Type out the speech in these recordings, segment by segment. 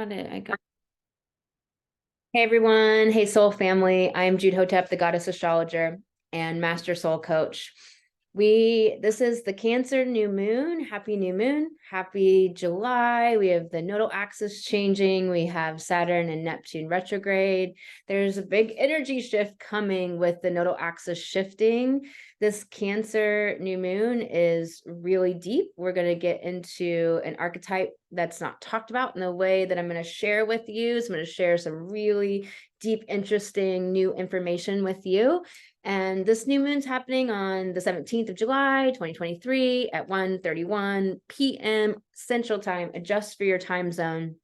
got it. I got it. Hey everyone. Hey soul family. I'm Jude Hotep, the Goddess Astrologer and Master Soul Coach. This is the Cancer new moon. Happy new moon. Happy July. We have the nodal axis changing. We have Saturn and Neptune retrograde. There's a big energy shift coming with the nodal axis shifting. This Cancer new moon is really deep. We're going to get into an archetype that's not talked about in the way that I'm going to share with you. So I'm going to share some really deep, interesting new information with you. And this new moon's happening on the 17th of July, 2023 at 1:31 p.m. Central Time. Adjust for your time zone.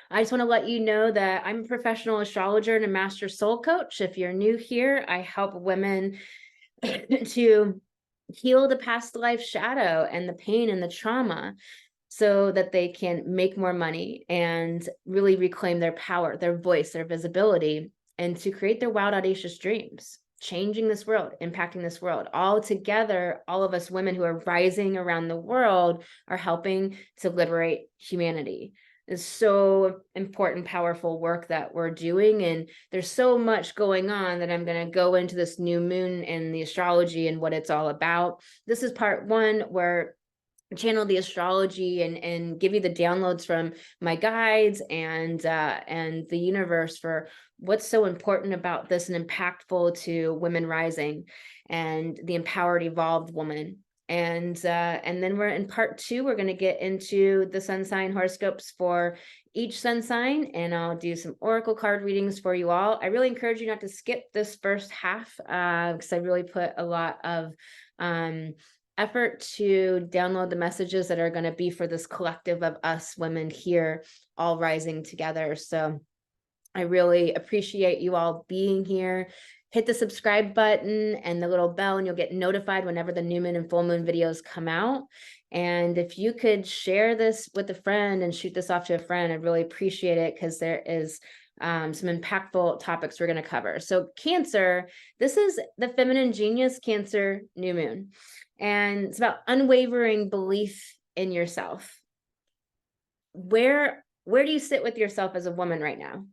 I just want to let you know that I'm a professional astrologer and a master soul coach. If you're new here, I help women to heal the past life shadow and the pain and the trauma so that they can make more money and really reclaim their power, their voice, their visibility, and to create their wild, audacious dreams, changing this world, impacting this world. All together, all of us women who are rising around the world are helping to liberate humanity. It's so important, powerful work that we're doing. And there's so much going on that I'm going to go into this new moon and the astrology and what it's all about. This is part one, where channel the astrology and give you the downloads from my guides and the universe for what's so important about this and impactful to women rising and the empowered, evolved woman. And then we're in part two, we're going to get into the sun sign horoscopes for each sun sign, and I'll do some oracle card readings for you all. I really encourage you not to skip this first half because I really put a lot of effort to download the messages that are going to be for this collective of us women here all rising together. So I really appreciate you all being here. Hit the subscribe button and the little bell, and you'll get notified whenever the new moon and full moon videos come out. And if you could share this with a friend and shoot this off to a friend, I'd really appreciate it, because there is some impactful topics we're going to cover. So Cancer, this is the feminine genius Cancer new moon. And it's about unwavering belief in yourself. Where do you sit with yourself as a woman right now?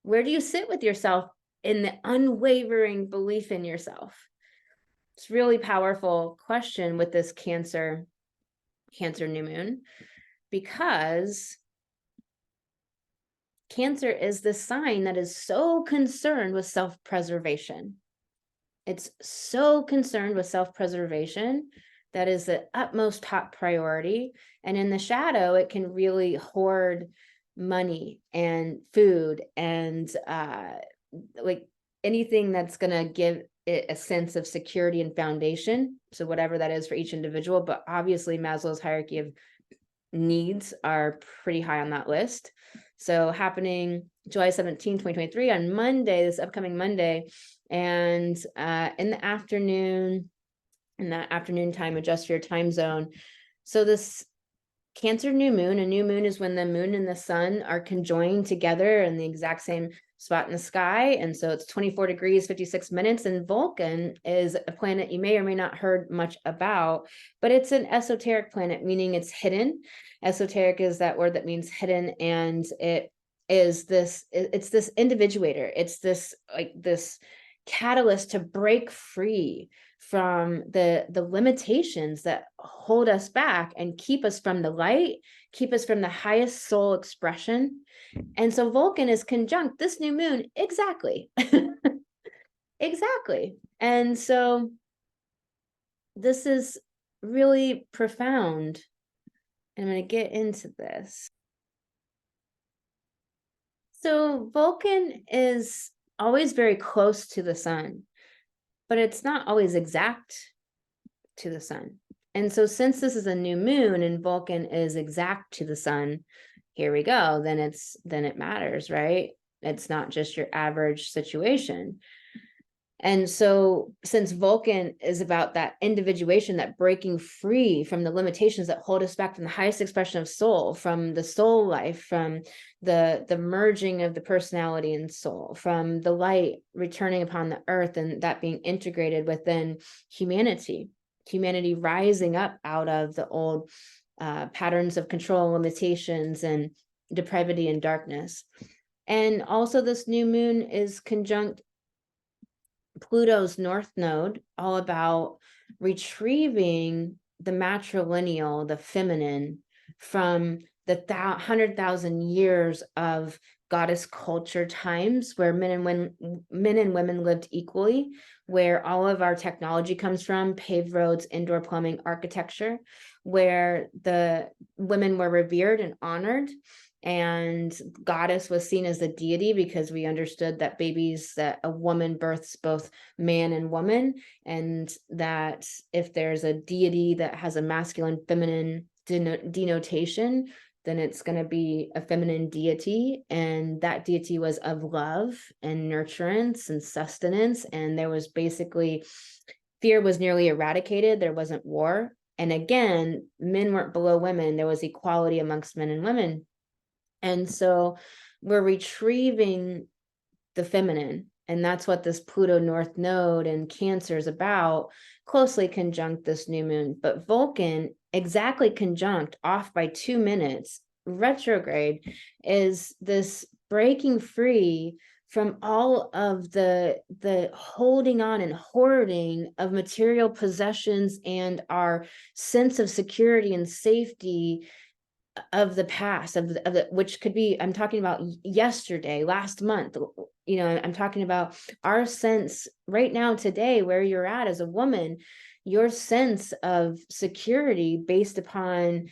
Where do you sit with yourself in the unwavering belief in yourself? It's a really powerful question with this Cancer new moon, because Cancer is the sign that is so concerned with self-preservation. It's so concerned with self-preservation. That is the utmost top priority. And in the shadow, it can really hoard money and food and like anything that's going to give it a sense of security and foundation. So whatever that is for each individual, but obviously Maslow's hierarchy of needs are pretty high on that list. So happening July 17, 2023 on Monday, this upcoming Monday, and in the afternoon, in that afternoon time, adjust for your time zone. So this Cancer new moon, a new moon is when the moon and the sun are conjoined together in the exact same spot in the sky. And so it's 24 degrees, 56 minutes. And Vulcan is a planet you may or may not heard much about, but it's an esoteric planet, meaning it's hidden. Esoteric is that word that means hidden. And it's this individuator. It's this catalyst to break free from the limitations that hold us back and keep us from the light, keep us from the highest soul expression. And so Vulcan is conjunct this new moon. Exactly. Exactly. And so this is really profound. I'm going to get into this. So Vulcan is always very close to the sun, but it's not always exact to the sun. And so since this is a new moon and Vulcan is exact to the sun, here we go, then it matters, right? It's not just your average situation. And so since Vulcan is about that individuation, that breaking free from the limitations that hold us back from the highest expression of soul, from the soul life, from the merging of the personality and soul, from the light returning upon the earth and that being integrated within humanity rising up out of the old patterns of control, limitations, and depravity and darkness. And also this new moon is conjunct Pluto's north node, all about retrieving the matrilineal, the feminine, from the 100,000 years of goddess culture times where men and women lived equally, where all of our technology comes from, paved roads, indoor plumbing, architecture, where the women were revered and honored, and goddess was seen as the deity because we understood that that a woman births both man and woman, and that if there's a deity that has a masculine feminine denotation, then it's going to be a feminine deity, and that deity was of love and nurturance and sustenance, and there was basically fear was nearly eradicated. There wasn't war, and again, men weren't below women. There was equality amongst men and women. And so we're retrieving the feminine. And that's what this Pluto North Node and Cancer is about, closely conjunct this new moon. But Vulcan, exactly conjunct, off by 2 minutes, retrograde, is this breaking free from all of the holding on and hoarding of material possessions and our sense of security and safety of the past, of the which could be, I'm talking about yesterday, last month, I'm talking about our sense right now, today, where you're at as a woman, your sense of security based upon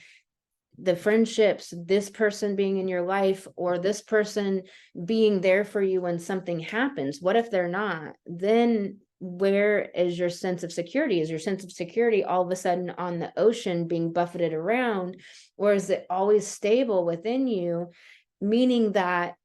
the friendships, this person being in your life, or this person being there for you when something happens. What if they're not? Then where is your sense of security? Is your sense of security all of a sudden on the ocean being buffeted around, or is it always stable within you, meaning that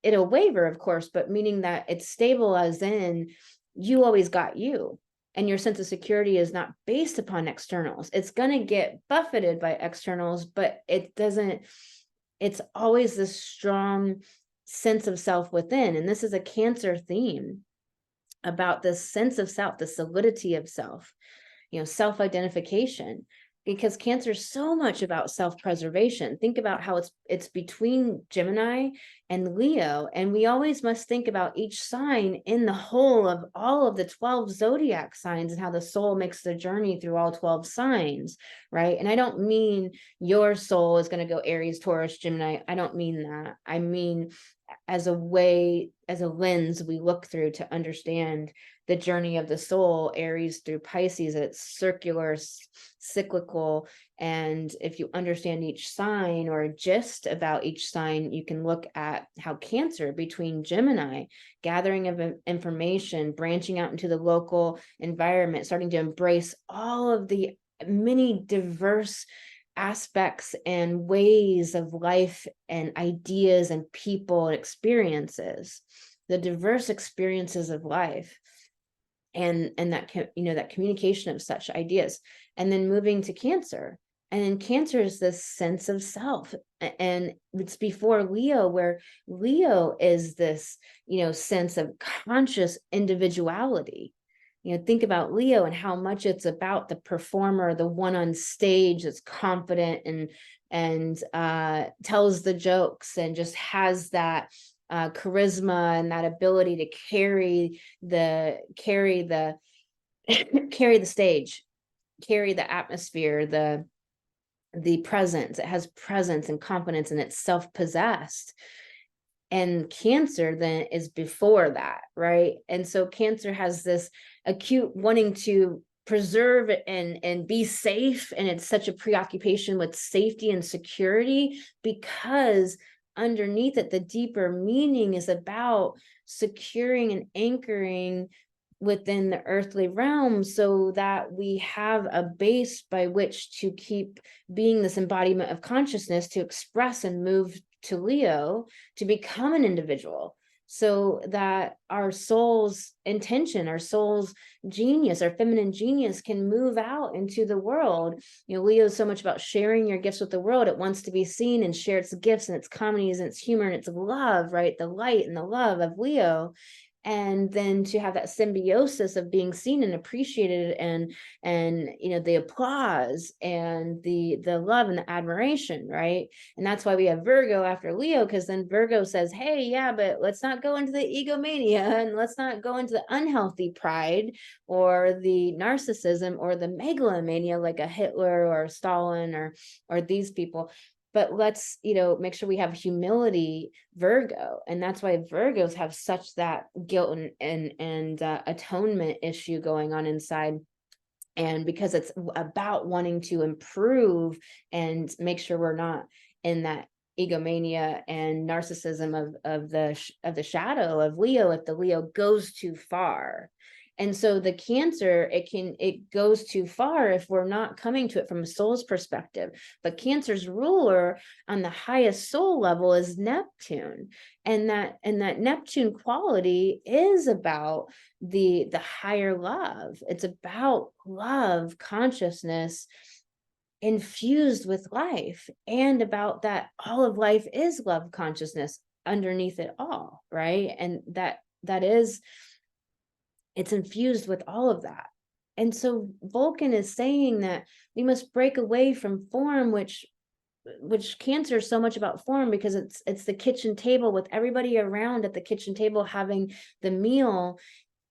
it'll waver, of course, but meaning that it's stable as in you always got you, and your sense of security is not based upon externals. It's going to get buffeted by externals, but it's always this strong sense of self within. And this is a Cancer theme about this sense of self, the solidity of self, self-identification, because Cancer is so much about self-preservation. Think about how it's between Gemini and Leo, and we always must think about each sign in the whole of all of the 12 zodiac signs and how the soul makes the journey through all 12 signs, right? And I don't mean your soul is going to go Aries, Taurus, Gemini. I don't mean that. I mean as a lens we look through to understand the journey of the soul. Aries through Pisces, it's circular, cyclical. And if you understand each sign or a gist about each sign, you can look at how Cancer between Gemini, gathering of information, branching out into the local environment, starting to embrace all of the many diverse aspects and ways of life and ideas and people and experiences, the diverse experiences of life, and that that communication of such ideas, and then moving to Cancer. And then Cancer is this sense of self, and it's before Leo, where Leo is this sense of conscious individuality. Think about Leo and how much it's about the performer, the one on stage that's confident and tells the jokes and just has that charisma and that ability to carry the carry the stage, carry the atmosphere, the presence. It has presence and confidence, and it's self-possessed. And Cancer then is before that, right? And so Cancer has this acute wanting to preserve and be safe, and it's such a preoccupation with safety and security, because underneath it, the deeper meaning is about securing and anchoring within the earthly realm, so that we have a base by which to keep being this embodiment of consciousness, to express and move to Leo, to become an individual, so that our soul's intention, our soul's genius, our feminine genius can move out into the world. Leo is so much about sharing your gifts with the world. It wants to be seen and share its gifts and its comedies and its humor and its love, right? The light and the love of Leo. and then to have that symbiosis of being seen and appreciated, and the applause and the love and the admiration, right? And that's why we have Virgo after Leo, because then Virgo says, hey, yeah, but let's not go into the egomania, and let's not go into the unhealthy pride or the narcissism or the megalomania like a Hitler or a Stalin or these people. But let's, make sure we have humility, Virgo. And that's why Virgos have such that guilt and atonement issue going on inside. And because it's about wanting to improve and make sure we're not in that egomania and narcissism of the shadow of Leo, if the Leo goes too far. And so the Cancer, it goes too far if we're not coming to it from a soul's perspective. But Cancer's ruler on the highest soul level is Neptune. And that Neptune quality is about the higher love. It's about love, consciousness infused with life, and about that all of life is love consciousness underneath it all, right? And that is, it's infused with all of that. And so Vulcan is saying that we must break away from form, which Cancer is so much about form, because it's the kitchen table with everybody around at the kitchen table having the meal.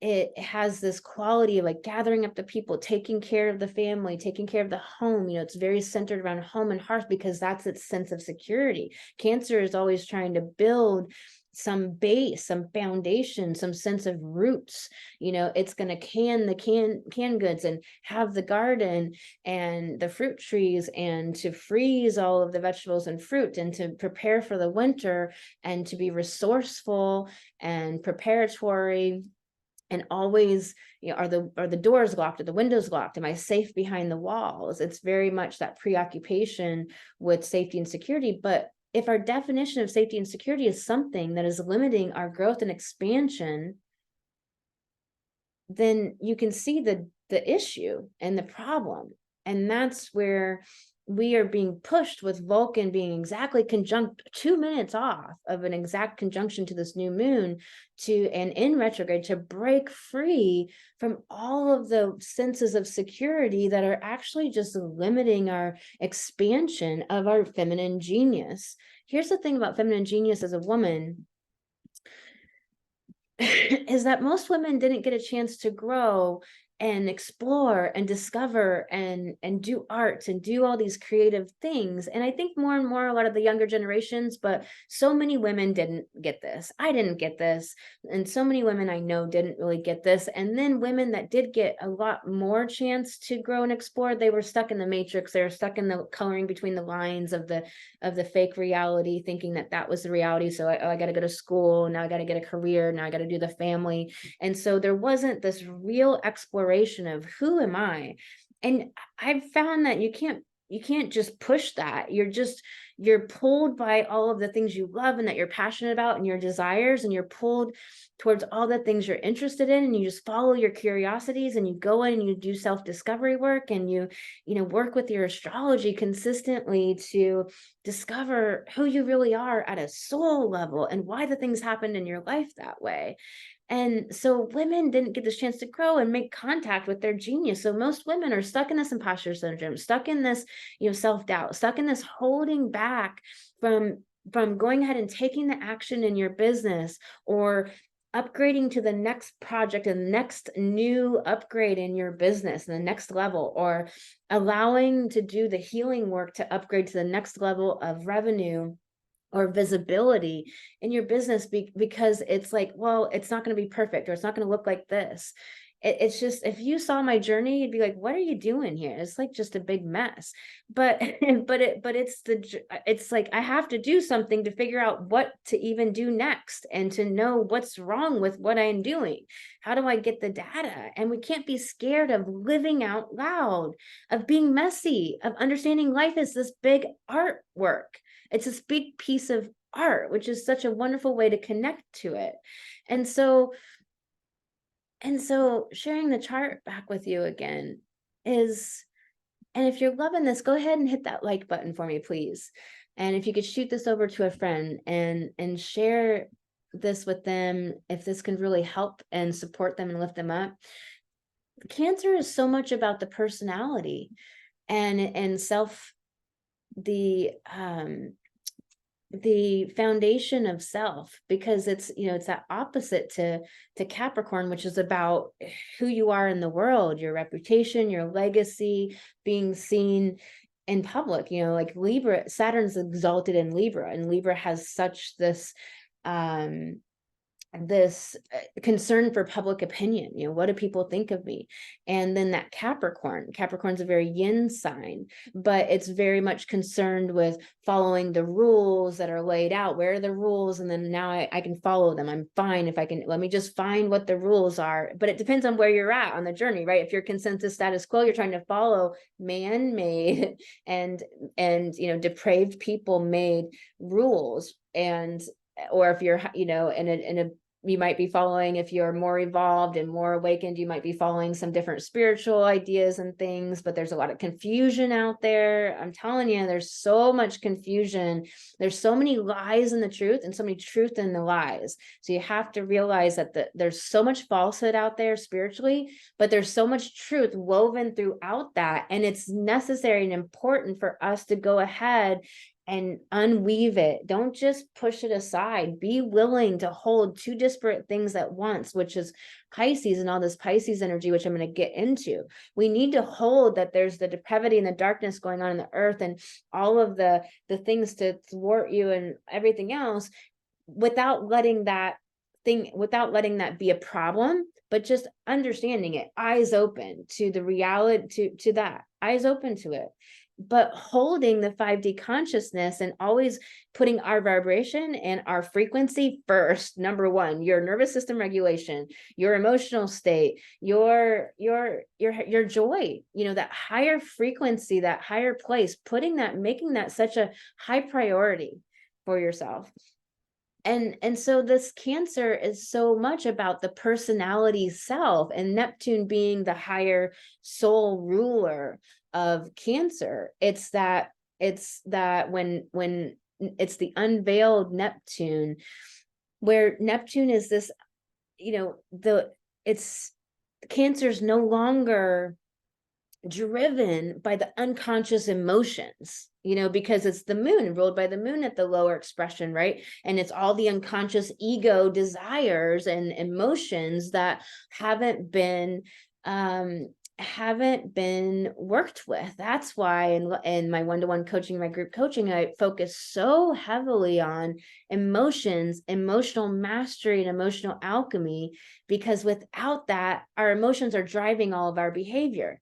It has this quality of like gathering up the people, taking care of the family, taking care of the home. It's very centered around home and hearth, because that's its sense of security. Cancer is always trying to build some base, some foundation, some sense of roots. It's going to can the canned goods and have the garden and the fruit trees, and to freeze all of the vegetables and fruit, and to prepare for the winter, and to be resourceful and preparatory. And always, are the doors locked? Are the windows locked? Am I safe behind the walls? It's very much that preoccupation with safety and security. But if our definition of safety and security is something that is limiting our growth and expansion, then you can see the issue and the problem. And that's where we are being pushed, with Vulcan being exactly conjunct 2 minutes off of an exact conjunction to this new moon, and in retrograde, to break free from all of the senses of security that are actually just limiting our expansion of our feminine genius. Here's the thing about feminine genius as a woman, is that most women didn't get a chance to grow and explore and discover and do art and do all these creative things. And I think more and more a lot of the younger generations, but so many women didn't get this. I didn't get this. And so many women I know didn't really get this. And then women that did get a lot more chance to grow and explore, they were stuck in the matrix. They were stuck in the coloring between the lines of the fake reality, thinking that was the reality. So I got to go to school. Now I got to get a career. Now I got to do the family. And so there wasn't this real exploration of who am I? And I've found that you can't just push that. You're pulled by all of the things you love and that you're passionate about and your desires, and you're pulled towards all the things you're interested in, and you just follow your curiosities, and you go in and you do self-discovery work, and you work with your astrology consistently to discover who you really are at a soul level and why the things happened in your life that way. And so women didn't get this chance to grow and make contact with their genius. So most women are stuck in this imposter syndrome, stuck in this, self-doubt, stuck in this holding back from going ahead and taking the action in your business, or upgrading to the next project and the next new upgrade in your business and the next level, or allowing to do the healing work to upgrade to the next level of revenue or visibility in your business, because it's like, well, it's not going to be perfect, or it's not going to look like this. It's just, if you saw my journey, you'd be like, what are you doing here? It's like just a big mess. But it's like, I have to do something to figure out what to even do next, and to know what's wrong with what I'm doing. How do I get the data? And we can't be scared of living out loud, of being messy, of understanding life as this big artwork. It's this big piece of art, which is such a wonderful way to connect to it. And so sharing the chart back with you again is, and if you're loving this, go ahead and hit that like button for me, please. And if you could shoot this over to a friend and share this with them, if this can really help and support them and lift them up. Cancer is so much about the personality and self, the foundation of self, because it's, you know, it's that opposite to Capricorn, which is about who you are in the world, your reputation, your legacy, being seen in public. You know, like Libra, Saturn's exalted in Libra, and Libra has such this concern for public opinion. You know, what do people think of me? And then that Capricorn's a very yin sign, but it's very much concerned with following the rules that are laid out. Where are the rules? And then now I can follow them. I'm fine if I can, let me just find what the rules are. But it depends on where you're at on the journey, right? If you're consensus status quo, you're trying to follow man-made and you know, depraved people made rules. And or if you're, you know, in a you might be following, if you're more evolved and more awakened, you might be following some different spiritual ideas and things, but there's a lot of confusion out there. I'm telling you, there's so much confusion. There's so many lies in the truth and so many truth in the lies. So you have to realize that there's so much falsehood out there spiritually, but there's so much truth woven throughout that. And it's necessary and important for us to go ahead and unweave it. Don't just push it aside. Be willing to hold two disparate things at once, which is Pisces and all this Pisces energy, which I'm going to get into. We need to hold that there's the depravity and the darkness going on in the earth and all of the things to thwart you and everything else, without letting that be a problem, but just understanding it, eyes open to the reality, to that, eyes open to it. But holding the 5D consciousness and always putting our vibration and our frequency first. Number one, your nervous system regulation, your emotional state, your joy, you know, that higher frequency, that higher place, making that such a high priority for yourself. And so this Cancer is so much about the personality self, and Neptune being the higher soul ruler of Cancer. It's that when it's the unveiled Neptune, where Neptune is this, you know, Cancer's no longer driven by the unconscious emotions, you know, because it's the moon, ruled by the moon at the lower expression, right? And it's all the unconscious ego desires and emotions that haven't been worked with. That's why in my one-to-one coaching, my group coaching, I focus so heavily on emotions, emotional mastery, and emotional alchemy, because without that, our emotions are driving all of our behavior.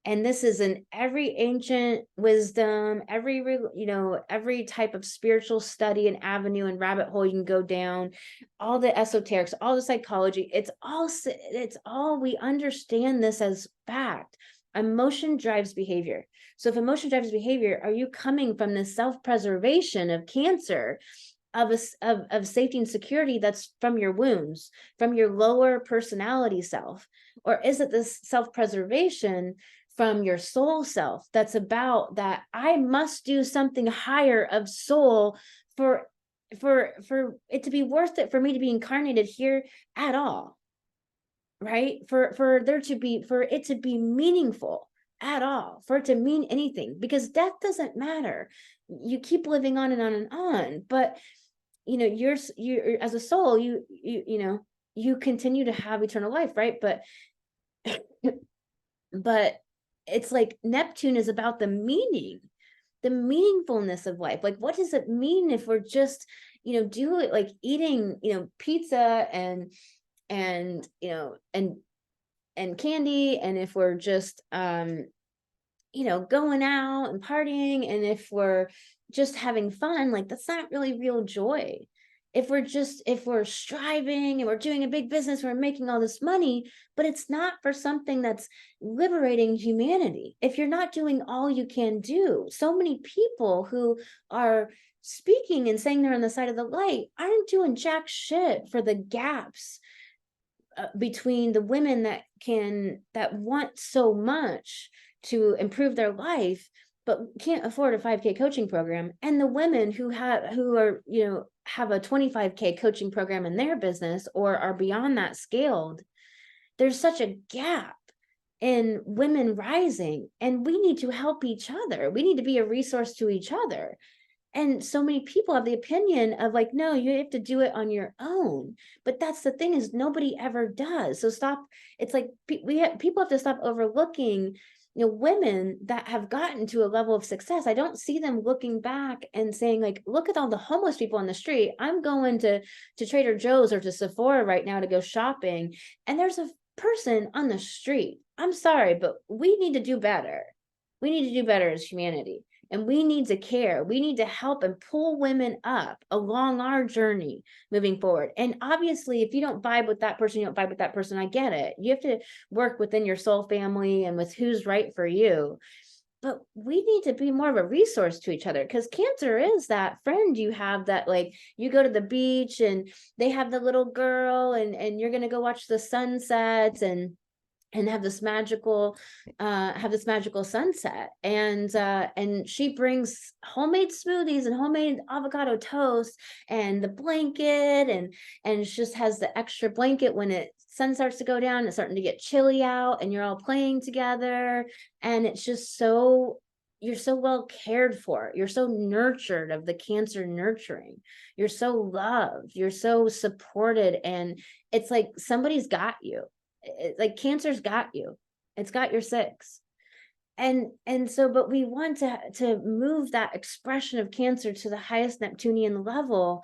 And this is in every ancient wisdom, every type of spiritual study and avenue and rabbit hole you can go down, all the esoterics, all the psychology, it's all, we understand this as fact. Emotion drives behavior. So if emotion drives behavior, are you coming from the self-preservation of Cancer, of safety and security that's from your wounds, from your lower personality self? Or is it this self-preservation from your soul self that's about that I must do something higher of soul for it to be worth it for me to be incarnated here at all, right? For it to be meaningful at all, for it to mean anything, because death doesn't matter. You keep living on and on and on, but you know, you're as a soul, you know, you continue to have eternal life, right? But it's like Neptune is about the meaningfulness of life. Like, what does it mean if we're just, you know, do it like eating, you know, pizza and you know, and candy, and if we're just you know, going out and partying, and if we're just having fun, like that's not really real joy. If we're striving and we're doing a big business, we're making all this money, but it's not for something that's liberating humanity. If you're not doing all you can do, so many people who are speaking and saying they're on the side of the light aren't doing jack shit for the gaps between the women that want so much to improve their life but can't afford a 5K coaching program, and the women who are, you know, have a 25K coaching program in their business or are beyond that scaled, there's such a gap in women rising, and we need to help each other. We need to be a resource to each other. And so many people have the opinion of like, no, you have to do it on your own. But that's the thing, is nobody ever does. So stop. It's like people have to stop overlooking, women that have gotten to a level of success. I don't see them looking back and saying like, look at all the homeless people on the street. I'm going to Trader Joe's or to Sephora right now to go shopping, and there's a person on the street. I'm sorry, but we need to do better. We need to do better as humanity. And we need to care. We need to help and pull women up along our journey moving forward. And obviously, if you don't vibe with that person, you don't vibe with that person. I get it. You have to work within your soul family and with who's right for you. But we need to be more of a resource to each other, because Cancer is that friend you have that, like, you go to the beach and they have the little girl and you're going to go watch the sunsets and have this magical sunset, and she brings homemade smoothies and homemade avocado toast and the blanket, and she just has the extra blanket when it sun starts to go down. It's starting to get chilly out and you're all playing together, and it's just so, you're so well cared for. You're so nurtured, of the Cancer nurturing. You're so loved. You're so supported. And it's like somebody's got you. Like Cancer's got you. It's got your 6. And so, but we want to move that expression of Cancer to the highest Neptunian level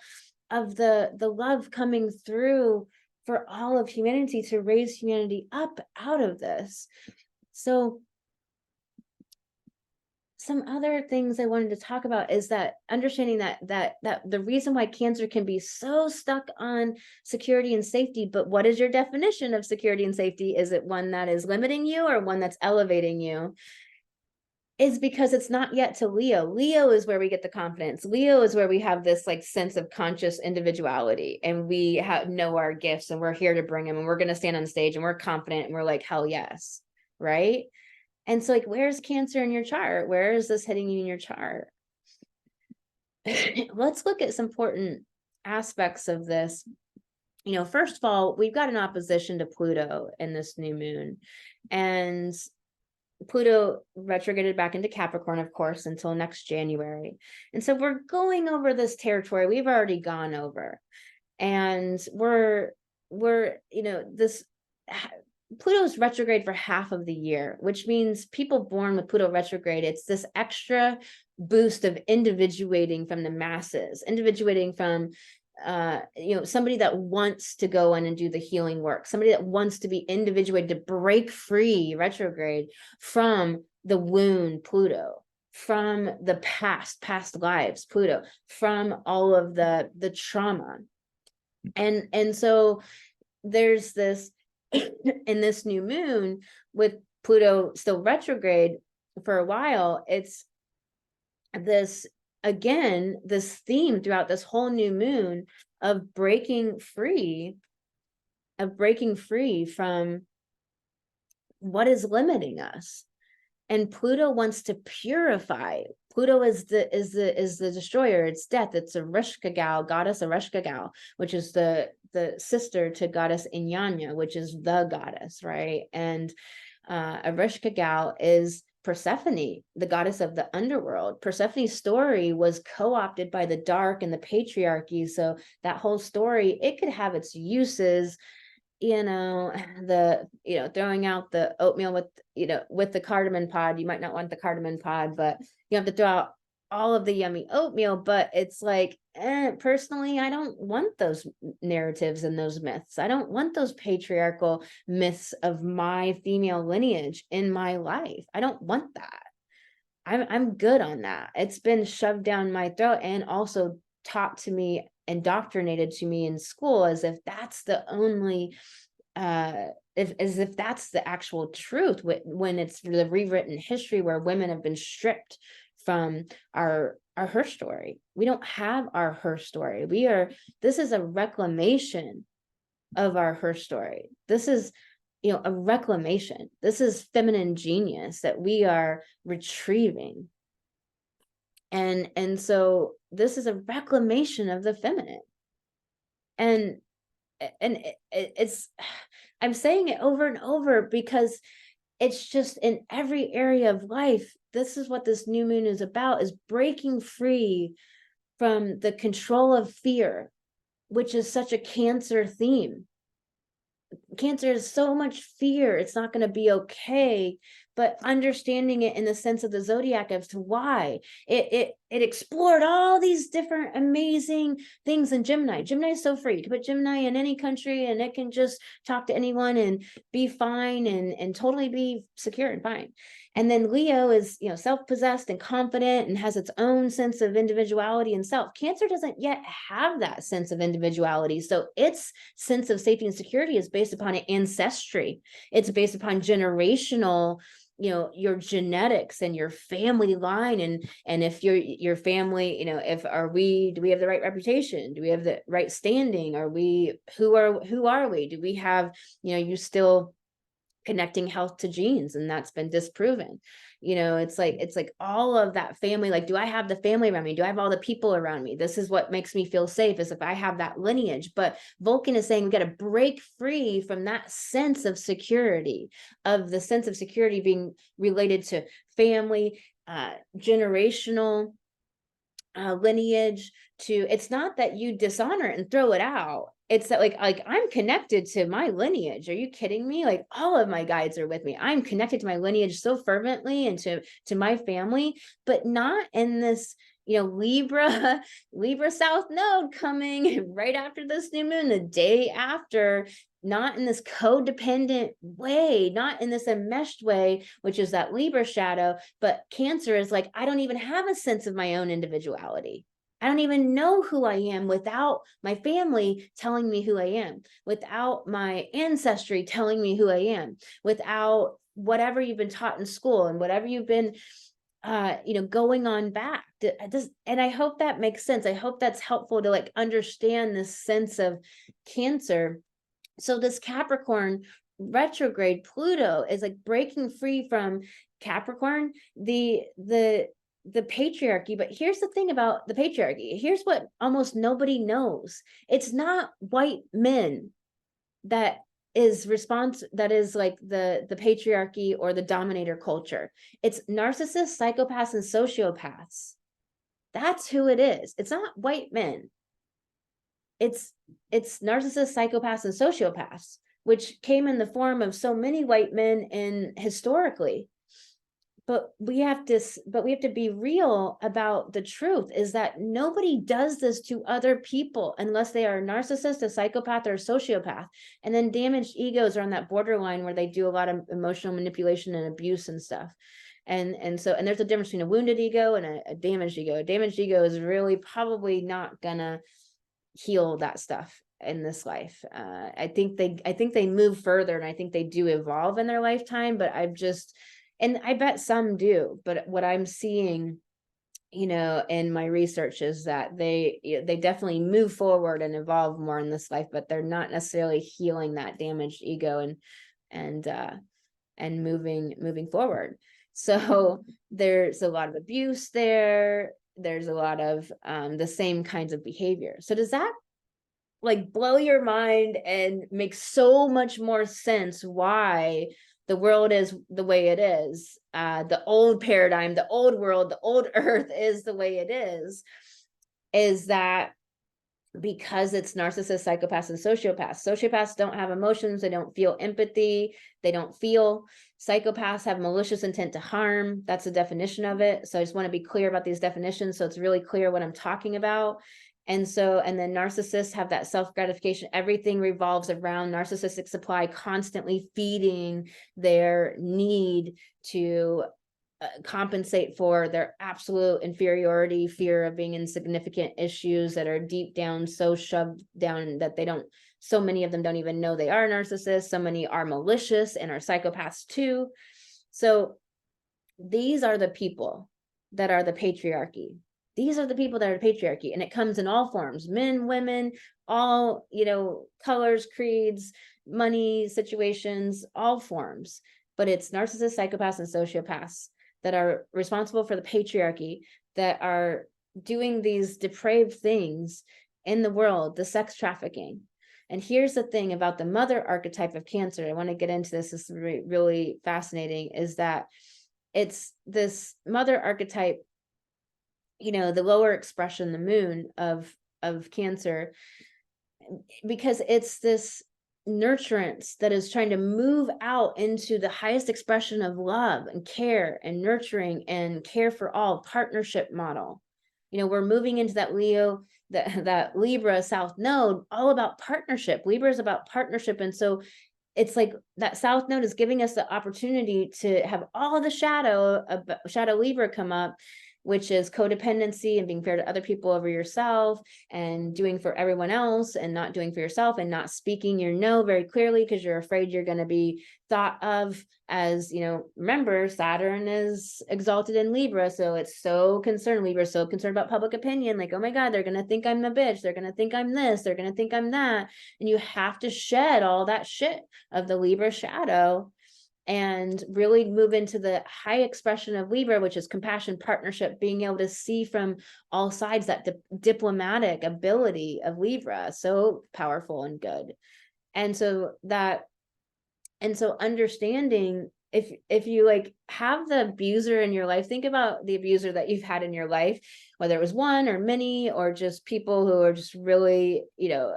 of the love coming through for all of humanity, to raise humanity up out of this. So some other things I wanted to talk about is that understanding that the reason why Cancer can be so stuck on security and safety, but what is your definition of security and safety? Is it one that is limiting you or one that's elevating you? Is because it's not yet to Leo. Leo is where we get the confidence. Leo is where we have this like sense of conscious individuality, and we know our gifts, and we're here to bring them, and we're going to stand on stage, and we're confident, and we're like, hell yes, right? And so, like, where's Cancer in your chart? Where is this hitting you in your chart? Let's look at some important aspects of this. First of all, we've got an opposition to Pluto in this new moon. And Pluto retrograded back into Capricorn, of course, until next January. And so we're going over this territory we've already gone over. And we're this Pluto's retrograde for half of the year, which means people born with Pluto retrograde, it's this extra boost of individuating from the masses, individuating from somebody that wants to go in and do the healing work, somebody that wants to be individuated, to break free retrograde from the wound Pluto, from the past lives Pluto, from all of the trauma. And so there's this in this new moon, with Pluto still retrograde for a while, it's this, again, this theme throughout this whole new moon of breaking free from what is limiting us. And Pluto wants to purify. Pluto is the destroyer. It's death. It's Ereshkigal, goddess Ereshkigal, which is the sister to goddess Inyanya, which is the goddess, right? And Ereshkigal is Persephone, the goddess of the underworld. Persephone's story was co-opted by the dark and the patriarchy. So that whole story, it could have its uses, throwing out the oatmeal with the cardamom pod. You might not want the cardamom pod, but you have to throw out all of the yummy oatmeal. But it's like, personally, I don't want those narratives and those myths. I don't want those patriarchal myths of my female lineage in my life. I don't want that. I'm good on that. It's been shoved down my throat, and also taught to me, indoctrinated to me in school, as if that's the only as if that's the actual truth, when it's the rewritten history where women have been stripped from our her story. We don't have our her story. This is a reclamation of our her story. This is a reclamation. This is feminine genius that we are retrieving. And so this is a reclamation of the feminine. And it's, I'm saying it over and over because it's just in every area of life. This is what this new moon is about, is breaking free from the control of fear, which is such a Cancer theme. Cancer is so much fear. It's not going to be okay, but understanding it in the sense of the zodiac as to why it explored all these different amazing things in Gemini. Gemini is so free. You can put Gemini in any country and it can just talk to anyone and be fine and totally be secure and fine. And then Leo is, self-possessed and confident and has its own sense of individuality and self. Cancer doesn't yet have that sense of individuality. So its sense of safety and security is based upon ancestry. It's based upon generational, your genetics and your family line. And if your family, do we have the right reputation? Do we have the right standing? Who are we? Do we have, you still connecting health to genes, and that's been disproven. It's like all of that family, like, do I have the family around me? Do I have all the people around me? This is what makes me feel safe, is if I have that lineage. But Vulcan is saying we got to break free from that sense of security, of the sense of security being related to family, generational lineage. It's not that you dishonor it and throw it out. It's that like I'm connected to my lineage. Are you kidding me? Like, all of my guides are with me. I'm connected to my lineage so fervently, and to my family, but not in this, Libra South node coming right after this new moon, the day after, not in this codependent way, not in this enmeshed way, which is that Libra shadow. But Cancer is like, I don't even have a sense of my own individuality. I don't even know who I am without my family telling me who I am, without my ancestry telling me who I am, without whatever you've been taught in school and whatever you've been, going on back. And I hope that makes sense. I hope that's helpful to like understand this sense of Cancer. So this Capricorn retrograde Pluto is like breaking free from Capricorn, the patriarchy. But here's the thing about the patriarchy. Here's what almost nobody knows. It's not white men that is like the patriarchy or the dominator culture. It's narcissists, psychopaths, and sociopaths. That's who it is. It's not white men. It's narcissists, psychopaths, and sociopaths, which came in the form of so many white men historically. But we have to be real about the truth, is that nobody does this to other people unless they are a narcissist, a psychopath, or a sociopath. And then damaged egos are on that borderline where they do a lot of emotional manipulation and abuse and stuff. And there's a difference between a wounded ego and a damaged ego. A damaged ego is really probably not gonna heal that stuff in this life. I think they move further, and I think they do evolve in their lifetime, but and I bet some do, but what I'm seeing, in my research is that they definitely move forward and evolve more in this life, but they're not necessarily healing that damaged ego and moving forward. So there's a lot of abuse there. There's a lot of the same kinds of behavior. So does that like blow your mind and make so much more sense why the world is the way it is? The old paradigm, the old world, the old earth is the way it is that because it's narcissists, psychopaths, and sociopaths. Sociopaths don't have emotions. They don't feel empathy. They don't feel. Psychopaths have malicious intent to harm. That's the definition of it. So I just want to be clear about these definitions so it's really clear what I'm talking about. And then narcissists have that self-gratification. Everything revolves around narcissistic supply, constantly feeding their need to compensate for their absolute inferiority, fear of being insignificant, issues that are deep down so shoved down that so many of them don't even know they are narcissists. So many are malicious and are psychopaths too. So these are the people that are the patriarchy. These are the people that are patriarchy, and it comes in all forms: men, women, all, colors, creeds, money, situations, all forms. But it's narcissists, psychopaths, and sociopaths that are responsible for the patriarchy. that are doing these depraved things in the world, the sex trafficking. And here's the thing about the mother archetype of Cancer. I want to get into this. This is really fascinating, is that it's this mother archetype, you know, the lower expression, the moon of Cancer, because it's this nurturance that is trying to move out into the highest expression of love and care and nurturing and care for all partnership model. You know, we're moving into that Leo, that Libra South Node, all about partnership. Libra is about partnership. And so it's like that South Node is giving us the opportunity to have all the shadow Libra come up, which is codependency and being fair to other people over yourself, and doing for everyone else and not doing for yourself, and not speaking your no very clearly because you're afraid you're going to be thought of as, you know, remember, Saturn is exalted in Libra. So it's so concerned. Libra is so concerned about public opinion. Like, oh my God, they're going to think I'm a bitch. They're going to think I'm this. They're going to think I'm that. And you have to shed all that shit of the Libra shadow and really move into the high expression of Libra, which is compassion, partnership, being able to see from all sides, that diplomatic ability of Libra, so powerful and good. And so understanding, if you like have the abuser in your life, think about the abuser that you've had in your life, whether it was one or many, or just people who are just really, you know,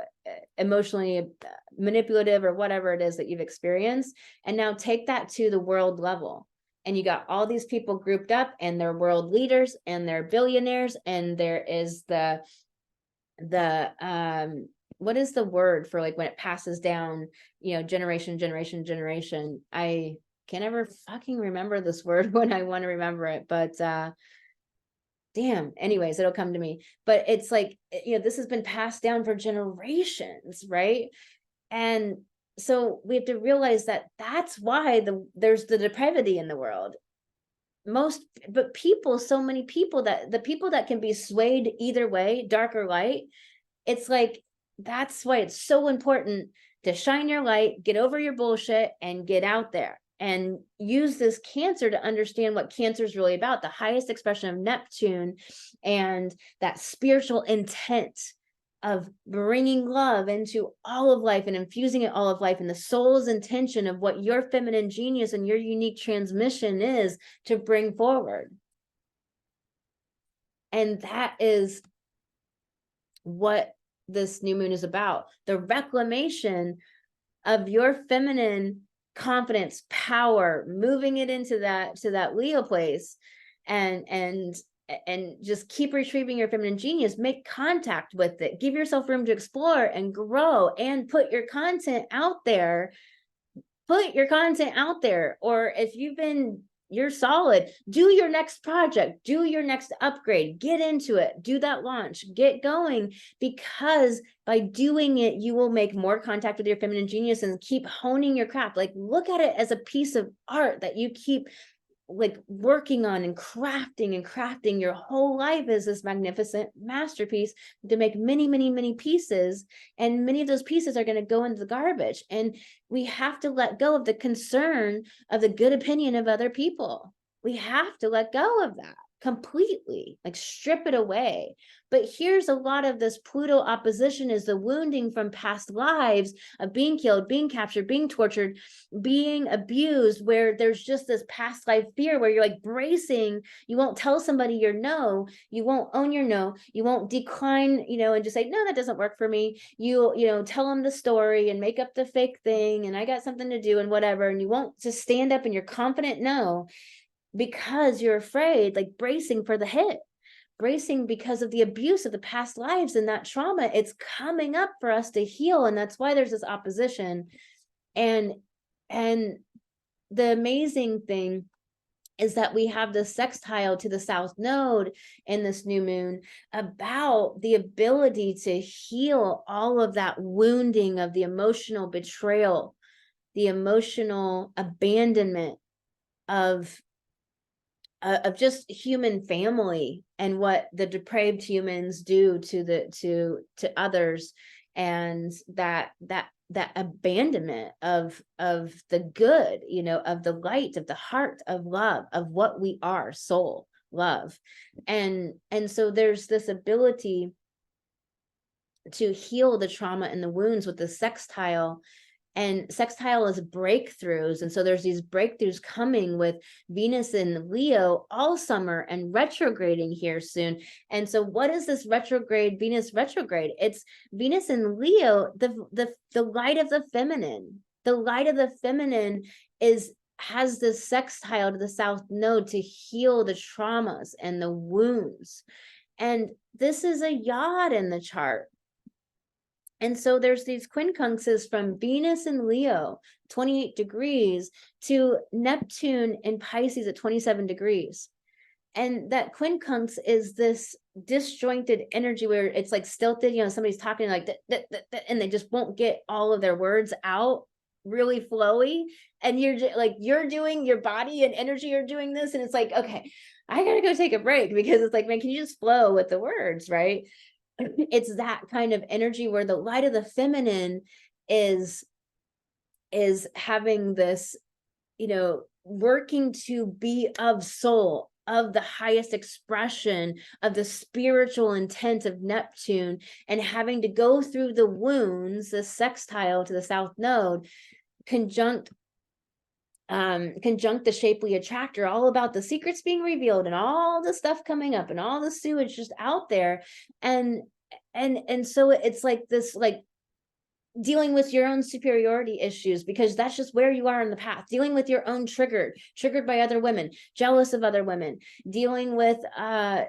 emotionally manipulative, or whatever it is that you've experienced. And now take that to the world level. And you got all these people grouped up, and they're world leaders, and they're billionaires, and there is the what is the word for like when it passes down, you know, generation. I can't ever fucking remember this word when I want to remember it, but damn, anyways, it'll come to me. But it's like, you know, this has been passed down for generations, right? And so we have to realize that that's why there's the depravity in the world. But people, so many people, that the people that can be swayed either way, dark or light, it's like, that's why it's so important to shine your light, get over your bullshit, and get out there and use this Cancer to understand what Cancer is really about, the highest expression of Neptune, and that spiritual intent of bringing love into all of life and infusing it all of life, and the soul's intention of what your feminine genius and your unique transmission is to bring forward. And that is what this new moon is about, the reclamation of your feminine confidence, power, moving it into that Leo place, and just keep retrieving your feminine genius, make contact with it, give yourself room to explore and grow, and put your content out there. Or if you're solid, do your next project, do your next upgrade, get into it, do that launch, get going, because by doing it, you will make more contact with your feminine genius and keep honing your craft. Like, look at it as a piece of art that you keep like working on and crafting. Your whole life is this magnificent masterpiece to make many pieces, and many of those pieces are going to go into the garbage. And we have to let go of the concern of the good opinion of other people. We have to let go of that completely, like strip it away. But here's a lot of this Pluto opposition, is the wounding from past lives of being killed, being captured, being tortured, being abused, where there's just this past life fear where you're like bracing. You won't tell somebody your no, you won't own your no, you won't decline, you know, and just say, no, that doesn't work for me. You know, tell them the story and make up the fake thing, and I got something to do and whatever. And you won't just stand up in your confident no, because you're afraid, like bracing for the hit, bracing because of the abuse of the past lives and that trauma. It's coming up for us to heal. And that's why there's this opposition. And the amazing thing is that we have the sextile to the South Node in this new moon, about the ability to heal all of that wounding of the emotional betrayal, the emotional abandonment of just human family, and what the depraved humans do to others, and that abandonment of the good, you know, of the light, of the heart, of love, of what we are, soul, love. And so there's this ability to heal the trauma and the wounds with the sextile. And sextile is breakthroughs. And so there's these breakthroughs coming with Venus in Leo all summer and retrograding here soon. And so what is this retrograde, Venus retrograde? It's Venus in Leo, the light of the feminine. The light of the feminine has this sextile to the south node to heal the traumas and the wounds. And this is a yod in the chart. And so there's these quincunxes from Venus in Leo, 28 degrees, to Neptune in Pisces at 27 degrees. And that quincunx is this disjointed energy where it's like stilted, you know, somebody's talking like that, and they just won't get all of their words out really flowy. And you're like, you're doing, your body and energy are doing this. And it's like, okay, I gotta go take a break, because it's like, man, can you just flow with the words, right? It's that kind of energy where the light of the feminine is having this, you know, working to be of soul, of the highest expression of the spiritual intent of Neptune, and having to go through the wounds, the sextile to the south node, conjunct the shapely attractor, all about the secrets being revealed and all the stuff coming up and all the sewage just out there. And so it's like this, like dealing with your own superiority issues, because that's just where you are in the path, dealing with your own triggered by other women, jealous of other women, dealing with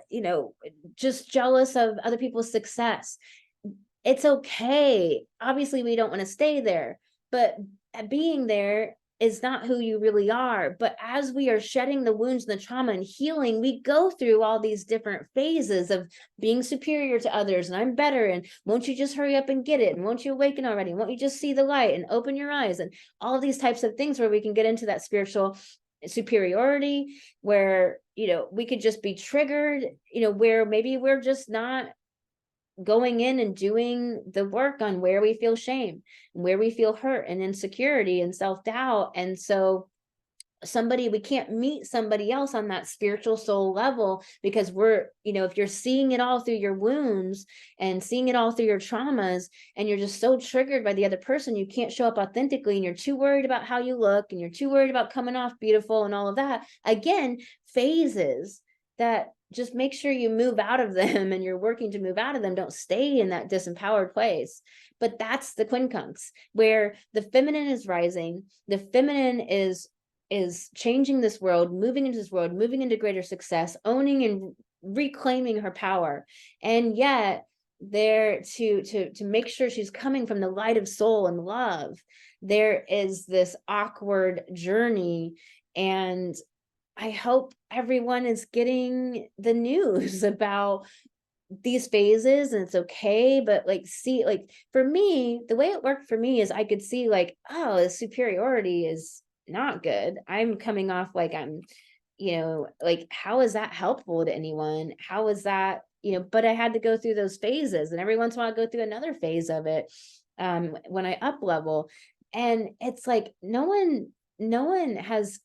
you know, just jealous of other people's success. It's okay. Obviously we don't want to stay there, but being there is not who you really are. But as we are shedding the wounds and the trauma and healing, we go through all these different phases of being superior to others, and I'm better, and won't you just hurry up and get it, and won't you awaken already, won't you just see the light and open your eyes, and all of these types of things where we can get into that spiritual superiority, where, you know, we could just be triggered, you know, where maybe we're just not going in and doing the work on where we feel shame, where we feel hurt and insecurity and self-doubt. And so we can't meet somebody else on that spiritual soul level, because we're, you know, if you're seeing it all through your wounds and seeing it all through your traumas, and you're just so triggered by the other person, you can't show up authentically, and you're too worried about how you look, and you're too worried about coming off beautiful and all of that. Again, phases that just make sure you move out of them, and you're working to move out of them. Don't stay in that disempowered place. But that's the quincunx, where the feminine is rising. The feminine is changing this world, moving into this world, moving into greater success, owning and reclaiming her power. And yet there to make sure she's coming from the light of soul and love, there is this awkward journey. And I hope everyone is getting the news about these phases, and it's okay. But like, see, like for me, the way it worked for me is I could see like, oh, the superiority is not good. I'm coming off like I'm, you know, like, how is that helpful to anyone? How is that, you know? But I had to go through those phases, and every once in a while I go through another phase of it when I up level. And it's like no one has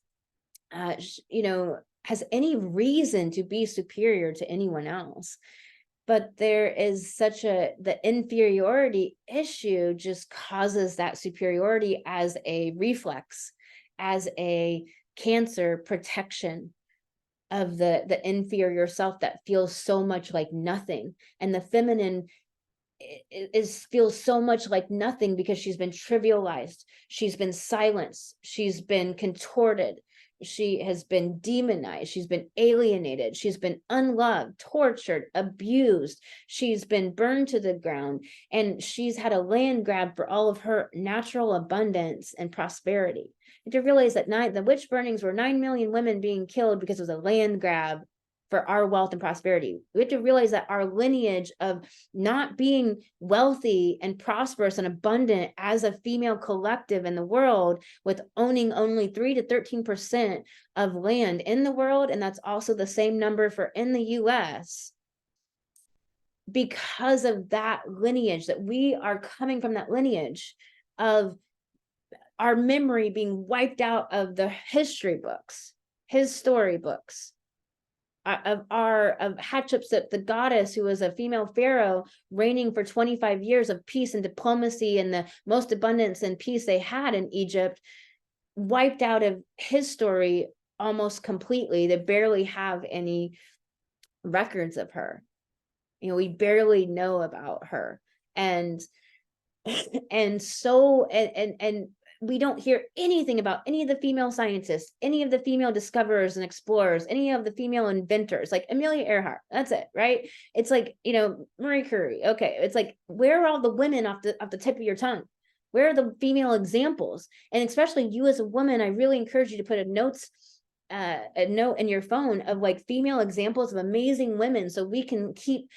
you know, has any reason to be superior to anyone else. But there is the inferiority issue just causes that superiority as a reflex, as a Cancer protection of the inferior self that feels so much like nothing. And the feminine feels so much like nothing because she's been trivialized, she's been silenced, she's been contorted, she has been demonized, she's been alienated, she's been unloved, tortured, abused, she's been burned to the ground, and she's had a land grab for all of her natural abundance and prosperity. And to realize that the witch burnings were 9 million women being killed because it was a land grab for our wealth and prosperity. We have to realize that our lineage of not being wealthy and prosperous and abundant as a female collective in the world, with owning only 3 to 13% of land in the world, and that's also the same number for in the US, because of that lineage, that we are coming from that lineage of our memory being wiped out of the history books, his storybooks, of Hatshepsut, the goddess, who was a female pharaoh reigning for 25 years of peace and diplomacy and the most abundance and peace they had in Egypt, wiped out of his story almost completely. They barely have any records of her. You know, we barely know about her. And we don't hear anything about any of the female scientists, any of the female discoverers and explorers, any of the female inventors, like Amelia Earhart. That's it, right? It's like, you know, Marie Curie. Okay, it's like, where are all the women off the tip of your tongue? Where are the female examples? And especially you as a woman, I really encourage you to put a note in your phone of like female examples of amazing women, so we can keep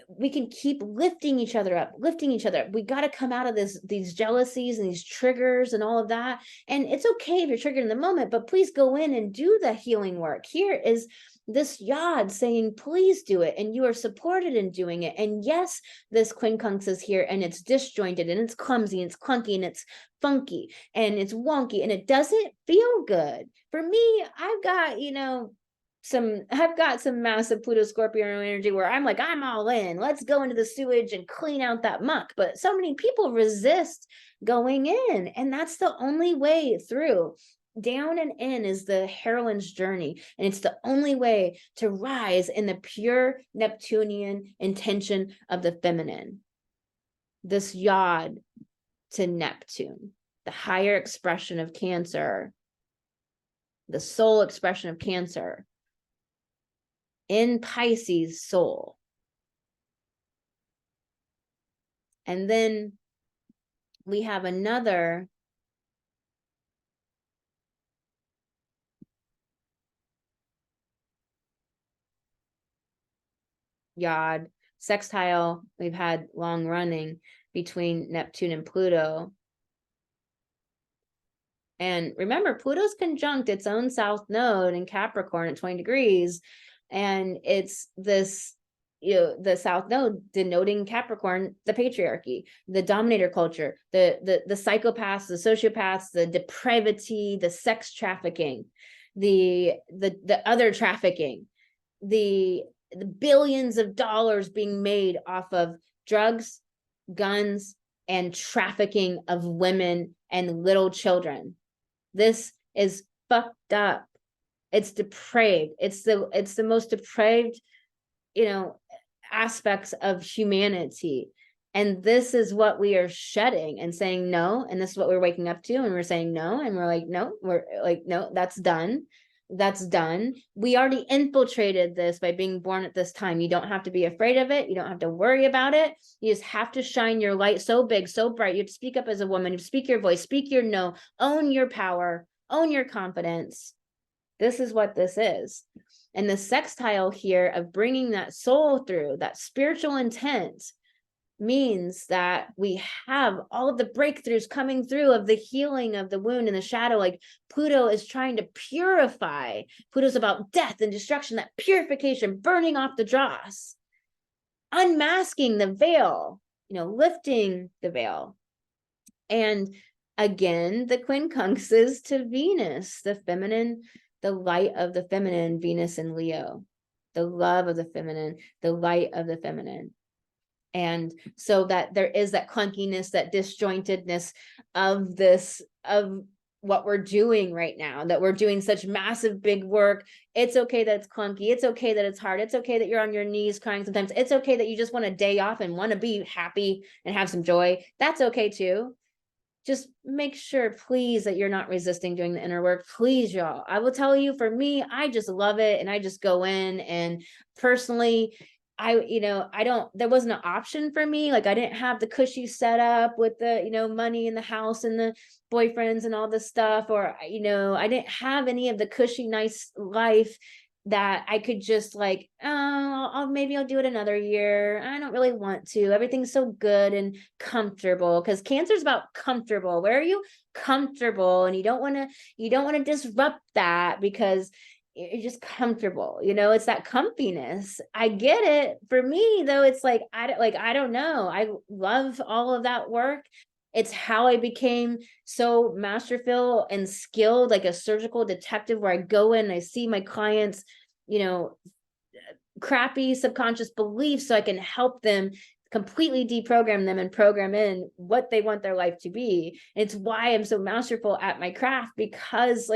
lifting each other up. We got to come out of these jealousies and these triggers and all of that. And it's okay if you're triggered in the moment, but please go in and do the healing work. Here is this yod saying, please do it. And you are supported in doing it. And yes, this quincunx is here and it's disjointed and it's clumsy and it's clunky and it's funky and it's wonky and it doesn't feel good. For me, I've got, you know, I've got some massive Pluto Scorpio energy where I'm like, I'm all in. Let's go into the sewage and clean out that muck. But so many people resist going in, and that's the only way through. Down and in is the heroine's journey, and it's the only way to rise in the pure Neptunian intention of the feminine. This yod to Neptune, the higher expression of Cancer, the soul expression of Cancer, in Pisces soul. And then we have another yod sextile we've had long running between Neptune and Pluto. And remember, Pluto's conjunct its own south node in Capricorn at 20 degrees. And it's this, you know, the south node denoting Capricorn, the patriarchy, the dominator culture, the psychopaths, the sociopaths, the depravity, the sex trafficking, the other trafficking, the billions of dollars being made off of drugs, guns, and trafficking of women and little children. This is fucked up. It's depraved. It's the most depraved, you know, aspects of humanity. And this is what we are shedding and saying no. And this is what we're waking up to. And we're saying no. And we're like, no, that's done. That's done. We already infiltrated this by being born at this time. You don't have to be afraid of it. You don't have to worry about it. You just have to shine your light so big, so bright. You have to speak up as a woman. You speak your voice, speak your no, own your power, own your confidence. This is what this is. And the sextile here of bringing that soul through, that spiritual intent, means that we have all of the breakthroughs coming through of the healing of the wound and the shadow. Like Pluto is trying to purify. Pluto's about death and destruction, that purification, burning off the dross, unmasking the veil, you know, lifting the veil. And again, the quincunxes to Venus, the feminine, the light of the feminine, Venus and Leo, the love of the feminine, the light of the feminine. And so that there is that clunkiness, that disjointedness of this, of what we're doing right now, that we're doing such massive big work. It's okay that it's clunky. It's okay that it's hard. It's okay that you're on your knees crying sometimes. It's okay that you just want a day off and want to be happy and have some joy. That's okay too. Just make sure, please, that you're not resisting doing the inner work. Please, y'all. I will tell you, for me, I just love it. And I just go in, and personally, there wasn't an option for me. Like, I didn't have the cushy setup with the, you know, money in the house and the boyfriends and all this stuff, or, you know, I didn't have any of the cushy, nice life that I could just like, maybe I'll do it another year. I don't really want to. Everything's so good and comfortable, because Cancer's about comfortable. Where are you comfortable? And you don't want to disrupt that, because you're just comfortable, you know. It's that comfiness. I get it. For me though, it's like I don't know. I love all of that work. It's how I became so masterful and skilled, like a surgical detective, where I go in and I see my clients crappy subconscious beliefs so I can help them completely deprogram them and program in what they want their life to be. It's why I'm so masterful at my craft, because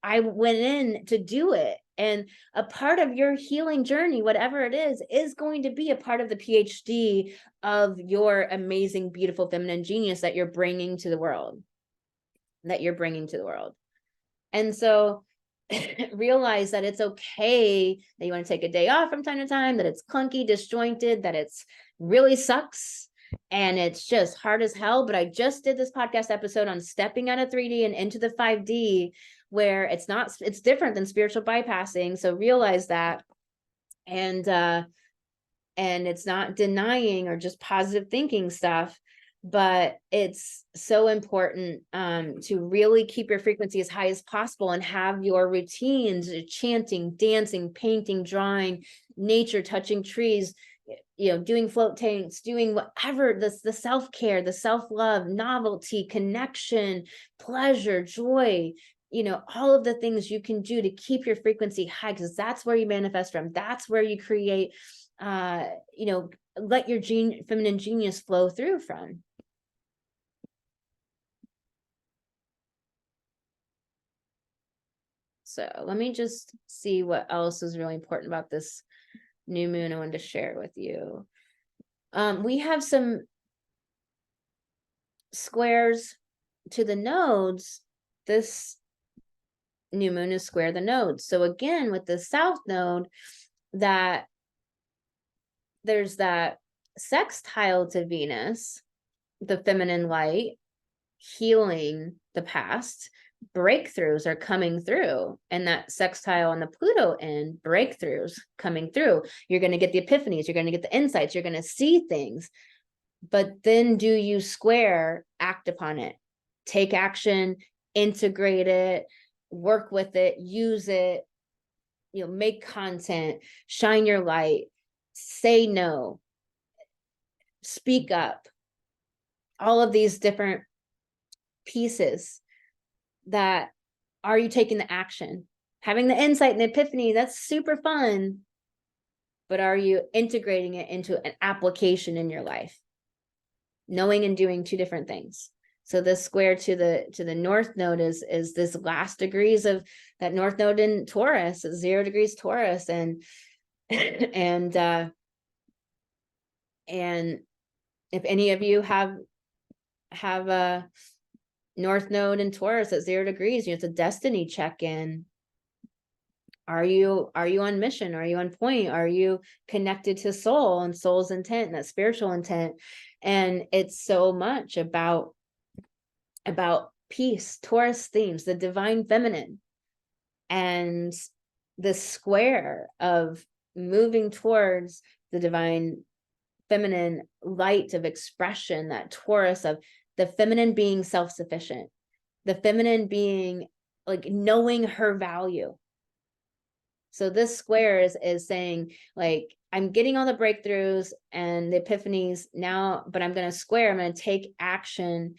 I went in to do it. And a part of your healing journey, whatever it is going to be a part of the PhD of your amazing, beautiful feminine genius that you're bringing to the world. And so realize that it's okay that you want to take a day off from time to time, that it's clunky, disjointed, that it's really sucks, and it's just hard as hell. But I just did this podcast episode on stepping out of 3D and into the 5D, where it's different than spiritual bypassing. So realize that. And it's not denying or just positive thinking stuff, but it's so important to really keep your frequency as high as possible and have your routines, chanting, dancing, painting, drawing, nature, touching trees, doing float tanks, doing whatever, the self-care, the self-love, novelty, connection, pleasure, joy, all of the things you can do to keep your frequency high, because that's where you manifest from. That's where you create, let your feminine genius flow through from. So let me just see what else is really important about this new moon I wanted to share with you. We have some squares to the nodes. This new moon is square the nodes. So again, with the south node, that there's that sextile to Venus, the feminine light, healing the past. Breakthroughs are coming through, and that sextile on the Pluto end, breakthroughs coming through. You're going to get the epiphanies, you're going to get the insights, you're going to see things. But then do you square, act upon it, take action, integrate it, work with it, use it, make content, shine your light, say no, speak up, all of these different pieces. That are you taking the action? Having the insight and the epiphany, that's super fun, but are you integrating it into an application in your life? Knowing and doing two different things. So this square to the north node is this last degrees of that north node in Taurus, 0 degrees Taurus, and if any of you have a north node in Taurus at 0 degrees, it's a destiny check-in. Are you on mission? Are you on point? Are you connected to soul and soul's intent and that spiritual intent? And it's so much about peace, Taurus themes, the divine feminine, and the square of moving towards the divine feminine light of expression, that Taurus of the feminine being self-sufficient, the feminine being like knowing her value. So this square is saying, like, I'm getting all the breakthroughs and the epiphanies now, but I'm going to take action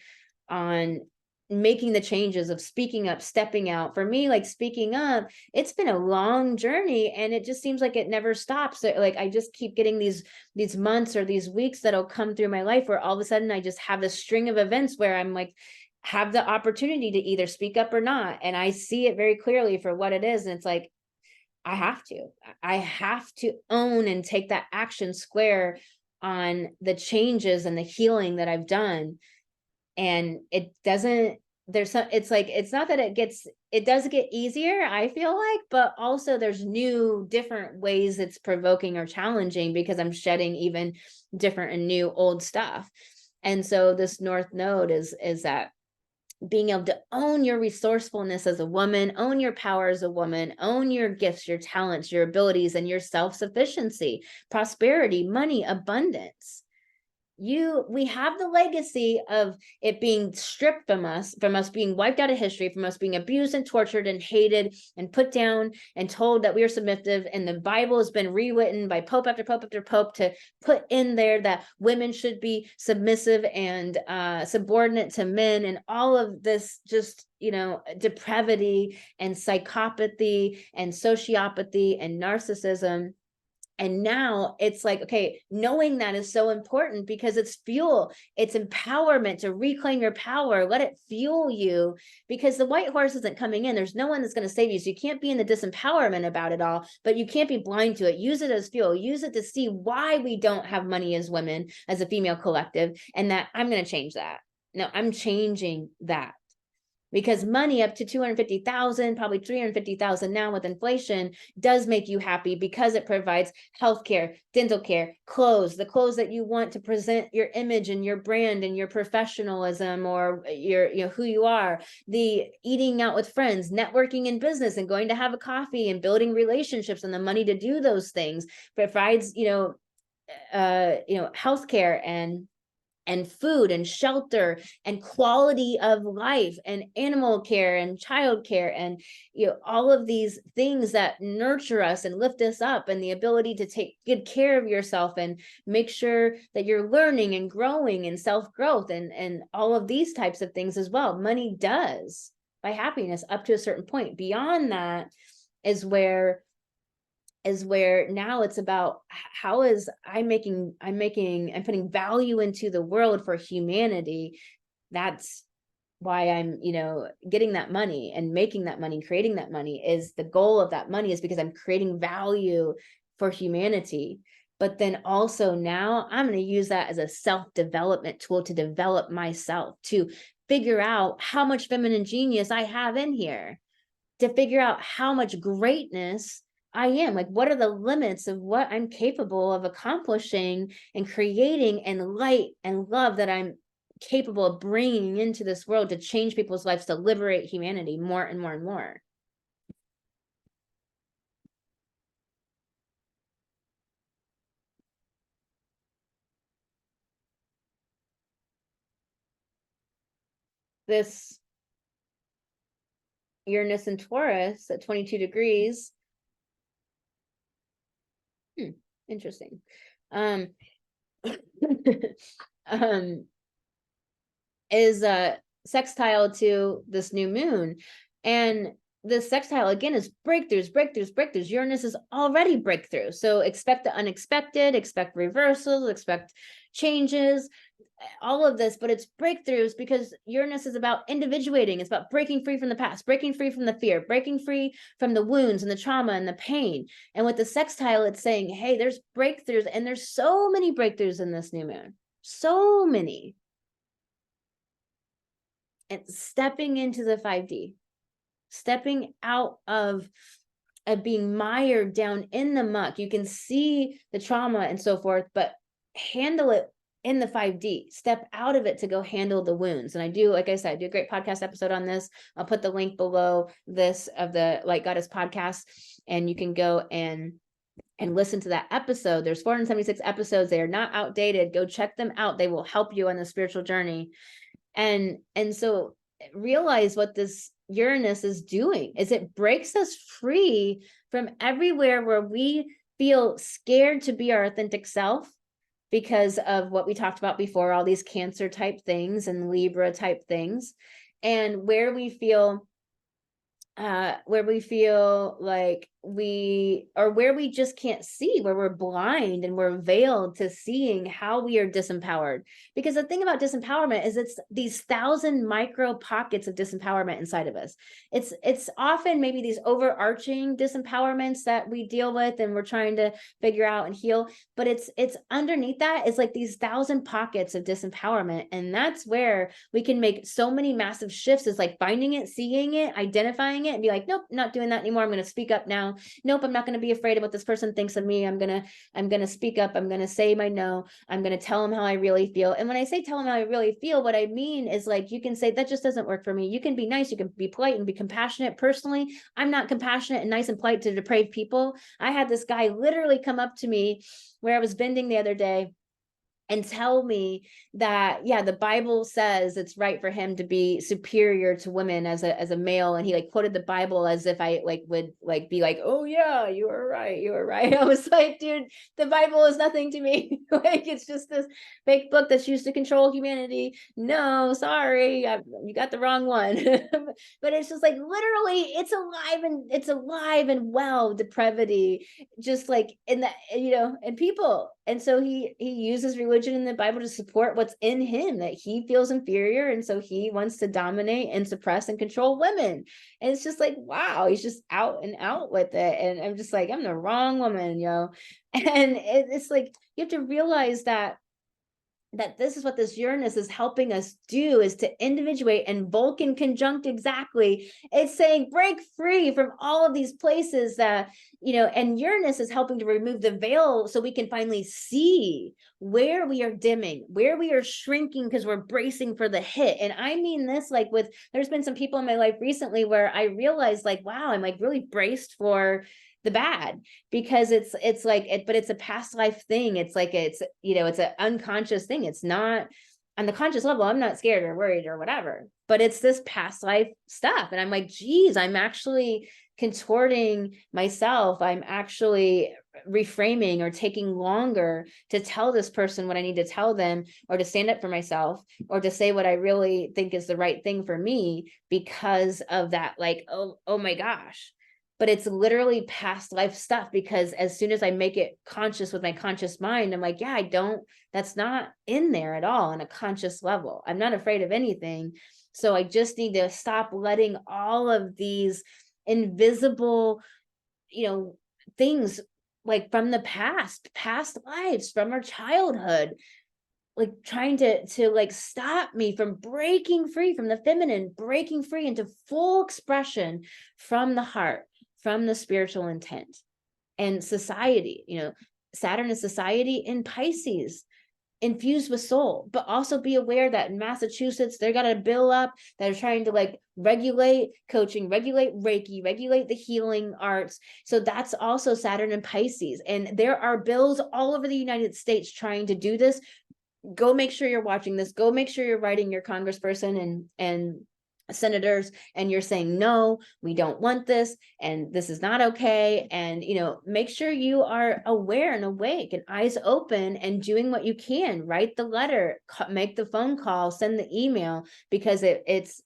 on making the changes of speaking up, stepping out. For me, like speaking up, it's been a long journey, and it just seems like it never stops. So, like, I just keep getting these months or these weeks that'll come through my life where all of a sudden I just have this string of events where I'm like, have the opportunity to either speak up or not. And I see it very clearly for what it is. And it's like, I have to own and take that action square on the changes and the healing that I've done. And it doesn't, it's not that it does get easier, I feel like, but also there's new, different ways it's provoking or challenging because I'm shedding even different and new old stuff. And so this north node is that being able to own your resourcefulness as a woman, own your power as a woman, own your gifts, your talents, your abilities, and your self-sufficiency, prosperity, money, abundance. we have the legacy of it being stripped from us being wiped out of history, from us being abused and tortured and hated and put down and told that we are submissive. And the Bible has been rewritten by Pope after Pope after Pope to put in there that women should be submissive and subordinate to men, and all of this just, depravity and psychopathy and sociopathy and narcissism. And now it's like, okay, knowing that is so important because it's fuel, it's empowerment to reclaim your power. Let it fuel you, because the white horse isn't coming in. There's no one that's going to save you. So you can't be in the disempowerment about it all, but you can't be blind to it. Use it as fuel. Use it to see why we don't have money as women, as a female collective, and that I'm going to change that. No, I'm changing that. Because money up to 250,000, probably 350,000 now with inflation, does make you happy because it provides healthcare, dental care, clothes, the clothes that you want to present your image and your brand and your professionalism, or your, who you are, the eating out with friends, networking in business and going to have a coffee and building relationships, and the money to do those things provides, healthcare and food and shelter and quality of life and animal care and child care, and all of these things that nurture us and lift us up, and the ability to take good care of yourself and make sure that you're learning and growing and self-growth and all of these types of things as well. Money does buy happiness up to a certain point. Beyond that is where now it's about how is I'm putting value into the world for humanity. That's why I'm, getting that money and making that money, creating that money. Is the goal of that money is because I'm creating value for humanity. But then also now I'm going to use that as a self-development tool to develop myself, to figure out how much feminine genius I have in here, to figure out how much greatness I am. Like, what are the limits of what I'm capable of accomplishing and creating, and light and love that I'm capable of bringing into this world to change people's lives, to liberate humanity more and more and more. This Uranus and Taurus at 22 degrees. Interesting. Is a sextile to this new moon, and this sextile again is breakthroughs. Uranus is already breakthrough, so expect the unexpected, expect reversals, expect changes, all of this, but it's breakthroughs because Uranus is about individuating. It's about breaking free from the past, breaking free from the fear, breaking free from the wounds and the trauma and the pain. And with the sextile, it's saying, hey, there's breakthroughs, and there's so many breakthroughs in this new moon, so many. And stepping into the 5D, stepping out of being mired down in the muck. You can see the trauma and so forth, but handle it in the 5D. Step out of it to go handle the wounds. And I do, like I said, I do a great podcast episode on this. I'll put the link below this of the Light Goddess podcast, and you can go and listen to that episode. There's 476 episodes. They are not outdated. Go check them out. They will help you on the spiritual journey. And so realize what this Uranus is doing is it breaks us free from everywhere where we feel scared to be our authentic self because of what we talked about before, all these Cancer type things and Libra type things, and where we feel like where we just can't see, where we're blind and we're veiled to seeing how we are disempowered. Because the thing about disempowerment is it's these 1,000 micro pockets of disempowerment inside of us. It's often maybe these overarching disempowerments that we deal with and we're trying to figure out and heal, but it's underneath that is like these 1,000 pockets of disempowerment. And that's where we can make so many massive shifts, is like finding it, seeing it, identifying it, and be like, nope, not doing that anymore. I'm going to speak up now. Nope, I'm not going to be afraid of what this person thinks of me. I'm going to speak up. I'm going to say my no. I'm going to tell them how I really feel. And when I say tell them how I really feel, what I mean is like, you can say that just doesn't work for me. You can be nice. You can be polite and be compassionate. Personally, I'm not compassionate and nice and polite to depraved people. I had this guy literally come up to me where I was bending the other day, and tell me that, yeah, the Bible says it's right for him to be superior to women as a male. And he like quoted the Bible as if I like would like be like, oh yeah, you were right, you were right. I was like, dude, the Bible is nothing to me. Like, it's just this fake book that's used to control humanity. No, sorry, you got the wrong one. But it's just like, literally, it's alive and well, depravity, just like in the, and people. And so he uses religion in the Bible to support what's in him, that he feels inferior, and so he wants to dominate and suppress and control women. And it's just like, wow, he's just out and out with it. And I'm just like, I'm the wrong woman, And it's like, you have to realize that this is what this Uranus is helping us do, is to individuate. And Vulcan conjunct exactly, it's saying break free from all of these places that, and Uranus is helping to remove the veil so we can finally see where we are dimming, where we are shrinking because we're bracing for the hit. And I mean this, like, there's been some people in my life recently where I realized, like, wow, I'm like really braced for the bad, because it's like it, but it's a past life thing. It's like, it's an unconscious thing. It's not on the conscious level. I'm not scared or worried or whatever, but it's this past life stuff. And I'm like, geez, I'm actually contorting myself. I'm actually reframing or taking longer to tell this person what I need to tell them, or to stand up for myself, or to say what I really think is the right thing for me, because of that, like, oh my gosh. But it's literally past life stuff, because as soon as I make it conscious with my conscious mind, I'm like, yeah, that's not in there at all on a conscious level. I'm not afraid of anything. So I just need to stop letting all of these invisible, things, like from the past lives, from our childhood, like trying to like stop me from breaking free from the feminine, breaking free into full expression from the heart, from the spiritual intent. And society, Saturn is society in Pisces, infused with soul. But also be aware that in Massachusetts, they got a bill up that are trying to like regulate coaching, regulate Reiki, regulate the healing arts. So that's also Saturn and Pisces. And there are bills all over the United States trying to do this. Go make sure you're watching this. Go make sure you're writing your congressperson and senators, and you're saying, no, we don't want this, and this is not okay. And make sure you are aware and awake and eyes open and doing what you can. Write the letter, make the phone call, send the email, because it's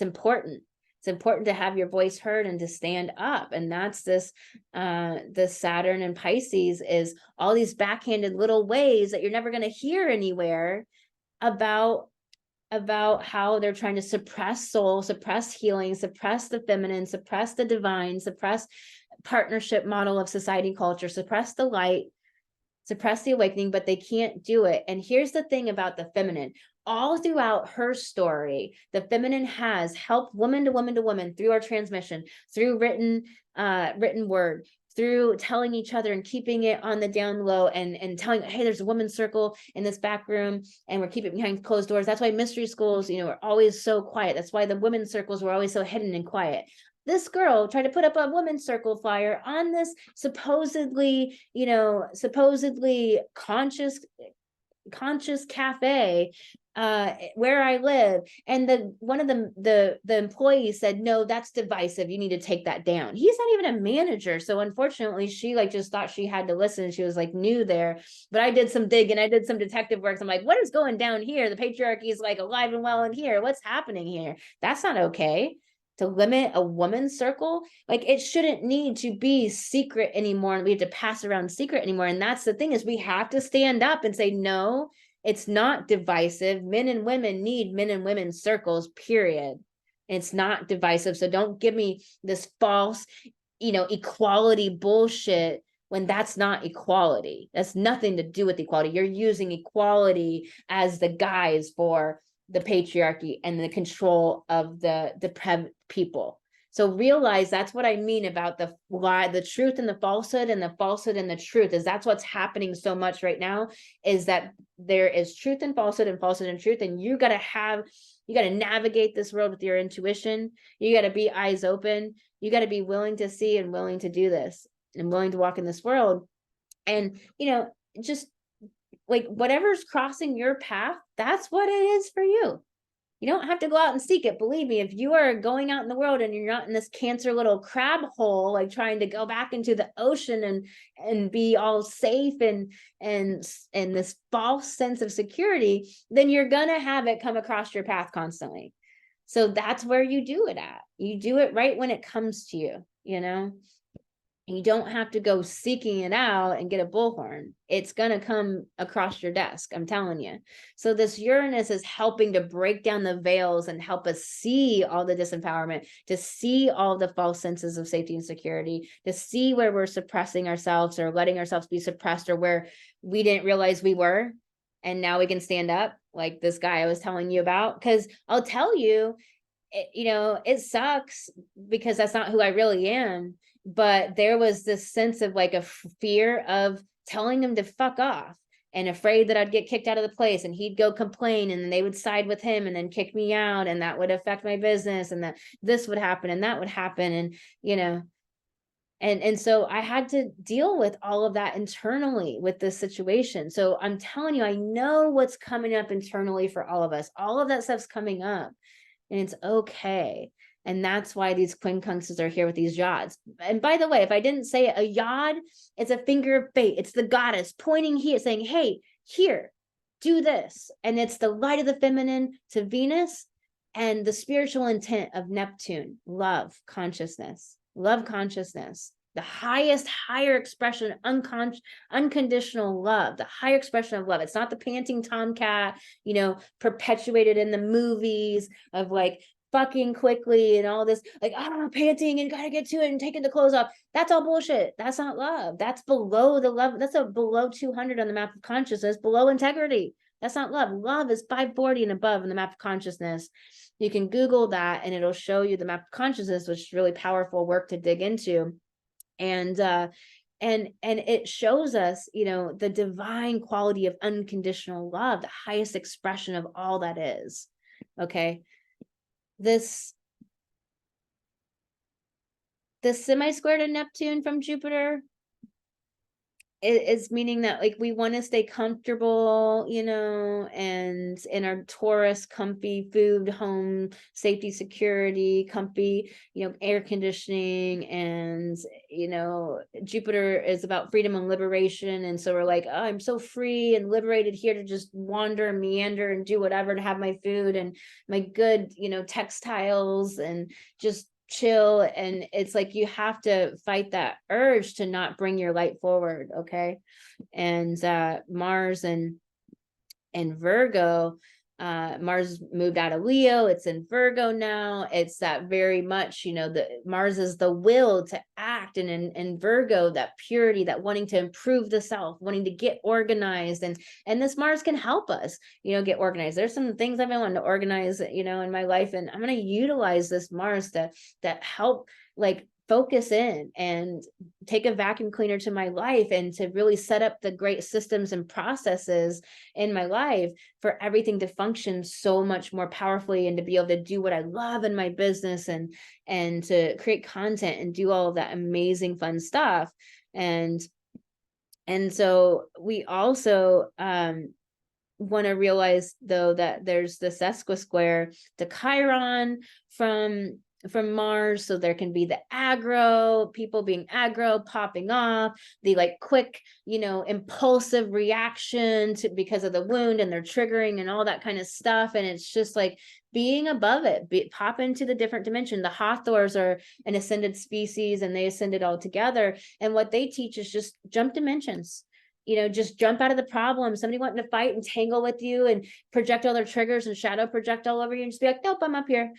important. It's important to have your voice heard and to stand up. And that's this Saturn and Pisces is all these backhanded little ways that you're never going to hear anywhere about how they're trying to suppress soul, suppress healing, suppress the feminine, suppress the divine, suppress partnership model of society culture, suppress the light, suppress the awakening, but they can't do it. And here's the thing about the feminine. All throughout her story, the feminine has helped woman to woman to woman through our transmission, through written word, through telling each other and keeping it on the down low, and telling, hey, there's a women's circle in this back room, and we're keeping it behind closed doors. That's why mystery schools, are always so quiet. That's why the women's circles were always so hidden and quiet. This girl tried to put up a women's circle flyer on this supposedly conscious cafe where I live, and one of the employees said, no, that's divisive, you need to take that down. He's not even a manager, so unfortunately she like just thought she had to listen. She was like new there, but I did some digging, I did some detective work. I'm like, what is going down here? The patriarchy is like alive and well in here. What's happening here? That's not okay. To limit a woman's circle, like, it shouldn't need to be secret anymore, and we have to pass around secret anymore. And that's the thing, is we have to stand up and say, no, it's not divisive. Men and women need men and women circles, period. It's not divisive. So don't give me this false, equality bullshit, when that's not equality. That's nothing to do with equality. You're using equality as the guise for the patriarchy and the control of the depraved people. So realize that's what I mean about the lie, the truth and the falsehood, and the falsehood and the truth. Is that's what's happening so much right now, is that there is truth and falsehood and truth. And you got to navigate this world with your intuition. You got to be eyes open. You got to be willing to see and willing to do this and willing to walk in this world. And, just like whatever's crossing your path, that's what it is for you. You don't have to go out and seek it. Believe me, if you are going out in the world and you're not in this Cancer little crab hole, like trying to go back into the ocean and be all safe and this false sense of security, then you're gonna have it come across your path constantly. So that's where you do it at. You do it right when it comes to you, you know? You don't have to go seeking it out and get a bullhorn. It's going to come across your desk, I'm telling you. So this Uranus is helping to break down the veils and help us see all the disempowerment, to see all the false senses of safety and security, to see where we're suppressing ourselves or letting ourselves be suppressed, or where we didn't realize we were. And now we can stand up, like this guy I was telling you about. Because I'll tell you, it sucks because that's not who I really am. But there was this sense of like a fear of telling him to fuck off, and afraid that I'd get kicked out of the place and he'd go complain and then they would side with him and then kick me out, and that would affect my business, and that this would happen and that would happen. And, and so I had to deal with all of that internally with this situation. So I'm telling you, I know what's coming up internally for all of us. All of that stuff's coming up, and it's okay. And that's why these quincunxes are here with these yods. And by the way, if I didn't say it, a yod, it's a finger of fate. It's the goddess pointing here, saying, hey, here, do this. And it's the light of the feminine to Venus, and the spiritual intent of Neptune, love consciousness, the highest, higher expression, unconditional love, the higher expression of love. It's not the panting tomcat, perpetuated in the movies of like, fucking quickly and all this, like, panting and gotta get to it and taking the clothes off. That's all bullshit. That's not love. That's below the love. That's a below 200 on the map of consciousness, below integrity. That's not love. Love is 540 and above in the map of consciousness. You can Google that and it'll show you the map of consciousness, which is really powerful work to dig into. And it shows us, the divine quality of unconditional love, the highest expression of all that is. Okay. This semi-square to Neptune from Jupiter is meaning that like we want to stay comfortable, and in our Taurus, comfy food, home, safety, security, comfy, air conditioning. And, Jupiter is about freedom and liberation. And so we're like, oh, I'm so free and liberated here to just wander and meander and do whatever, to have my food and my good, textiles and just chill. And it's like you have to fight that urge to not bring your light forward. Okay. And Mars and Virgo, Mars moved out of Leo, it's in Virgo now. It's that very much, the Mars is the will to act, and in Virgo, that purity, that wanting to improve the self, wanting to get organized, and this Mars can help us, get organized. There's some things I've been wanting to organize, in my life, and I'm going to utilize this Mars to help like focus in and take a vacuum cleaner to my life, and to really set up the great systems and processes in my life for everything to function so much more powerfully, and to be able to do what I love in my business, and to create content and do all of that amazing fun stuff. And so we also want to realize though that there's this sesquisquare to Chiron from Mars. So there can be the aggro, people being aggro, popping off, the like quick, impulsive reaction to because of the wound, and they're triggering and all that kind of stuff. And it's just like being above it, pop into the different dimension. The Hathors are an ascended species, and they ascended all together. And what they teach is just jump dimensions. Just jump out of the problem. Somebody wanting to fight and tangle with you and project all their triggers and shadow project all over you, and just be like, nope, I'm up here.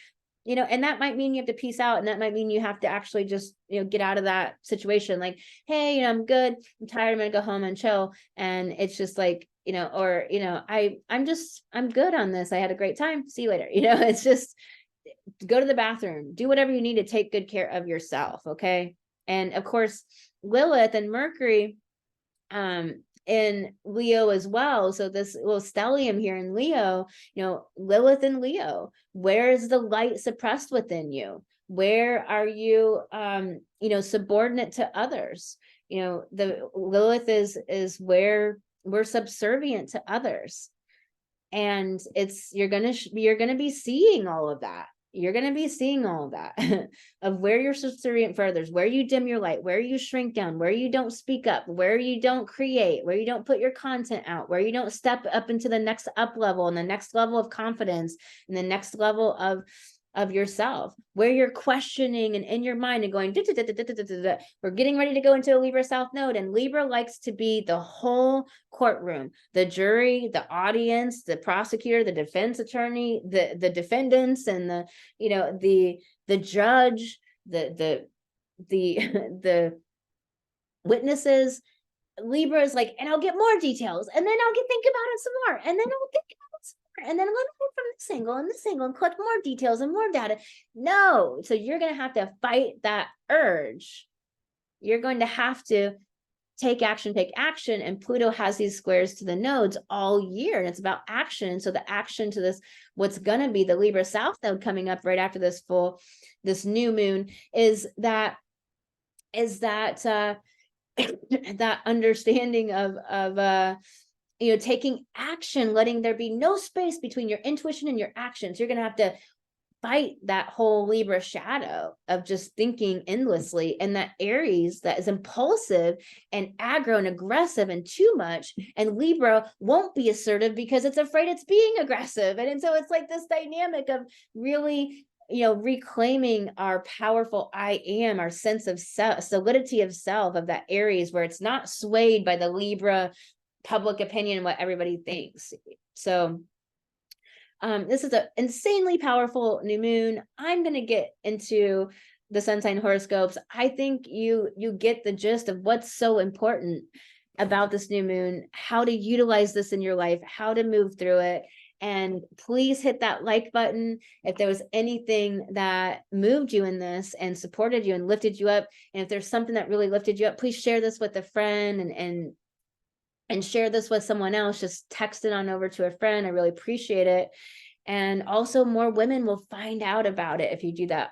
And that might mean you have to peace out, and that might mean you have to actually just, get out of that situation. Like, hey, I'm good, I'm tired, I'm gonna go home and chill. And it's just like, or, I'm good on this. I had a great time. See you later. It's just go to the bathroom, do whatever you need to take good care of yourself. Okay. And of course, Lilith and Mercury, in Leo as well. So this little stellium here in Leo, Lilith in Leo, where is the light suppressed within you? Where are you, subordinate to others? The Lilith is where we're subservient to others. And you're going to be seeing all of that. You're going to be seeing all of that of where you're subservient for others, where you dim your light, where you shrink down, where you don't speak up, where you don't create, where you don't put your content out, where you don't step up into the next up level and the next level of confidence and the next level of yourself, where you're questioning and in your mind and going, we're getting ready to go into a Libra South Node, and Libra likes to be the whole courtroom, the jury, the audience, the prosecutor, the defense attorney, the defendants, and the judge, the the witnesses. Libra is like, and I'll get more details, and then I'll think about it some more, and then I'll think about it some more, and then I'm going to go from this angle and this angle and collect more details and more data. No, so you're going to have to fight that urge. You're going to have to take action, and Pluto has these squares to the nodes all year, and it's about action. And so the action to this, what's going to be the Libra South Node coming up right after this new moon, is that that understanding of taking action, letting there be no space between your intuition and your actions. You're going to have to fight that whole Libra shadow of just thinking endlessly, and that Aries that is impulsive and aggro and aggressive and too much, and Libra won't be assertive because it's afraid it's being aggressive. And so it's like this dynamic of really reclaiming our powerful I am, our sense of self, solidity of self, of that Aries, where it's not swayed by the Libra public opinion and what everybody thinks. So this is an insanely powerful new moon. I'm going to get into the sun sign horoscopes. I think you get the gist of what's so important about this new moon, how to utilize this in your life, how to move through it. And please hit that like button if there was anything that moved you in this and supported you and lifted you up. And if there's something that really lifted you up, please share this with a friend and share this with someone else. Just text it on over to a friend. I really appreciate it. And also more women will find out about it if you do that.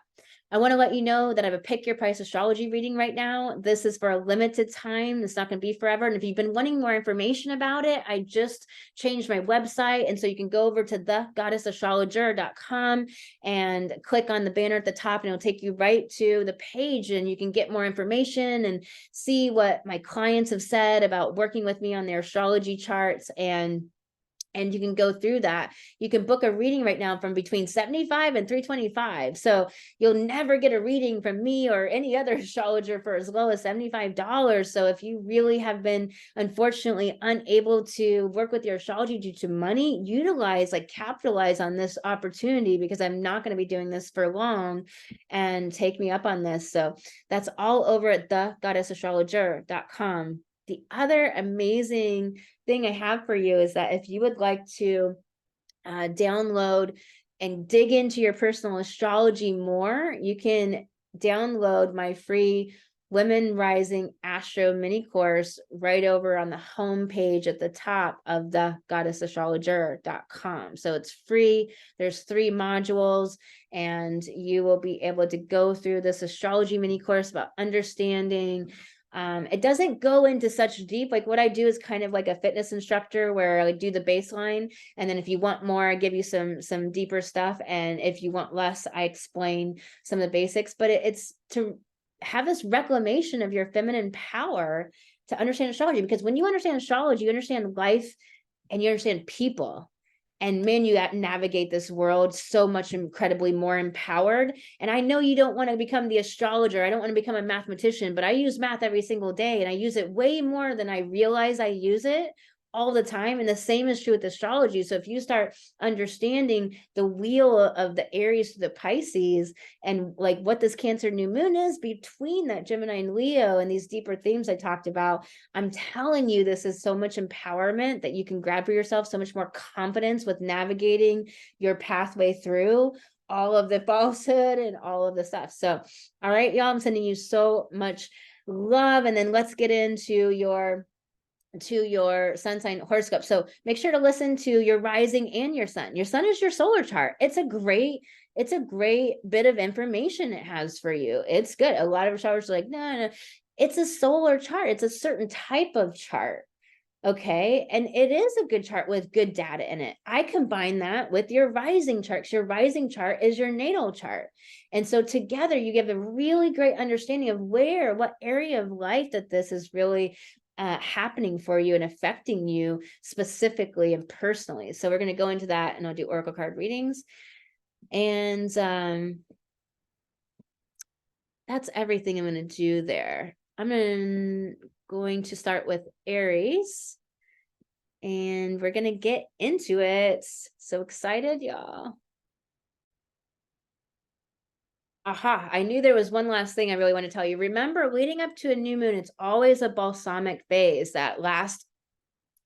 I want to let you know that I have a pick your price astrology reading right now. This is for a limited time. It's not going to be forever. And if you've been wanting more information about it, I just changed my website. And so you can go over to thegoddessastrologer.com and click on the banner at the top, and it'll take you right to the page, and you can get more information and see what my clients have said about working with me on their astrology charts. And you can go through that. You can book a reading right now from between $75 and $325. So you'll never get a reading from me or any other astrologer for as low as $75. So if you really have been, unfortunately, unable to work with your astrology due to money, capitalize on this opportunity, because I'm not going to be doing this for long, and take me up on this. So that's all over at thegoddessastrologer.com. The other amazing thing I have for you is that if you would like to download and dig into your personal astrology more, you can download my free Women Rising Astro mini course right over on the home page at the top of the goddessastrologer.com. So it's free. There's 3 modules, and you will be able to go through this astrology mini course about understanding. It doesn't go into such deep, like what I do is kind of like a fitness instructor, where I do the baseline. And then if you want more, I give you some deeper stuff. And if you want less, I explain some of the basics, but it's to have this reclamation of your feminine power to understand astrology. Because when you understand astrology, you understand life and you understand people. And man, you navigate this world so much incredibly more empowered. And I know you don't want to become the astrologer. I don't want to become a mathematician, but I use math every single day, and I use it way more than I realize I use it all the time. And the same is true with astrology. So if you start understanding the wheel of the Aries to the Pisces, and like what this Cancer new moon is between that Gemini and Leo, and these deeper themes I talked about, I'm telling you, this is so much empowerment that you can grab for yourself, so much more confidence with navigating your pathway through all of the falsehood and all of the stuff. So, all right, y'all, I'm sending you so much love. And then let's get into your sun sign horoscope. So make sure to listen to your rising and your sun. Your sun is your solar chart. It's a great bit of information it has for you. It's good. A lot of astrologers are like, no, it's a solar chart. It's a certain type of chart. Okay. And it is a good chart with good data in it. I combine that with your rising chart. Your rising chart is your natal chart. And so together you give a really great understanding of what area of life that this is really happening for you and affecting you specifically and personally. So we're going to go into that, and I'll do oracle card readings. And that's everything I'm going to do there. I'm going to start with Aries, and we're going to get into it. So excited, y'all. Aha, I knew there was one last thing I really want to tell you. Remember, leading up to a new moon, it's always a balsamic phase, that last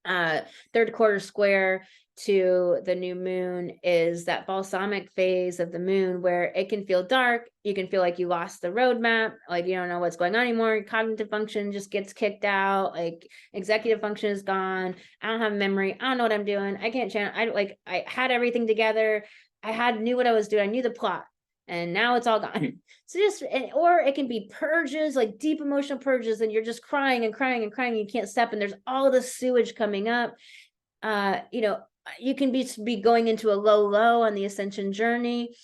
third quarter square to the new moon is that balsamic phase of the moon where it can feel dark. You can feel like you lost the roadmap, like you don't know what's going on anymore. Your cognitive function just gets kicked out, like executive function is gone. I don't have memory. I don't know what I'm doing. I can't channel. I had everything together. Knew what I was doing. I knew the plot, and now it's all gone. So or it can be purges, like deep emotional purges, and you're just crying and crying and crying. And you can't stop, and there's all this sewage coming up. You can be going into a low on the ascension journey.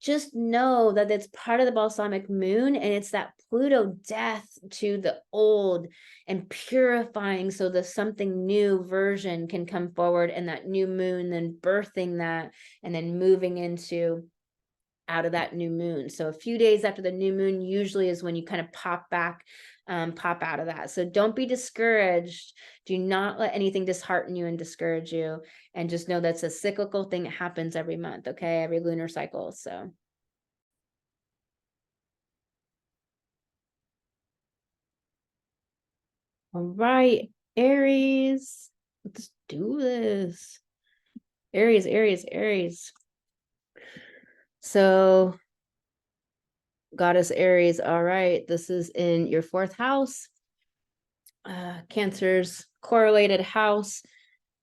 Just know that it's part of the balsamic moon, and it's that Pluto death to the old and purifying so the something new version can come forward, and that new moon then birthing that and then moving into out of that new moon. So a few days after the new moon usually is when you kind of pop out of that. So don't be discouraged. Do not let anything dishearten you and discourage you. And just know that's a cyclical thing that happens every month, okay? Every lunar cycle. So. All right, Aries, let's do this. Aries. So Goddess Aries, all right, this is in your 4th house. Cancer's correlated house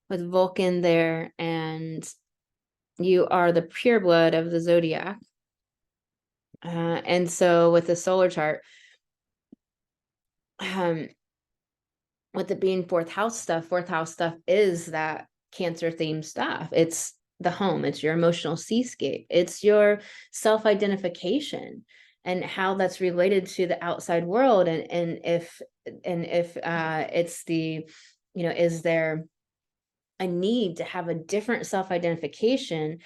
with Vulcan there, and you are the pureblood of the zodiac. And so with the solar chart, with it being 4th house stuff is that Cancer themed stuff. It's the home, it's your emotional seascape, it's your self-identification and how that's related to the outside world. And if it's the, is there a need to have a different self-identification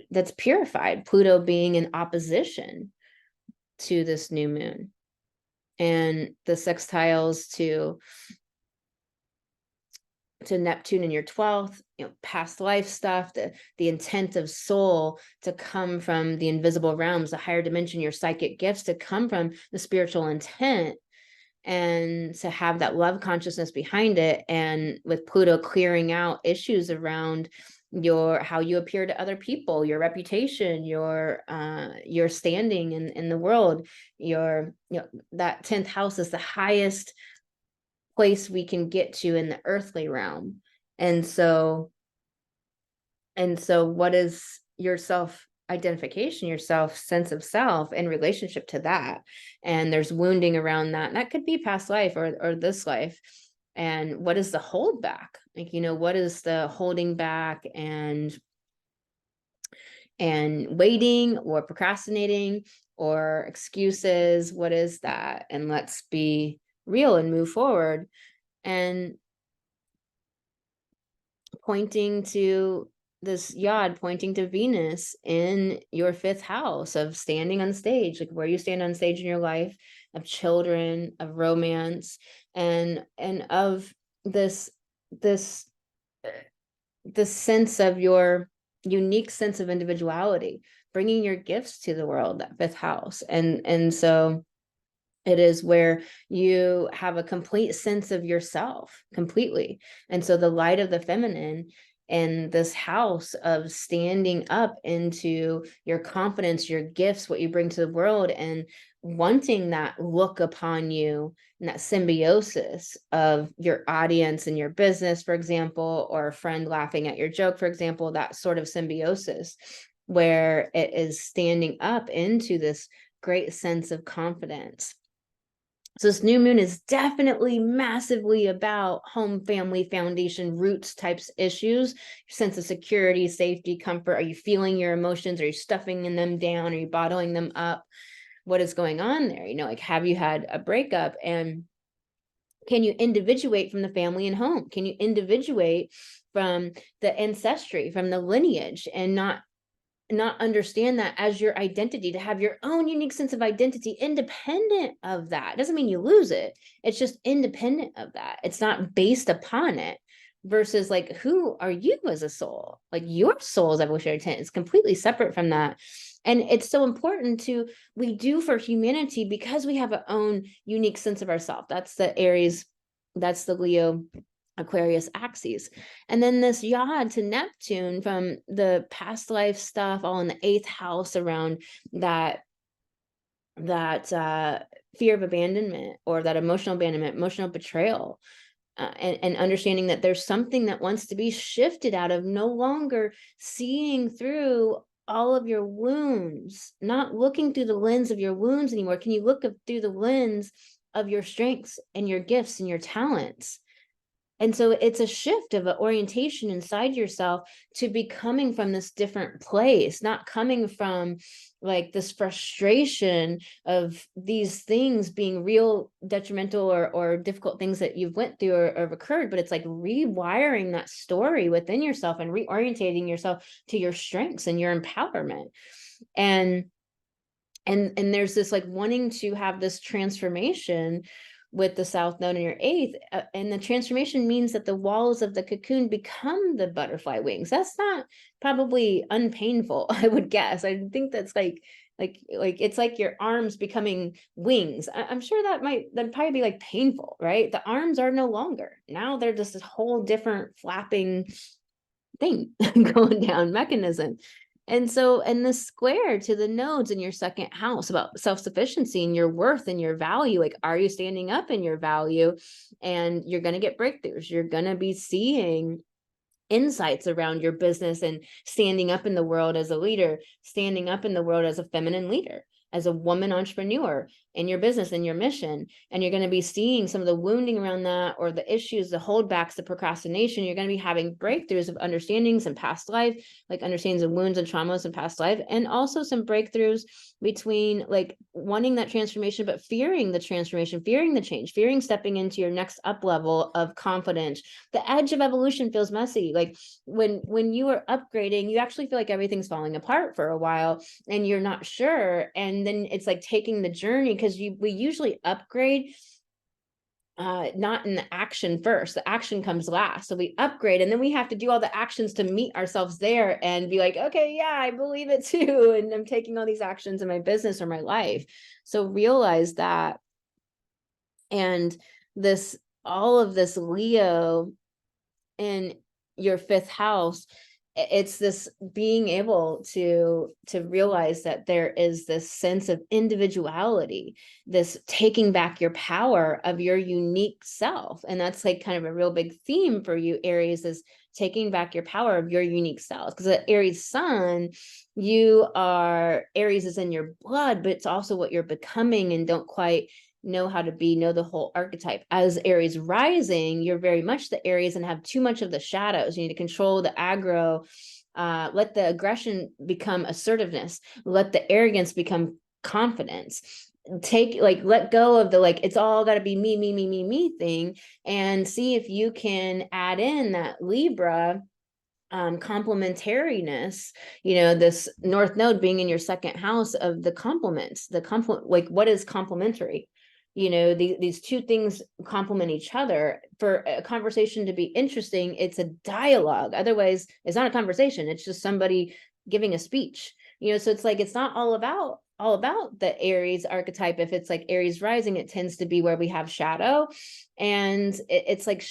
that's purified, Pluto being in opposition to this new moon, and the sextiles to Neptune in your 12th, past life stuff, the intent of soul to come from the invisible realms, the higher dimension, your psychic gifts to come from the spiritual intent, and to have that love consciousness behind it. And with Pluto clearing out issues around how you appear to other people, your reputation, your standing in the world, that 10th house is the highest place we can get to in the earthly realm. And so what is your self-identification, your sense of self in relationship to that? And there's wounding around that. And that could be past life or this life. And what is the hold back? Like, what is the holding back and waiting or procrastinating or excuses? What is that? And let's be real and move forward. And pointing to this yod, pointing to Venus in your 5th house of standing on stage, like where you stand on stage in your life, of children, of romance, and of this sense of your unique sense of individuality, bringing your gifts to the world, that 5th house. And so it is where you have a complete sense of yourself completely. And so the light of the feminine and this house of standing up into your confidence, your gifts, what you bring to the world, and wanting that look upon you and that symbiosis of your audience and your business, for example, or a friend laughing at your joke, for example, that sort of symbiosis where it is standing up into this great sense of confidence. So this new moon is definitely massively about home, family, foundation, roots types issues, sense of security, safety, comfort. Are you feeling your emotions? Are you stuffing them down? Are you bottling them up? What is going on there? You know, like, have you had a breakup? And can you individuate from the family and home? Can you individuate from the ancestry, from the lineage, and not understand that as your identity, to have your own unique sense of identity independent of that? It doesn't mean you lose it. It's just independent of that. It's not based upon it, versus like, who are you as a soul? Like, your soul's evolutionary intent is completely separate from that. And it's so important to, we do for humanity, because we have our own unique sense of ourself. That's the Aries, that's the Leo, Aquarius axes. And then this yod to Neptune from the past life stuff, all in the 8th house, around that fear of abandonment, or that emotional abandonment, emotional betrayal, and understanding that there's something that wants to be shifted out of, no longer seeing through all of your wounds, not looking through the lens of your wounds anymore. Can you look through the lens of your strengths and your gifts and your talents? And so it's a shift of an orientation inside yourself to be coming from this different place, not coming from like this frustration of these things being real detrimental or difficult things that you've went through or occurred, but it's like rewiring that story within yourself and reorientating yourself to your strengths and your empowerment. And there's this like wanting to have this transformation with the South Node in your 8th, and the transformation means that the walls of the cocoon become the butterfly wings. That's not probably unpainful, I would guess. I think that's like it's like your arms becoming wings. I'm sure that'd probably be like painful, right? The arms are no longer. Now they're just this whole different flapping thing going down mechanism. And so, and the square to the nodes in your 2nd house about self-sufficiency and your worth and your value. Like, are you standing up in your value? And you're going to get breakthroughs. You're going to be seeing insights around your business and standing up in the world as a leader, standing up in the world as a feminine leader, as a woman entrepreneur in your business and your mission. And you're going to be seeing some of the wounding around that, or the issues, the holdbacks, the procrastination. You're going to be having breakthroughs of understandings in past life, like understandings of wounds and traumas in past life, and also some breakthroughs between like wanting that transformation, but fearing the transformation, fearing the change, fearing stepping into your next up level of confidence. The edge of evolution feels messy. Like when you are upgrading, you actually feel like everything's falling apart for a while and you're not sure. And then it's like taking the journey, because we usually upgrade not in the action first. The action comes last. So we upgrade, and then we have to do all the actions to meet ourselves there and be like, okay, yeah, I believe it too. And I'm taking all these actions in my business or my life. So realize that. And all of this Leo in your 5th house, it's this being able to realize that there is this sense of individuality, this taking back your power of your unique self. And that's like kind of a real big theme for you, Aries, is taking back your power of your unique self. Because the Aries sun, Aries is in your blood, but it's also what you're becoming and don't quite know how to know the whole archetype. As Aries rising, you're very much the Aries and have too much of the shadows. You need to control the aggro, let the aggression become assertiveness, let the arrogance become confidence. Let go of the it's all got to be me thing, and see if you can add in that Libra complementariness, this North Node being in your 2nd house of the complements, like what is complementary? These two things complement each other. For a conversation to be interesting, it's a dialogue. Otherwise, it's not a conversation. It's just somebody giving a speech. So it's like, it's not all about the Aries archetype. If it's like Aries rising, it tends to be where we have shadow, and it's like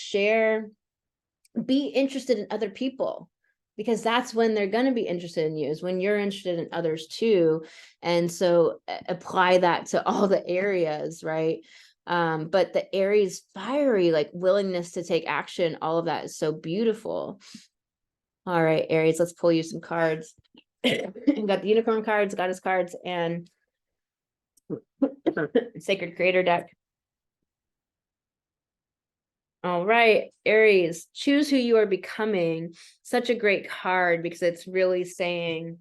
be interested in other people, because that's when they're going to be interested in you, is when you're interested in others too. And so apply that to all the areas, right? But the Aries fiery, like willingness to take action, all of that is so beautiful. All right, Aries, let's pull you some cards. Got the unicorn cards, goddess cards, and sacred creator deck. All right, Aries, choose who you are becoming. Such a great card because it's really saying,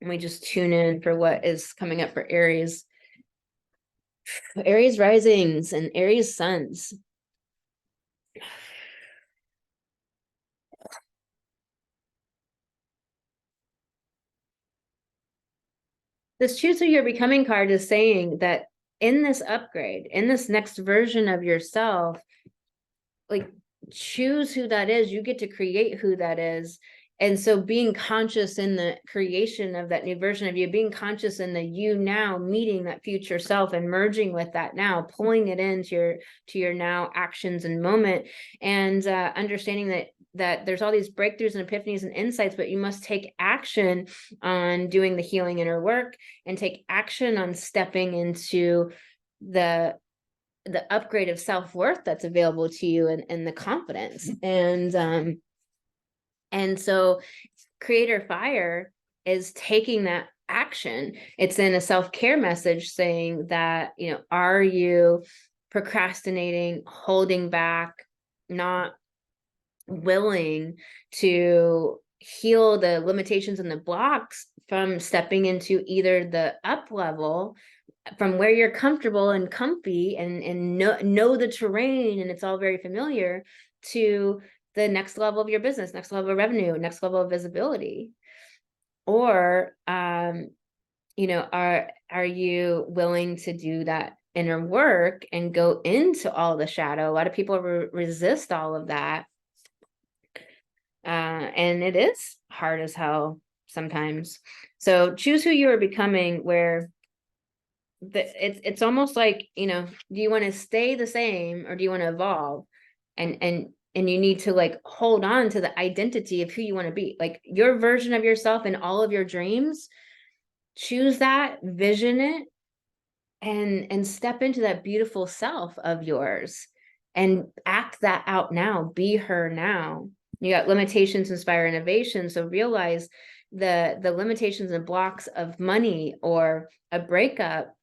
let me just tune in for what is coming up for Aries. Aries risings and Aries suns. This choose who you're becoming card is saying that in this upgrade, in this next version of yourself, like choose who that is. You get to create who that is. And so being conscious in the creation of that new version of you, being conscious in the you now, meeting that future self and merging with that now, pulling it into your now actions and moment, and understanding that there's all these breakthroughs and epiphanies and insights, but you must take action on doing the healing inner work and take action on stepping into the upgrade of self-worth that's available to you, and the confidence. And so creator fire is taking that action. It's in a self-care message saying that, are you procrastinating, holding back, not willing to heal the limitations and the blocks from stepping into either the up level from where you're comfortable and comfy and know the terrain and it's all very familiar, to the next level of your business, next level of revenue, next level of visibility? Or are you willing to do that inner work and go into all the shadow? A lot of people resist all of that, and it is hard as hell sometimes. So choose who you are becoming, where it's almost like, do you want to stay the same or do you want to evolve? And you need to like hold on to the identity of who you want to be, like your version of yourself and all of your dreams. Choose that, vision it, and step into that beautiful self of yours and act that out now. Be her now. You got limitations inspire innovation. So realize the limitations and blocks of money or a breakup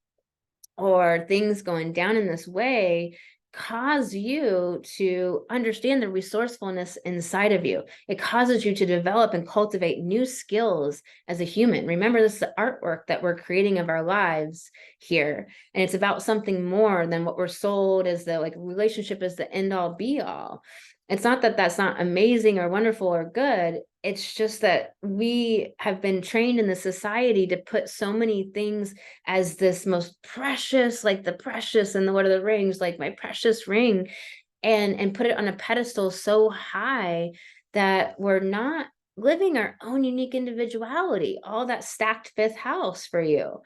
or things going down in this way cause you to understand the resourcefulness inside of you. It causes you to develop and cultivate new skills as a human. Remember, this is the artwork that we're creating of our lives here. And it's about something more than what we're sold as the like relationship is the end all be all. It's not that that's not amazing or wonderful or good. It's just that we have been trained in the society to put so many things as this most precious, like the precious in the Lord of the Rings, like my precious ring, and put it on a pedestal so high that we're not living our own unique individuality, all that stacked fifth house for you.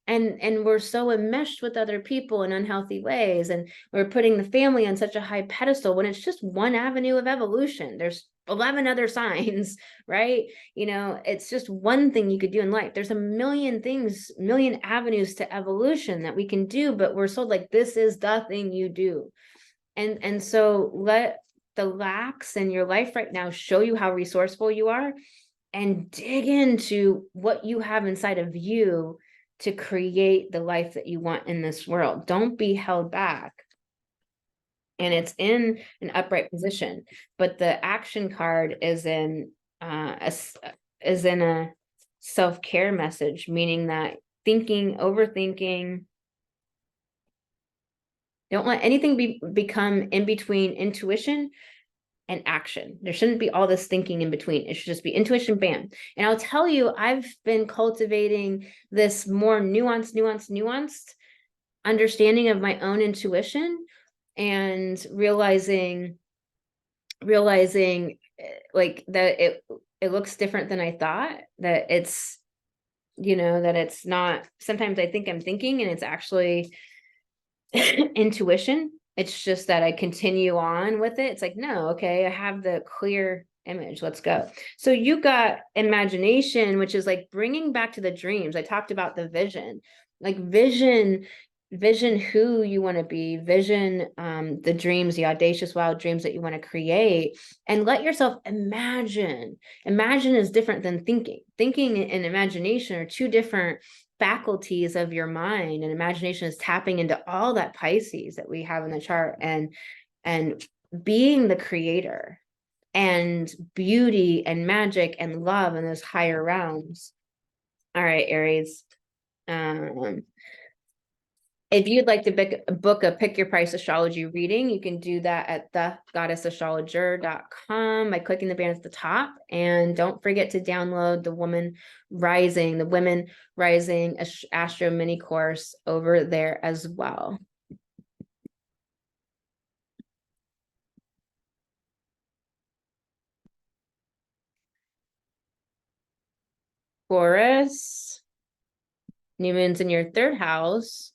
And we're so enmeshed with other people in unhealthy ways, and we're putting the family on such a high pedestal when it's just one avenue of evolution. There's 11 other signs, right? It's just one thing you could do in life. There's a million things, million avenues to evolution that we can do, but we're sold like this is the thing you do. And so let the lacks in your life right now show you how resourceful you are, and dig into what you have inside of you to create the life that you want in this world. Don't be held back. And it's in an upright position, but the action card is in a self-care message, meaning that overthinking, don't let anything become in between intuition and action. There shouldn't be all this thinking in between. It should just be intuition, bam. And I'll tell you, I've been cultivating this more nuanced understanding of my own intuition, and realizing like that it looks different than I thought, that it's, that it's not, sometimes I think I'm thinking and it's actually intuition. It's just that I continue on with it. It's like, no, okay, I have the clear image. Let's go. So you got imagination, which is like bringing back to the dreams. I talked about the vision, like vision who you want to be, vision the dreams, the audacious, wild dreams that you want to create, and let yourself imagine. Imagine is different than thinking. Thinking and imagination are two different faculties of your mind, and imagination is tapping into all that Pisces that we have in the chart, and being the creator and beauty and magic and love in those higher realms. All right, Aries. If you'd like to book a pick your price astrology reading, you can do that at thegoddessastrologer.com by clicking the band at the top. And don't forget to download the Women Rising Astro mini course over there as well. Taurus, new moon's in your third house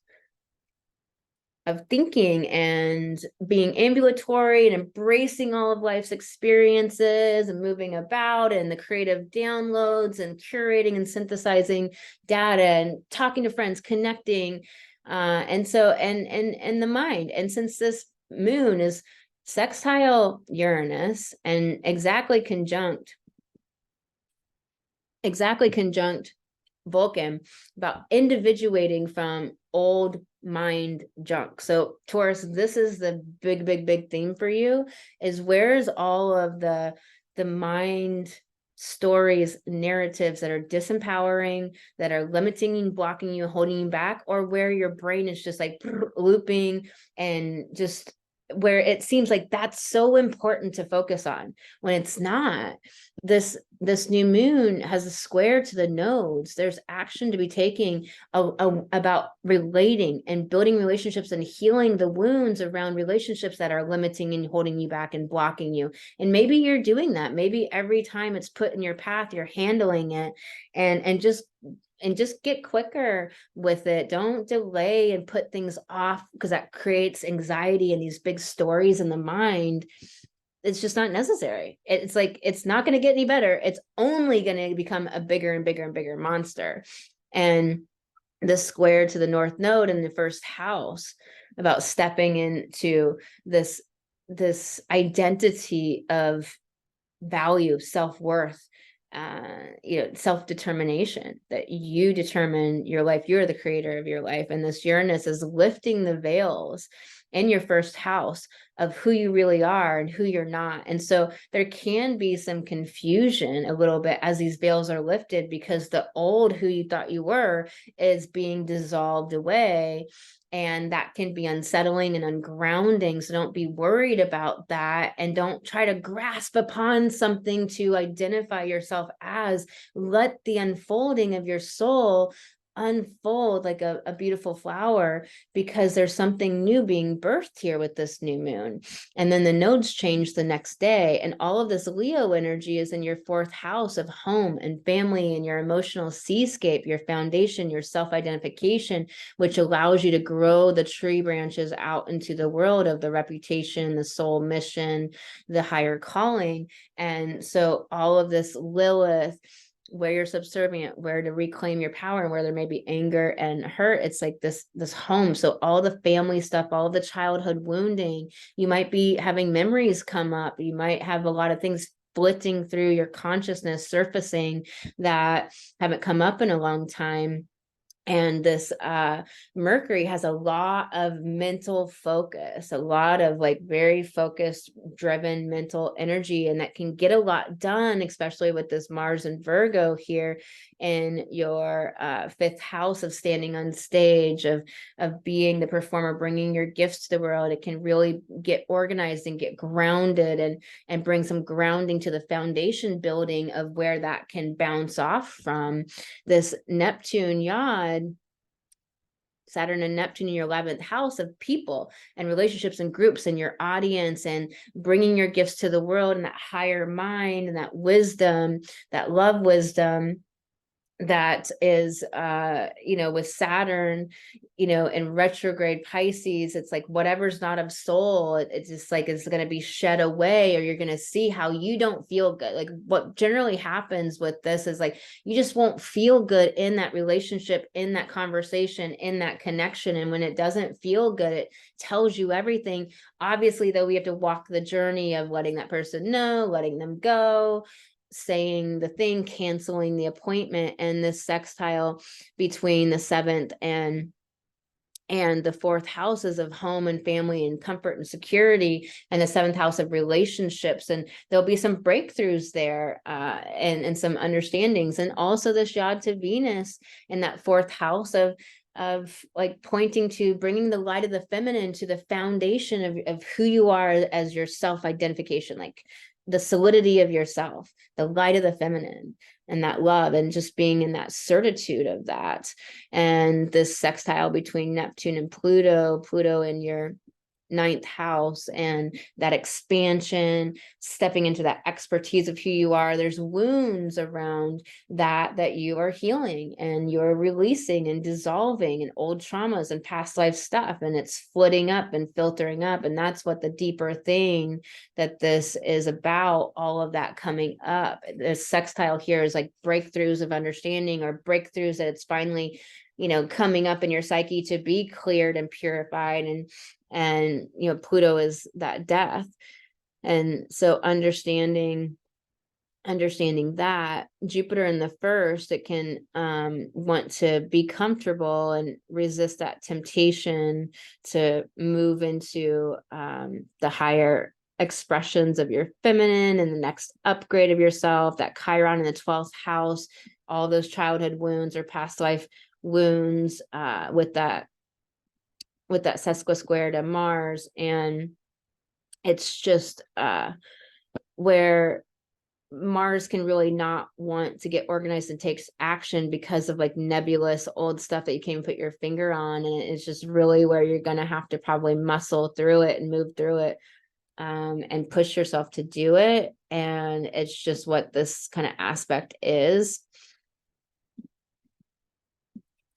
of thinking and being ambulatory and embracing all of life's experiences and moving about and the creative downloads and curating and synthesizing data and talking to friends, connecting, and the mind. And since this moon is sextile Uranus and exactly conjunct Vulcan, about individuating from old mind junk. So Taurus, this is the big theme for you, is where's all of the mind stories, narratives that are disempowering, that are limiting you, blocking you, holding you back, or where your brain is just like looping and just where it seems like that's so important to focus on when it's not. This new moon has a square to the nodes. There's action to be taking about relating and building relationships and healing the wounds around relationships that are limiting and holding you back and blocking you. And maybe you're doing that. Maybe every time it's put in your path, you're handling it and just get quicker with it. Don't delay and put things off, because that creates anxiety and these big stories in the mind. It's just not necessary. It's like, it's not going to get any better. It's only going to become a bigger and bigger monster. And the square to the north node in the first house about stepping into this identity of value, self-worth, self-determination, that you determine your life. You're the creator of your life. And this Uranus is lifting the veils in your first house of who you really are and who you're not. And so there can be some confusion a little bit as these veils are lifted, because the old who you thought you were is being dissolved away. And that can be unsettling and ungrounding. So don't be worried about that. And don't try to grasp upon something to identify yourself as. Let the unfolding of your soul unfold like a beautiful flower, because there's something new being birthed here with this new moon. And then the nodes change the next day, and all of this Leo energy is in your fourth house of home and family and your emotional seascape, your foundation, your self-identification, which allows you to grow the tree branches out into the world of the reputation, the soul mission, the higher calling. And so all of this Lilith, where you're subservient, where to reclaim your power, and where there may be anger and hurt, it's like this home. So all the family stuff, all the childhood wounding, you might be having memories come up, you might have a lot of things flitting through your consciousness, surfacing, that haven't come up in a long time. And this Mercury has a lot of mental focus, a lot of like very focused, driven mental energy, and that can get a lot done, especially with this Mars and Virgo here in your fifth house of standing on stage, of being the performer, bringing your gifts to the world. It can really get organized and get grounded and bring some grounding to the foundation building of where that can bounce off from. This Neptune yod, Saturn and Neptune in your 11th house of people and relationships and groups and your audience, and bringing your gifts to the world, and that higher mind and that wisdom, that love wisdom, that is with Saturn in retrograde Pisces. It's like whatever's not of soul, it's just like it's going to be shed away, or you're going to see how you don't feel good. Like what generally happens with this is like you just won't feel good in that relationship, in that conversation, in that connection. And when it doesn't feel good, it tells you everything. Obviously, though, we have to walk the journey of letting that person know, letting them go, saying the thing, canceling the appointment. And this sextile between the 7th and And the 4th house is of home and family and comfort and security, and the 7th house of relationships. And there'll be some breakthroughs there, and some understandings. And also this Yod to Venus in that 4th house of like pointing to bringing the light of the feminine to the foundation of who you are as your self-identification, like the solidity of yourself, the light of the feminine, and that love, and just being in that certitude of that. And this sextile between Neptune and Pluto in your 9th house, and that expansion, stepping into that expertise of who you are. There's wounds around that you are healing, and you're releasing and dissolving, and old traumas and past life stuff, and it's flooding up and filtering up. And that's what the deeper thing that this is about, all of that coming up. The sextile here is like breakthroughs of understanding, or breakthroughs that it's finally, coming up in your psyche to be cleared and purified. And Pluto is that death. And so understanding that Jupiter in the 1st, it can want to be comfortable and resist that temptation to move into the higher expressions of your feminine and the next upgrade of yourself. That Chiron in the 12th house, all those childhood wounds or past life wounds, with that sesquisquare to Mars. And it's just where Mars can really not want to get organized and takes action because of like nebulous old stuff that you can't put your finger on. And it's just really where you're going to have to probably muscle through it and move through it, and push yourself to do it. And it's just what this kind of aspect is.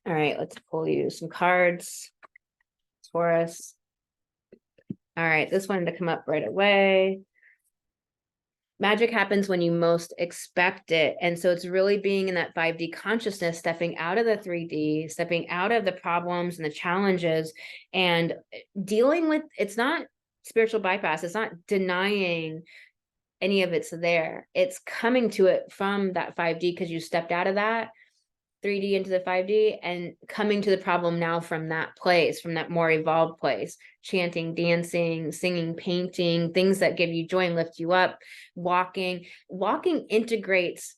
All right, let's pull you some cards. Taurus. All right, this wanted to come up right away. Magic happens when you most expect it. And so it's really being in that 5D consciousness, stepping out of the 3D, stepping out of the problems and the challenges, and dealing with, it's not spiritual bypass. It's not denying any of it's there. It's coming to it from that 5D because you stepped out of that 3D into the 5D and coming to the problem now from that place, from that more evolved place. Chanting, dancing, singing, painting, things that give you joy and lift you up. Walking integrates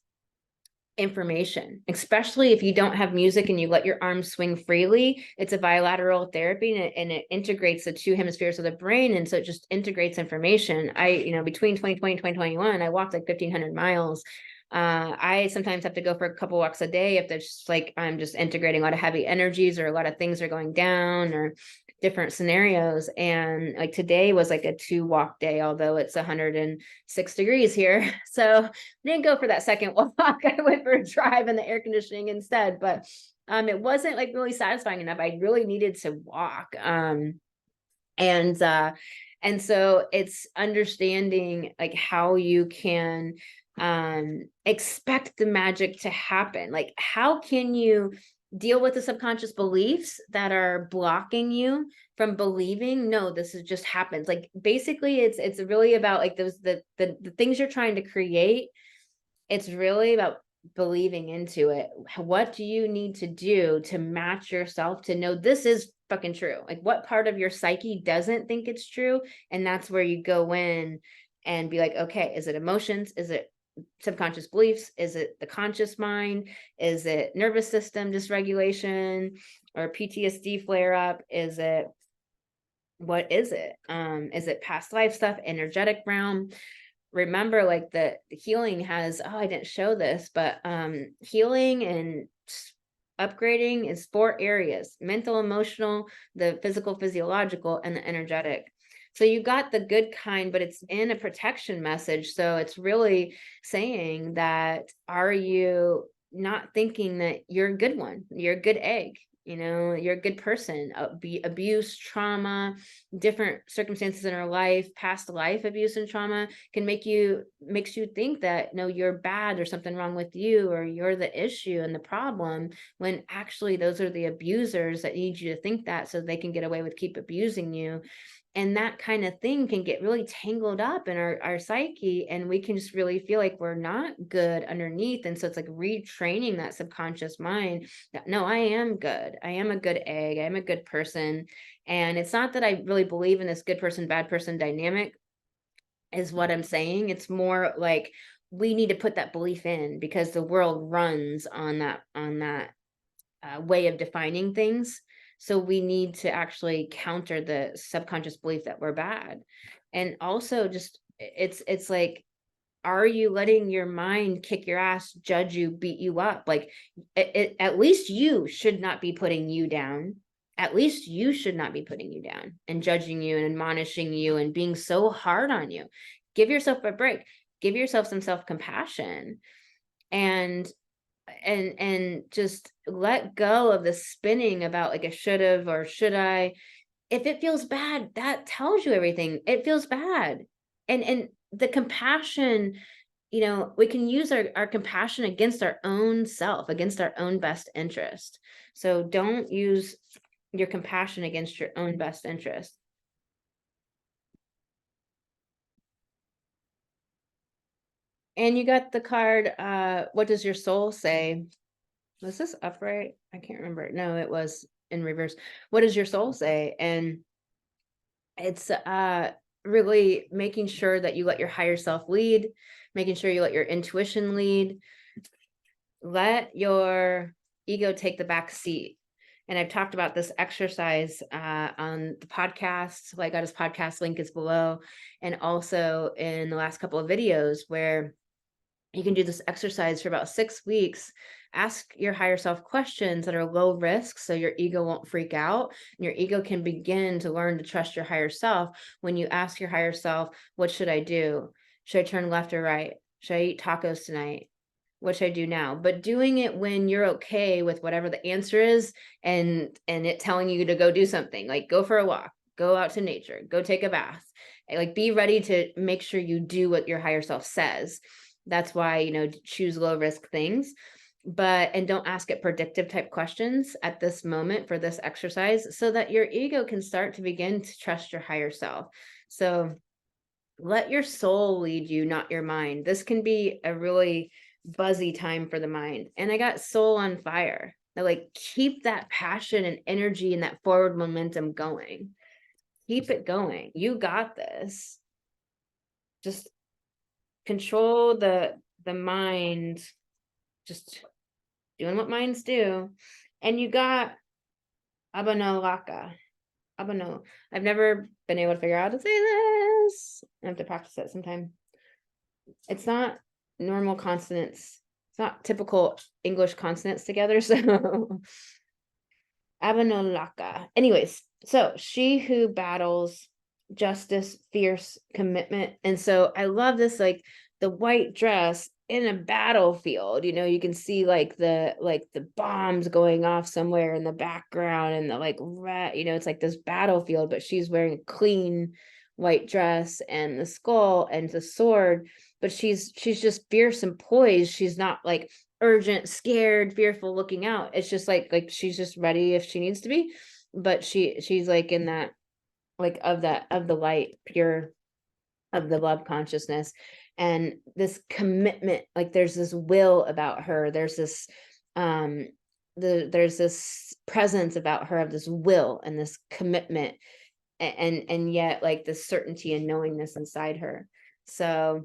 information, especially if you don't have music and you let your arms swing freely. It's a bilateral therapy, and it integrates the 2 hemispheres of the brain. And so it just integrates information. Between 2020 and 2021, I walked like 1,500 miles. I sometimes have to go for a couple walks a day if there's just like, I'm just integrating a lot of heavy energies, or a lot of things are going down, or different scenarios. And like today was like a 2-walk day, although it's 106 degrees here. So I didn't go for that second walk. I went for a drive in the air conditioning instead, but it wasn't like really satisfying enough. I really needed to walk. And so it's understanding like how you can expect the magic to happen. Like, how can you deal with the subconscious beliefs that are blocking you from believing, no, this is just happens? Like, basically it's really about like those, the things you're trying to create. It's really about believing into it. What do you need to do to match yourself to know this is fucking true? Like, what part of your psyche doesn't think it's true? And that's where you go in and be like, okay, is it emotions? Is it subconscious beliefs? Is it the conscious mind? Is it nervous system dysregulation or PTSD flare up? Is it, what is it? Is it past life stuff, energetic realm? Remember, like the healing has, I didn't show this, but healing and upgrading is 4 areas: mental, emotional, the physical, physiological, and the energetic. So you got the good kind, but it's in a protection message. So it's really saying that, are you not thinking that you're a good one? You're a good egg. You're a good person. Abuse, trauma, different circumstances in our life, past life abuse and trauma can makes you think that, no, you're bad, there's something wrong with you, or you're the issue and the problem, when actually those are the abusers that need you to think that so they can get away with keep abusing you. And that kind of thing can get really tangled up in our psyche, and we can just really feel like we're not good underneath. And so it's like retraining that subconscious mind that, no, I am good. I am a good egg. I am a good person. And it's not that I really believe in this good person, bad person dynamic, is what I'm saying. It's more like we need to put that belief in, because the world runs on that way of defining things. So we need to actually counter the subconscious belief that we're bad. And also just it's like, are you letting your mind kick your ass, judge you, beat you up? Like at least you should not be putting you down. At least you should not be putting you down and judging you and admonishing you and being so hard on you. Give yourself a break. Give yourself some self-compassion. And just let go of the spinning about like a should have or should I. If it feels bad, that tells you everything. It feels bad. And the compassion, we can use our compassion against our own self, against our own best interest. So don't use your compassion against your own best interest. And you got the card, what does your soul say? Was this upright? I can't remember. No, it was in reverse. What does your soul say? And it's really making sure that you let your higher self lead, making sure you let your intuition lead, let your ego take the back seat. And I've talked about this exercise on the podcast. Like Goddess podcast link is below, and also in the last couple of videos, where you can do this exercise for about 6 weeks. Ask your higher self questions that are low risk, so your ego won't freak out. And your ego can begin to learn to trust your higher self. When you ask your higher self, what should I do? Should I turn left or right? Should I eat tacos tonight? What should I do now? But doing it when you're okay with whatever the answer is, and it telling you to go do something, like go for a walk, go out to nature, go take a bath. Like, be ready to make sure you do what your higher self says. That's why, choose low risk things, and don't ask it predictive type questions at this moment for this exercise, so that your ego can start to begin to trust your higher self. So let your soul lead you, not your mind. This can be a really buzzy time for the mind. And I got soul on fire. Like, keep that passion and energy and that forward momentum going. Keep it going. You got this. Just control the mind, just doing what minds do. And you got Abanolaka. Abano. I've never been able to figure out how to say this. I have to practice it sometime. It's not normal consonants. It's not typical English consonants together. So Abanolaka. Anyways, so she who battles, justice, fierce, commitment. And so I love this, like the white dress in a battlefield. You can see like the bombs going off somewhere in the background, and the red, it's like this battlefield, but she's wearing a clean white dress and the skull and the sword, but she's just fierce and poised. She's not like urgent, scared, fearful, looking out. It's just like she's just ready if she needs to be, but she's like in that, like of the light, pure, of the love consciousness, and this commitment. Like, there's this will about her. There's this there's this presence about her of this will and this commitment, and yet like this certainty and knowingness inside her. So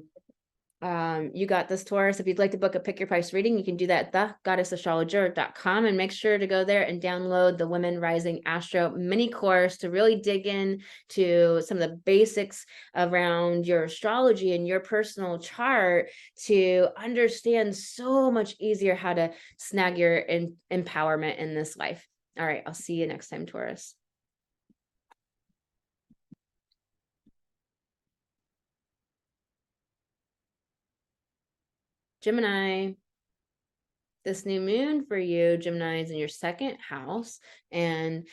you got this, Taurus. If you'd like to book a pick your price reading, you can do that at thegoddessastrologer.com, and make sure to go there and download the Women Rising Astro mini course to really dig in to some of the basics around your astrology and your personal chart, to understand so much easier how to snag your empowerment in this life. All right, I'll see you next time, Taurus. Gemini, this new moon for you, Gemini, is in your second house. And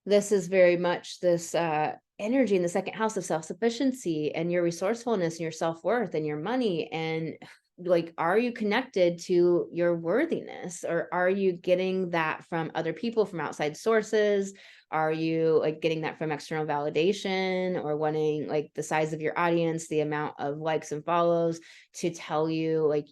this is very much this energy in the second house of self-sufficiency and your resourcefulness and your self-worth and your money. And like, are you connected to your worthiness, or are you getting that from other people, from outside sources? Are you like getting that from external validation, or wanting like the size of your audience, the amount of likes and follows to tell you like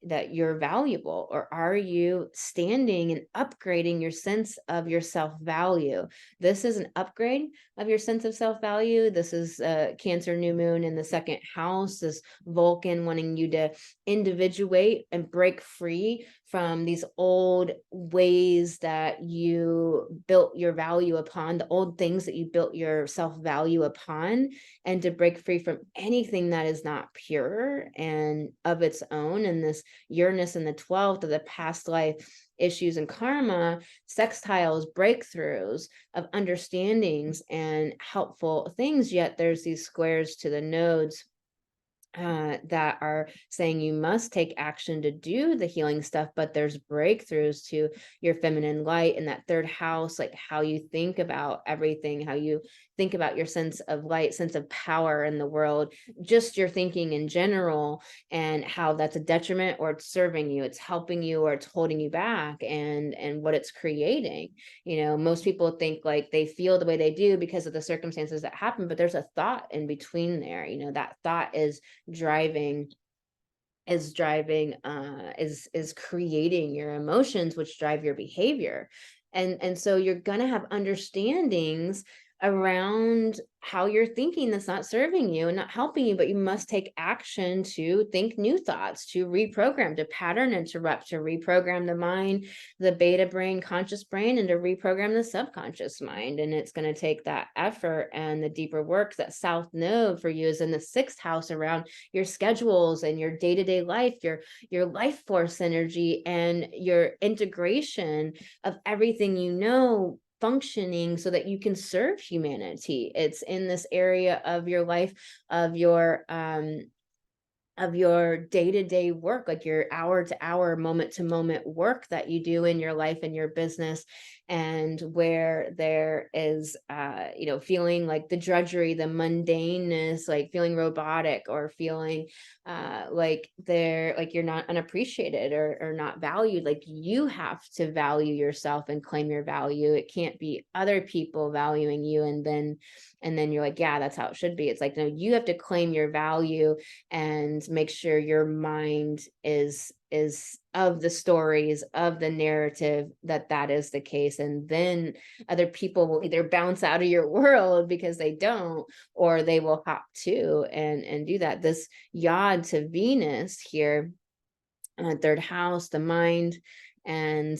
that you're valuable? Or are you standing and upgrading your sense of your self-value? This is an upgrade of your sense of self-value. This is a Cancer new moon in the second house, this Vulcan wanting you to individuate and break free from these old ways that you built your value upon, the old things that you built your self-value upon, and to break free from anything that is not pure and of its own. And this Uranus in the 12th of the past life issues and karma, sextiles, breakthroughs of understandings and helpful things, yet there's these squares to the nodes that are saying you must take action to do the healing stuff, but there's breakthroughs to your feminine light in that third house, like how you think about everything, how you think about your sense of light, sense of power in the world, just your thinking in general, and how that's a detriment or it's serving you, it's helping you or it's holding you back, and what it's creating. Most people think like they feel the way they do because of the circumstances that happen, but there's a thought in between there. That thought is creating your emotions, which drive your behavior. And so you're gonna have understandings around how you're thinking that's not serving you and not helping you, but you must take action to think new thoughts, to reprogram, to pattern interrupt, to reprogram the mind, the beta brain, conscious brain, and to reprogram the subconscious mind. And it's going to take that effort and the deeper work. That south node for you is in the sixth house, around your schedules and your day-to-day life, your life force energy, and your integration of everything functioning so that you can serve humanity. It's in this area of your life, of your day-to-day work, like your hour-to-hour, moment-to-moment work that you do in your life and your business, and where there is feeling like the drudgery, the mundaneness, like feeling robotic, or feeling like you're not unappreciated or not valued. Like, you have to value yourself and claim your value. It can't be other people valuing you and then you're like, yeah, that's how it should be. It's like, no, you have to claim your value and make sure your mind is of the stories, of the narrative, that is the case. And then other people will either bounce out of your world because they don't, or they will hop to and do that. This yod to Venus here, third house, the mind, and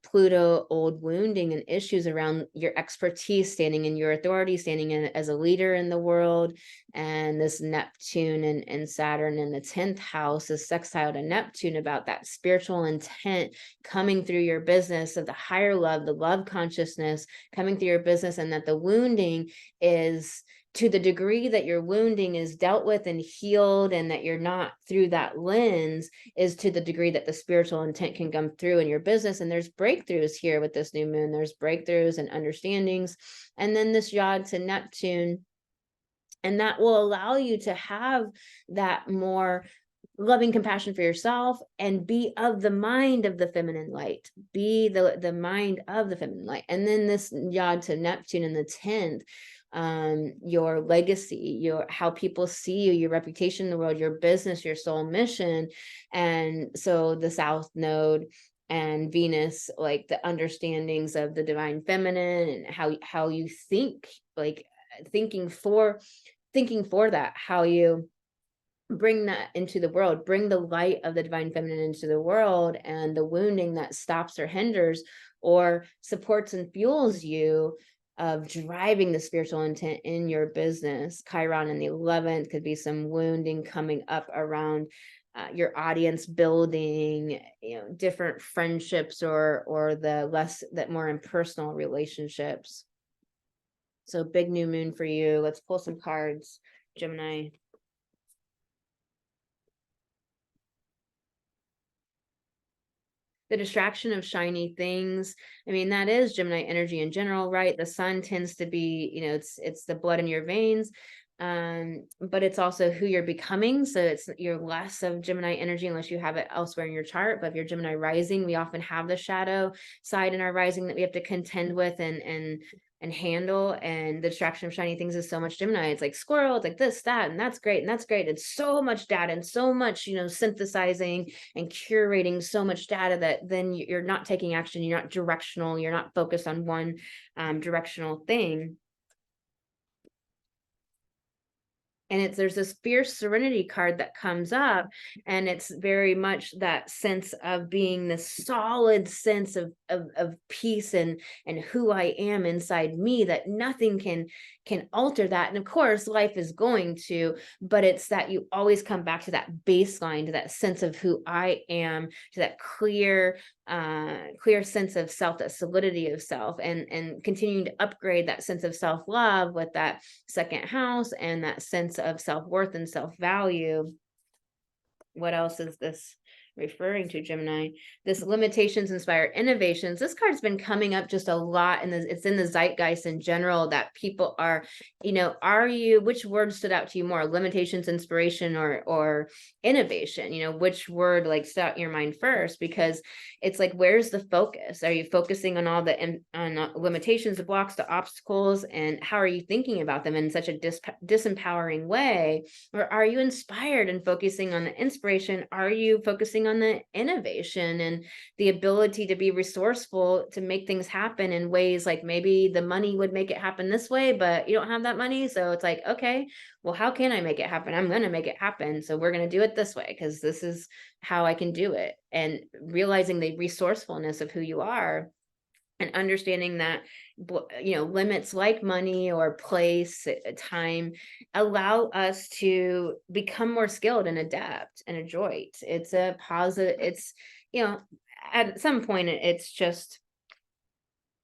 Pluto, old wounding and issues around your expertise, standing in your authority, standing in as a leader in the world. And this Neptune and Saturn in the 10th house is sextile to Neptune, about that spiritual intent coming through your business, of the higher love, the love consciousness coming through your business, and that the wounding is, to the degree that your wounding is dealt with and healed, and that you're not through that lens, is to the degree that the spiritual intent can come through in your business. And there's breakthroughs here with this new moon. There's breakthroughs and understandings. And then this yod to Neptune, and that will allow you to have that more loving compassion for yourself, and be of the mind of the feminine light, be the mind of the feminine light. And then this yod to Neptune in the 10th, your legacy, how people see you, your reputation in the world, your business, your soul mission. And so the south node and Venus, like the understandings of the divine feminine, and how you think, like thinking for that, how you bring that into the world, bring the light of the divine feminine into the world, and the wounding that stops or hinders or supports and fuels you of driving the spiritual intent in your business. Chiron in the 11th could be some wounding coming up around your audience building, different friendships, or that more impersonal relationships. So big new moon for you. Let's pull some cards, Gemini. The distraction of shiny things. I mean, that is Gemini energy in general, right? The sun tends to be, it's the blood in your veins. But it's also who you're becoming. So you're less of Gemini energy unless you have it elsewhere in your chart. But if you're Gemini rising, we often have the shadow side in our rising that we have to contend with and handle. And the distraction of shiny things is so much Gemini. It's like squirrel, it's like this, that, and that's great. And that's great. It's so much data and so much, synthesizing and curating so much data that then you're not taking action. You're not directional. You're not focused on one directional thing. And there's this fierce serenity card that comes up, and it's very much that sense of being this solid sense of peace and who I am inside me, that nothing can alter that. And of course, life is going to, but it's that you always come back to that baseline, to that sense of who I am, to that clear sense of self, that solidity of self, and continuing to upgrade that sense of self-love with that second house and that sense of self-worth and self-value. What else is this referring to, Gemini? This limitations inspire innovations. This card's been coming up just a lot, and it's in the zeitgeist in general, that people are, which word stood out to you more, limitations, inspiration, or innovation? Which word stood out in your mind first? Because it's like, where's the focus? Are you focusing on all the limitations, the blocks, the obstacles, and how are you thinking about them in such a disempowering way? Or are you inspired and focusing on the inspiration? Are you focusing on the innovation and the ability to be resourceful to make things happen in ways like maybe the money would make it happen this way, but you don't have that money. So it's like, okay, well, how can I make it happen? I'm going to make it happen. So we're going to do it this way because this is how I can do it. And realizing the resourcefulness of who you are and understanding that, limits like money or place, time, allow us to become more skilled and adept and adroit. It's a positive, it's, at some point it's just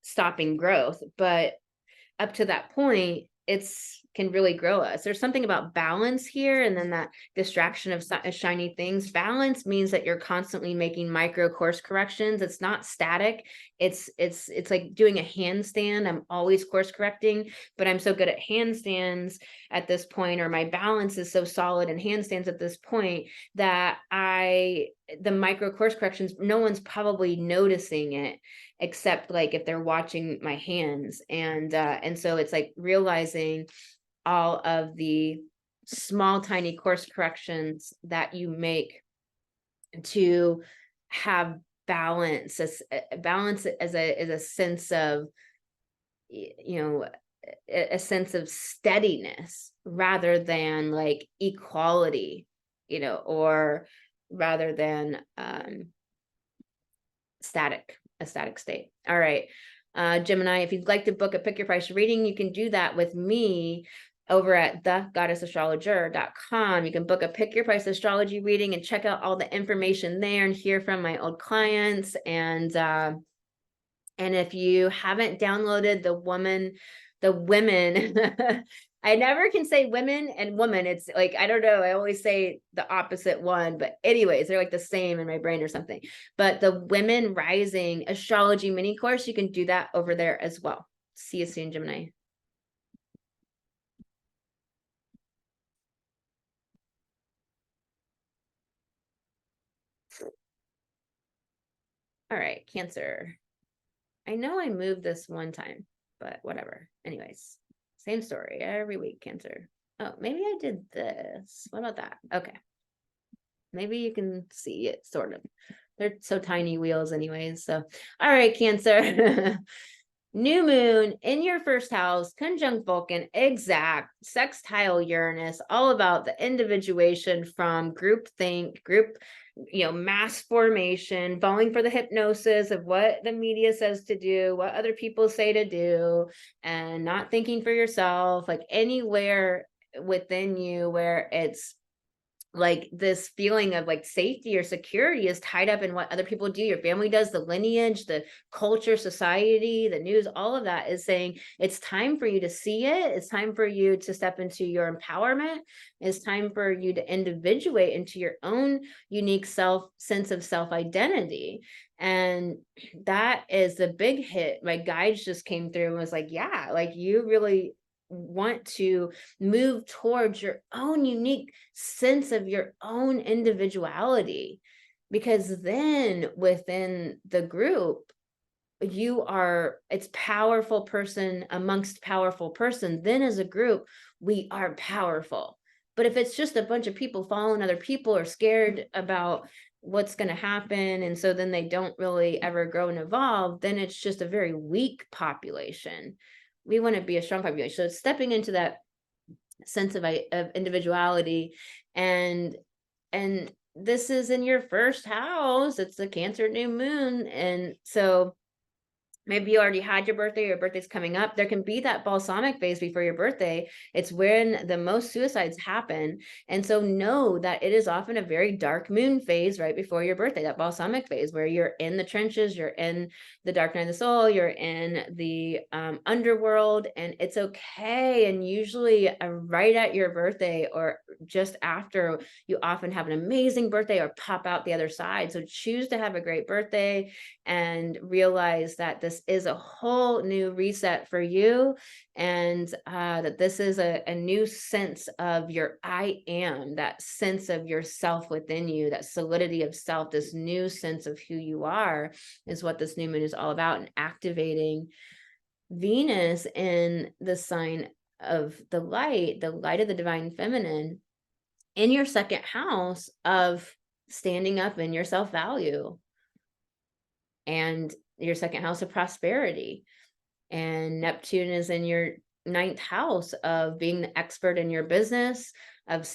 stopping growth, but up to that point, can really grow us. There's something about balance here, and then that distraction of shiny things. Balance means that you're constantly making micro course corrections. It's not static. It's like doing a handstand. I'm always course correcting, but I'm so good at handstands at this point, or my balance is so solid in handstands at this point that the micro course corrections, no one's probably noticing it except if they're watching my hands. And so it's like realizing all of the small, tiny course corrections that you make to have balance as a sense of, a sense of steadiness rather than equality, or rather than a static state. All right. Gemini, if you'd like to book a pick your price reading, you can do that with me over at thegoddessastrologer.com. You can book a pick your price astrology reading and check out all the information there and hear from my old clients. And if you haven't downloaded the women, I never can say women and woman. It's like, I don't know. I always say the opposite one, but anyways, they're the same in my brain or something. But the Women Rising Astrology mini course, you can do that over there as well. See you soon, Gemini. All right, Cancer. I know I moved this one time, but whatever. Anyways, same story every week, Cancer. Oh, maybe I did this. What about that? Okay. Maybe you can see it, sort of. They're so tiny wheels anyways. So, all right, Cancer. New moon in your first house, conjunct Vulcan, exact, sextile Uranus, all about the individuation from groupthink, mass formation, falling for the hypnosis of what the media says to do, what other people say to do, and not thinking for yourself, anywhere within you where it's this feeling of safety or security is tied up in what other people do, your family does, the lineage, the culture, society, the news, all of that is saying it's time for you to see it. It's time for you to step into your empowerment. It's time for you to individuate into your own unique sense of self-identity. And that is the big hit. My guides just came through and was like, yeah, you really want to move towards your own unique sense of your own individuality, because then within the group, it's powerful person amongst powerful person. Then as a group, we are powerful. But if it's just a bunch of people following other people or scared about what's going to happen, and so then they don't really ever grow and evolve, then it's just a very weak population. We want to be a strong population. So stepping into that sense of individuality, and this is in your first house. It's the Cancer new moon, and so maybe you already had your birthday, or your birthday's coming up. There can be that balsamic phase before your birthday. It's when the most suicides happen. And so know that it is often a very dark moon phase right before your birthday, that balsamic phase where you're in the trenches, you're in the dark night of the soul, you're in the underworld, and it's okay. And usually right at your birthday or just after, you often have an amazing birthday or pop out the other side. So choose to have a great birthday and realize that this is a whole new reset for you, and that this is a new sense of your I am, that sense of yourself within you, that solidity of self, this new sense of who you are is what this new moon is all about, and activating Venus in the sign of the light of the divine feminine in your second house of standing up in your self-value, and your second house of prosperity. And Neptune is in your ninth house of being the expert in your business, of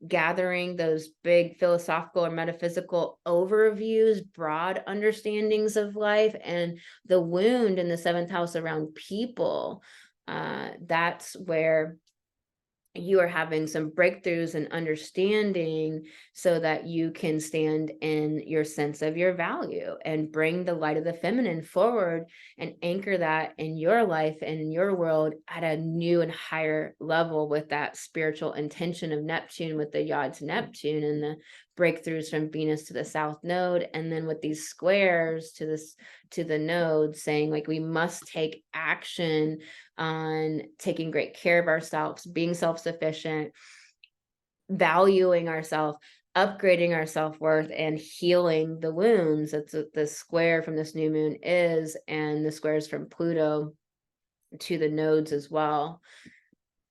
gathering those big philosophical or metaphysical overviews, broad understandings of life, and the wound in the seventh house around people. That's where you are having some breakthroughs and understanding so that you can stand in your sense of your value and bring the light of the feminine forward and anchor that in your life and in your world at a new and higher level, with that spiritual intention of Neptune, with the Yod's Neptune and the breakthroughs from Venus to the South Node, and then with these squares to the node, saying like we must take action on taking great care of ourselves, being self-sufficient, valuing ourselves, upgrading our self-worth, and healing the wounds. That's what the square from this new moon is, and the squares from Pluto to the nodes as well.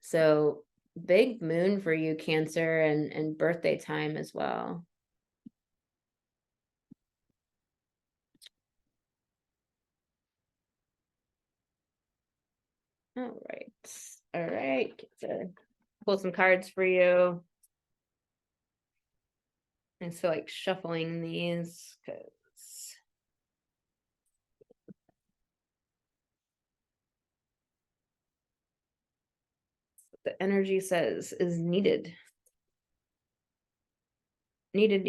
So big moon for you, Cancer, and birthday time as well. All right. Pull some cards for you. And so like shuffling these because the energy says is needed. Needed.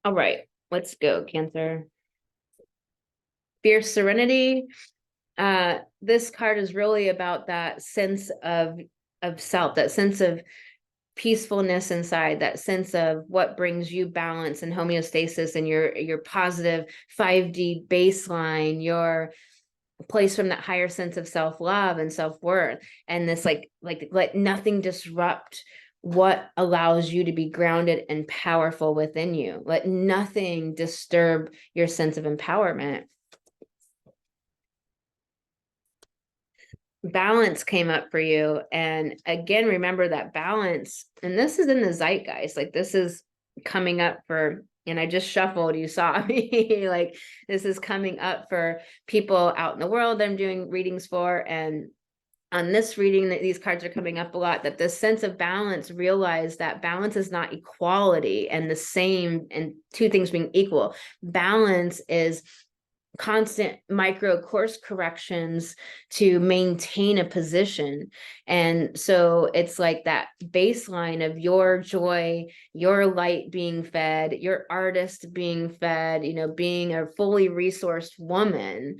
All right, let's go, Cancer. Fierce serenity. This card is really about that sense of self, that sense of peacefulness inside, that sense of what brings you balance and homeostasis, and your positive 5D baseline, your place from that higher sense of self-love and self-worth, and this like let nothing disrupt what allows you to be grounded and powerful within you. Let nothing disturb your sense of empowerment. Balance came up for you, and again, remember that balance, and this is in the zeitgeist, like this is coming up for, and I just shuffled, you saw me, like this is coming up for people out in the world that I'm doing readings for. And on this reading, that these cards are coming up a lot, that this sense of balance, realize that balance is not equality and the same, and two things being equal. Balance is constant micro course corrections to maintain a position. And so it's like that baseline of your joy, your light being fed, your artist being fed, being a fully resourced woman.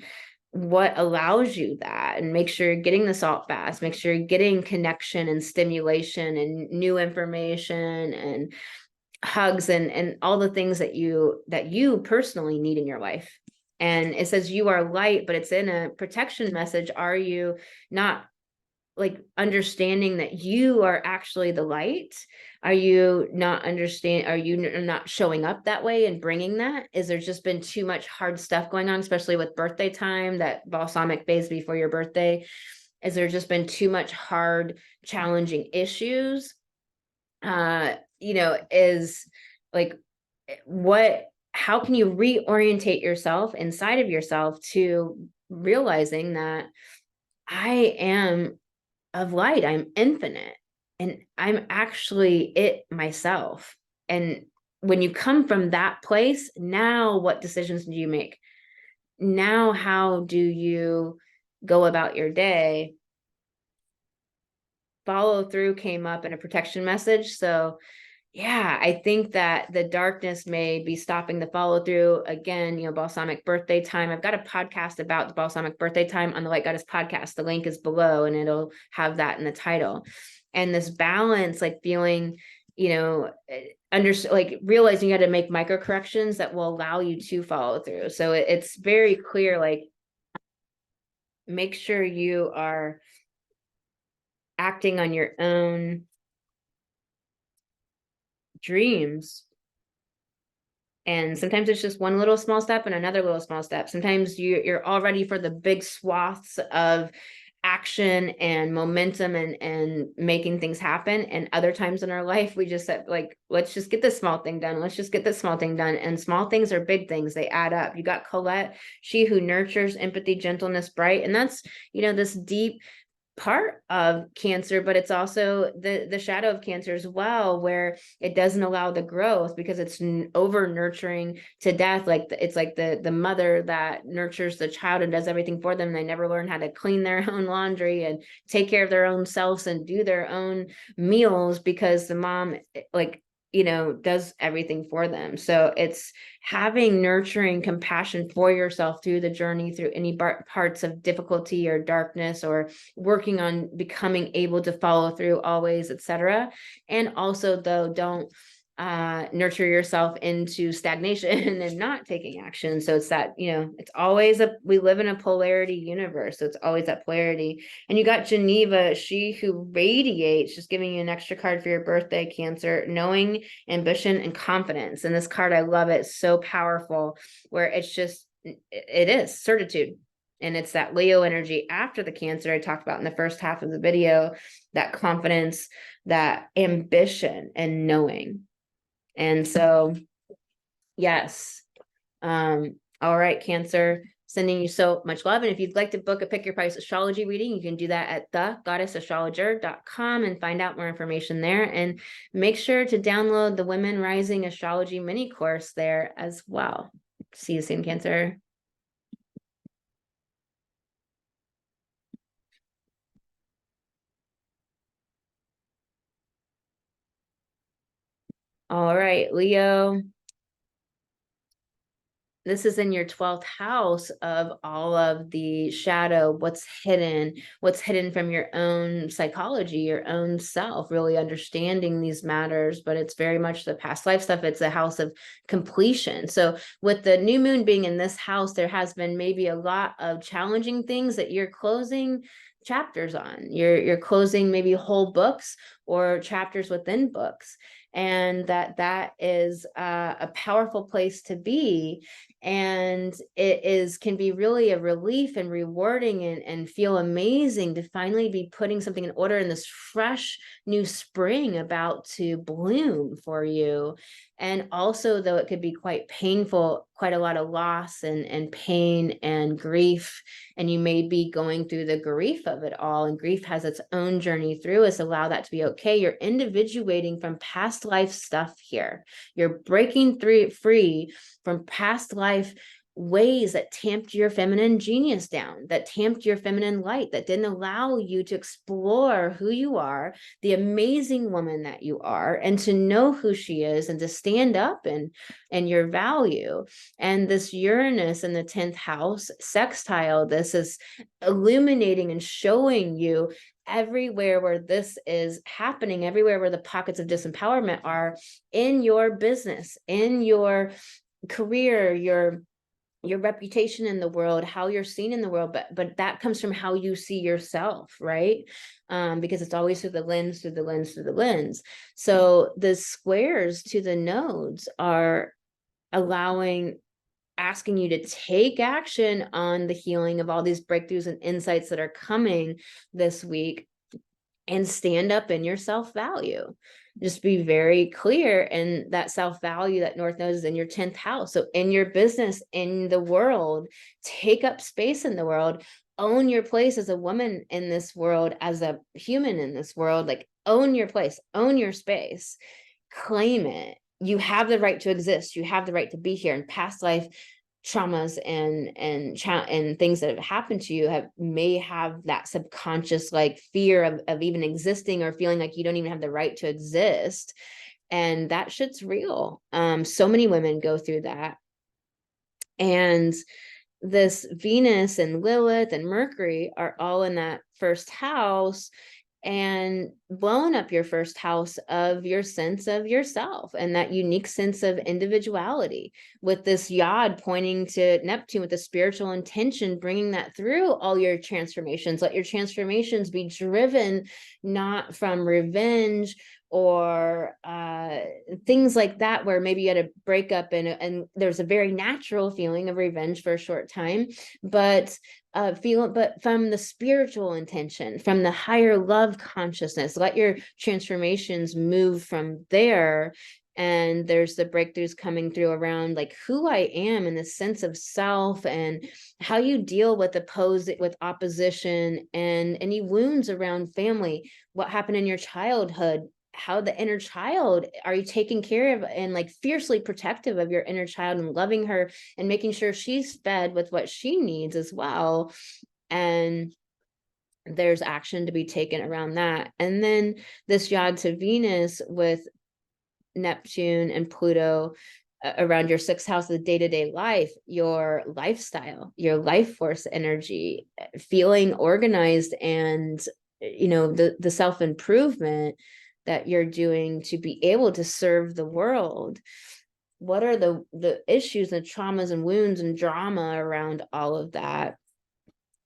What allows you that, and make sure you're getting the salt fast, make sure you're getting connection and stimulation and new information and hugs and all the things that you personally need in your life. And it says you are light, but it's in a protection message. Are you not like understanding that you are actually the light? Are you not not showing up that way and bringing that? Is there just been too much hard stuff going on, especially with birthday time, that balsamic phase before your birthday? Is there just been too much hard, challenging issues? Is like, how can you reorientate yourself inside of yourself to realizing that I am of light, I'm infinite, and I'm actually it myself. And when you come from that place, now what decisions do you make? Now, how do you go about your day? Follow through came up in a protection message. So yeah, I think that the darkness may be stopping the follow through. Again, balsamic birthday time. I've got a podcast about the balsamic birthday time on the Light Goddess podcast. The link is below and it'll have that in the title. And this balance, like feeling, like realizing you had to make micro corrections that will allow you to follow through. So it's very clear, like, make sure you are acting on your own dreams. And sometimes it's just one little small step and another little small step. Sometimes you're all ready for the big swaths of action and momentum and making things happen. And other times in our life, we just said, like, let's just get this small thing done. Let's just get this small thing done. And small things are big things. They add up. You got Colette, she who nurtures, empathy, gentleness, bright. And that's, this deep part of Cancer, but it's also the shadow of Cancer as well, where it doesn't allow the growth because it's over nurturing to death. Like it's like the mother that nurtures the child and does everything for them. They never learn how to clean their own laundry and take care of their own selves and do their own meals because the mom, like, does everything for them. So it's having nurturing compassion for yourself through the journey, through any parts of difficulty or darkness, or working on becoming able to follow through always, etc. And also, though, don't nurture yourself into stagnation and not taking action. So it's that, it's always we live in a polarity universe. So it's always that polarity. And you got Geneva, she who radiates, just giving you an extra card for your birthday, Cancer, knowing, ambition, and confidence. And this card, I love it. It's so powerful, where it's just, it is certitude. And it's that Leo energy after the Cancer I talked about in the first half of the video, that confidence, that ambition, and knowing. And so, yes. All right, Cancer, sending you so much love. And if you'd like to book a pick your price astrology reading, you can do that at thegoddessastrologer.com and find out more information there. And make sure to download the Women Rising Astrology mini course there as well. See you soon, Cancer. All right, Leo. This is in your 12th house of all of the shadow, what's hidden from your own psychology, your own self, really understanding these matters. But it's very much the past life stuff. It's a house of completion. So with the new moon being in this house, there has been maybe a lot of challenging things that you're closing chapters on. You're closing maybe whole books or chapters within books. And that is a powerful place to be. And it can be really a relief and rewarding and feel amazing to finally be putting something in order in this fresh new spring about to bloom for you. And also, though it could be quite painful, quite a lot of loss and pain and grief, and you may be going through the grief of it all, and grief has its own journey through us. Allow that to be okay. You're individuating from past life stuff here. You're breaking free from past life ways that tamped your feminine genius down, that tamped your feminine light, that didn't allow you to explore who you are, the amazing woman that you are, and to know who she is and to stand up and your value. And this Uranus in the 10th house sextile, this is illuminating and showing you everywhere where this is happening, everywhere where the pockets of disempowerment are in your business, in your career, your your reputation in the world, how you're seen in the world, but that comes from how you see yourself, right? Because it's always through the lens, through the lens, through the lens. So the squares to the nodes are asking you to take action on the healing of all these breakthroughs and insights that are coming this week, and stand up in your self-value. Just be very clear. And that self-value, that North Node is in your 10th house. So in your business, in the world, take up space in the world, own your place as a woman in this world, as a human in this world. Like, own your place, own your space, claim it. You have the right to exist. You have the right to be here. In past life traumas and things that have happened to you may have that subconscious like fear of even existing, or feeling like you don't even have the right to exist. And that shit's real. So many women go through that. And this Venus and Lilith and Mercury are all in that first house, and blowing up your first house of your sense of yourself and that unique sense of individuality, with this yod pointing to Neptune with the spiritual intention, bringing that through all your transformations. Let your transformations be driven not from revenge or things like that, where maybe you had a breakup and there's a very natural feeling of revenge for a short time, but from the spiritual intention, from the higher love consciousness. Let your transformations move from there. And there's the breakthroughs coming through around like who I am and the sense of self, and how you deal with opposition, and any wounds around family, what happened in your childhood, how the inner child, are you taking care of and like fiercely protective of your inner child and loving her and making sure she's fed with what she needs as well. And there's action to be taken around that. And then this yod to Venus with Neptune and Pluto around your 6th house of the day-to-day life, your lifestyle, your life force energy, feeling organized, and the self-improvement that you're doing to be able to serve the world. What are the issues and traumas and wounds and drama around all of that?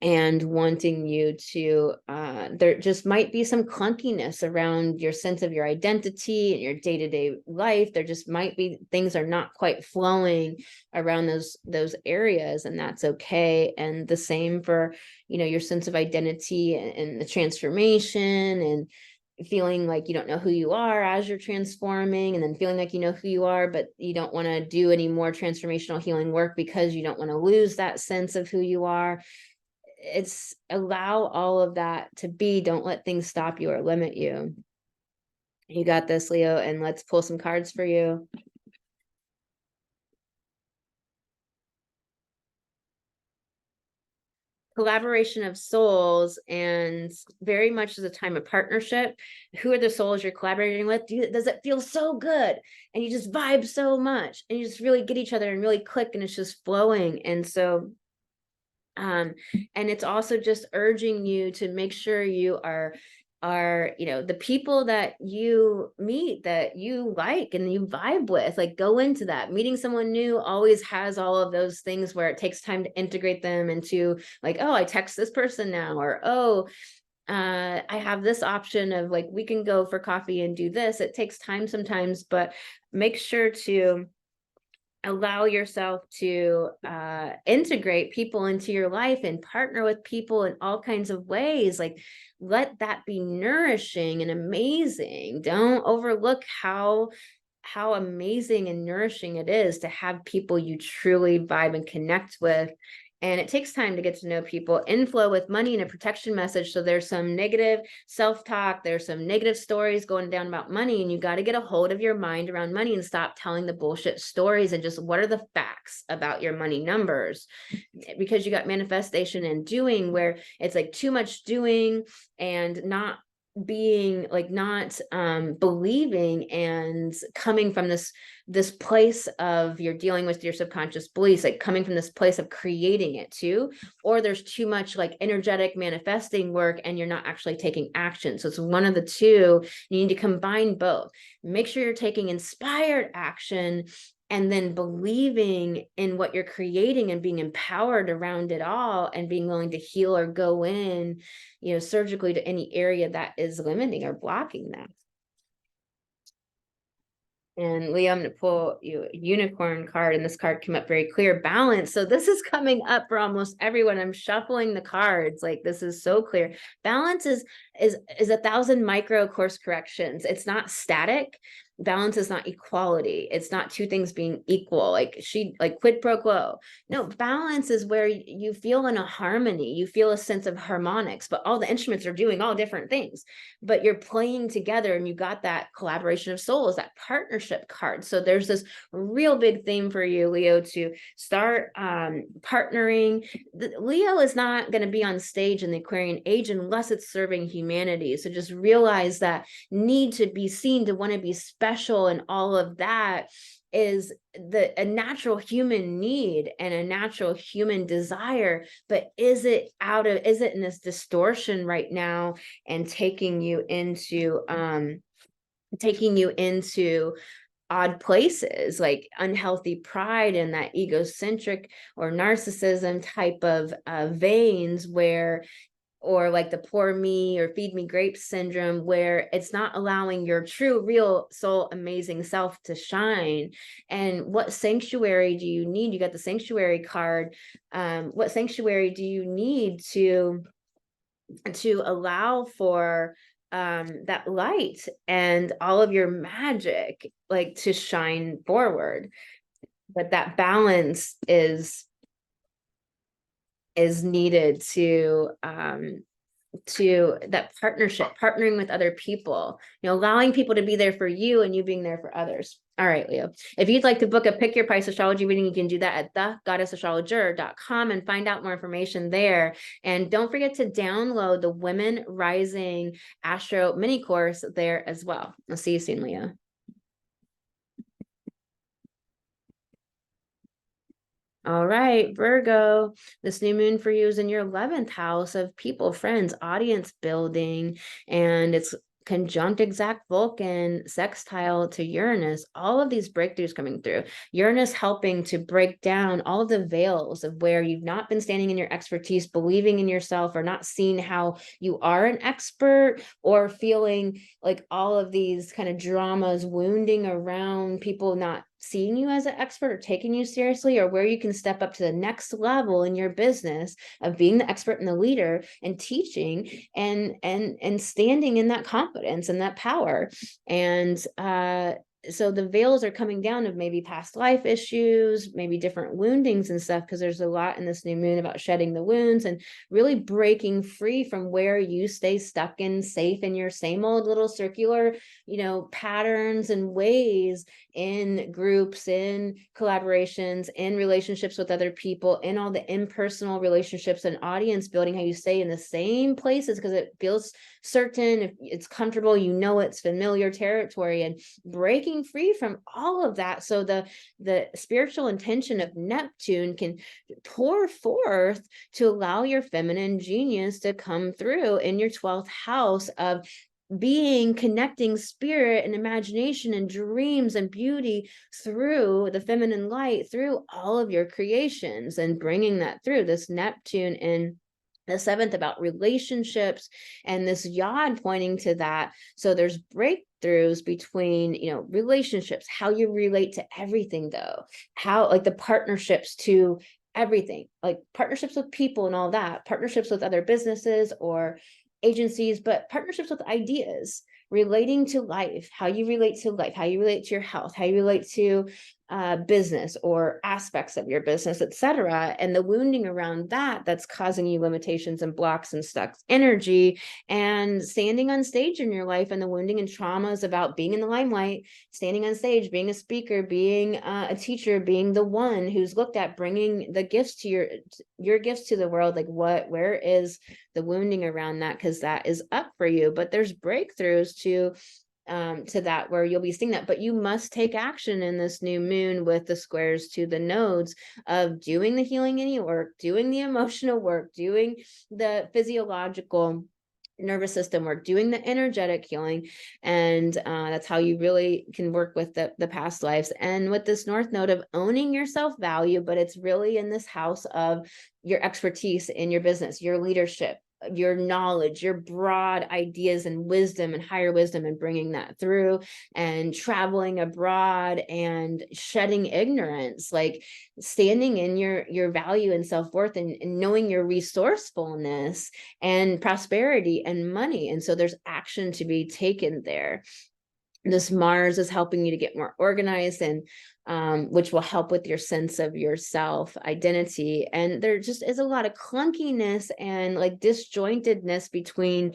And wanting you to, there just might be some clunkiness around your sense of your identity and your day-to-day life. There just might be things are not quite flowing around those areas, and that's okay. And the same for, your sense of identity and the transformation, and feeling like you don't know who you are as you're transforming, and then feeling like you know who you are, but you don't want to do any more transformational healing work because you don't want to lose that sense of who you are. It's allow all of that to be. Don't let things stop you or limit you. You got this, Leo, and let's pull some cards for you. Collaboration of souls, and very much as a time of partnership. Who are the souls you're collaborating with? Does it feel so good? And you just vibe so much, and you just really get each other and really click, and it's just flowing. And so and it's also just urging you to make sure you are the people that you meet, that you like and you vibe with, like go into that. Meeting someone new always has all of those things where it takes time to integrate them into, like, oh, I text this person now, or oh, I have this option of like, we can go for coffee and do this. It takes time sometimes, but make sure to allow yourself to integrate people into your life and partner with people in all kinds of ways. Like, let that be nourishing and amazing. Don't overlook how amazing and nourishing it is to have people you truly vibe and connect with. And it takes time to get to know people. Inflow with money and a protection message. So there's some negative self-talk. There's some negative stories going down about money. And you got to get a hold of your mind around money and stop telling the bullshit stories, and just what are the facts about your money numbers? Because you got manifestation and doing, where it's like too much doing and not being like, not believing and coming from this place of you're dealing with your subconscious beliefs, like coming from this place of creating it too. Or there's too much like energetic manifesting work and you're not actually taking action. So it's one of the two. You need to combine both. Make sure you're taking inspired action and then believing in what you're creating and being empowered around it all, and being willing to heal or go in, surgically to any area that is limiting or blocking that. And Leo, I'm going to pull you a unicorn card, and this card came up very clear, balance. So this is coming up for almost everyone. I'm shuffling the cards. Like, this is so clear. Balance is 1,000 micro course corrections. It's not static. Balance is not equality. It's not two things being equal, like quid pro quo. No, balance is where you feel in a harmony. You feel a sense of harmonics, but all the instruments are doing all different things, but you're playing together, and you got that collaboration of souls, that partnership card. So there's this real big theme for you, Leo, to start partnering. Leo is not going to be on stage in the Aquarian age unless it's serving humanity. So just realize that need to be seen, to want to be special, and all of that is a natural human need and a natural human desire. But is it in this distortion right now, and taking you into odd places, like unhealthy pride and that egocentric or narcissism type of veins, where, or like the poor me or feed me grapes syndrome, where it's not allowing your true, real soul, amazing self to shine. And what sanctuary do you need? You got the sanctuary card. What sanctuary do you need to allow for that light and all of your magic, like, to shine forward? But that balance is needed to that partnership, partnering with other people, allowing people to be there for you, and you being there for others. All right, Leo, if you'd like to book a pick your price astrology reading, you can do that at thegoddessastrologer.com and find out more information there. And don't forget to download the Women Rising Astro mini course there as well. I'll see you soon, Leo. All right, Virgo, this new moon for you is in your 11th house of people, friends, audience building, and it's conjunct exact Vulcan, sextile to Uranus. All of these breakthroughs coming through. Uranus helping to break down all of the veils of where you've not been standing in your expertise, believing in yourself, or not seeing how you are an expert, or feeling like all of these kind of dramas wounding around people not seeing you as an expert or taking you seriously, or where you can step up to the next level in your business of being the expert and the leader and teaching and standing in that confidence and that power. And so the veils are coming down of maybe past life issues, maybe different woundings and stuff, because there's a lot in this new moon about shedding the wounds and really breaking free from where you stay stuck in, safe in your same old little circular, patterns and ways, in groups, in collaborations, in relationships with other people, in all the impersonal relationships and audience building, how you stay in the same places because it feels certain, if it's comfortable, it's familiar territory, and breaking free from all of that. So the spiritual intention of Neptune can pour forth to allow your feminine genius to come through in your 12th house of being, connecting spirit and imagination and dreams and beauty through the feminine light, through all of your creations, and bringing that through this Neptune in the 7th about relationships, and this yod pointing to that. So there's breakthroughs between, relationships, how you relate to everything, though, how, like, the partnerships to everything, like partnerships with people and all that, partnerships with other businesses or agencies, but partnerships with ideas, relating to life, how you relate to life, how you relate to your health, how you relate to business or aspects of your business, etc. And the wounding around that that's causing you limitations and blocks and stuck energy, and standing on stage in your life, and the wounding and traumas about being in the limelight, standing on stage, being a speaker, being a teacher, being the one who's looked at, bringing the gifts to your gifts to the world. Like, where is the wounding around that? Because that is up for you, but there's breakthroughs to that where you'll be seeing that. But you must take action in this new moon with the squares to the nodes of doing the healing any work, doing the emotional work, doing the physiological nervous system work, doing the energetic healing. And that's how you really can work with the past lives. And with this North Node of owning your self-value, but it's really in this house of your expertise in your business, your leadership, your knowledge, your broad ideas and wisdom and higher wisdom, and bringing that through, and traveling abroad and shedding ignorance, like standing in your value and self-worth, and knowing your resourcefulness and prosperity and money. And so there's action to be taken there. This Mars is helping you to get more organized, and which will help with your sense of yourself identity. And there just is a lot of clunkiness and like disjointedness between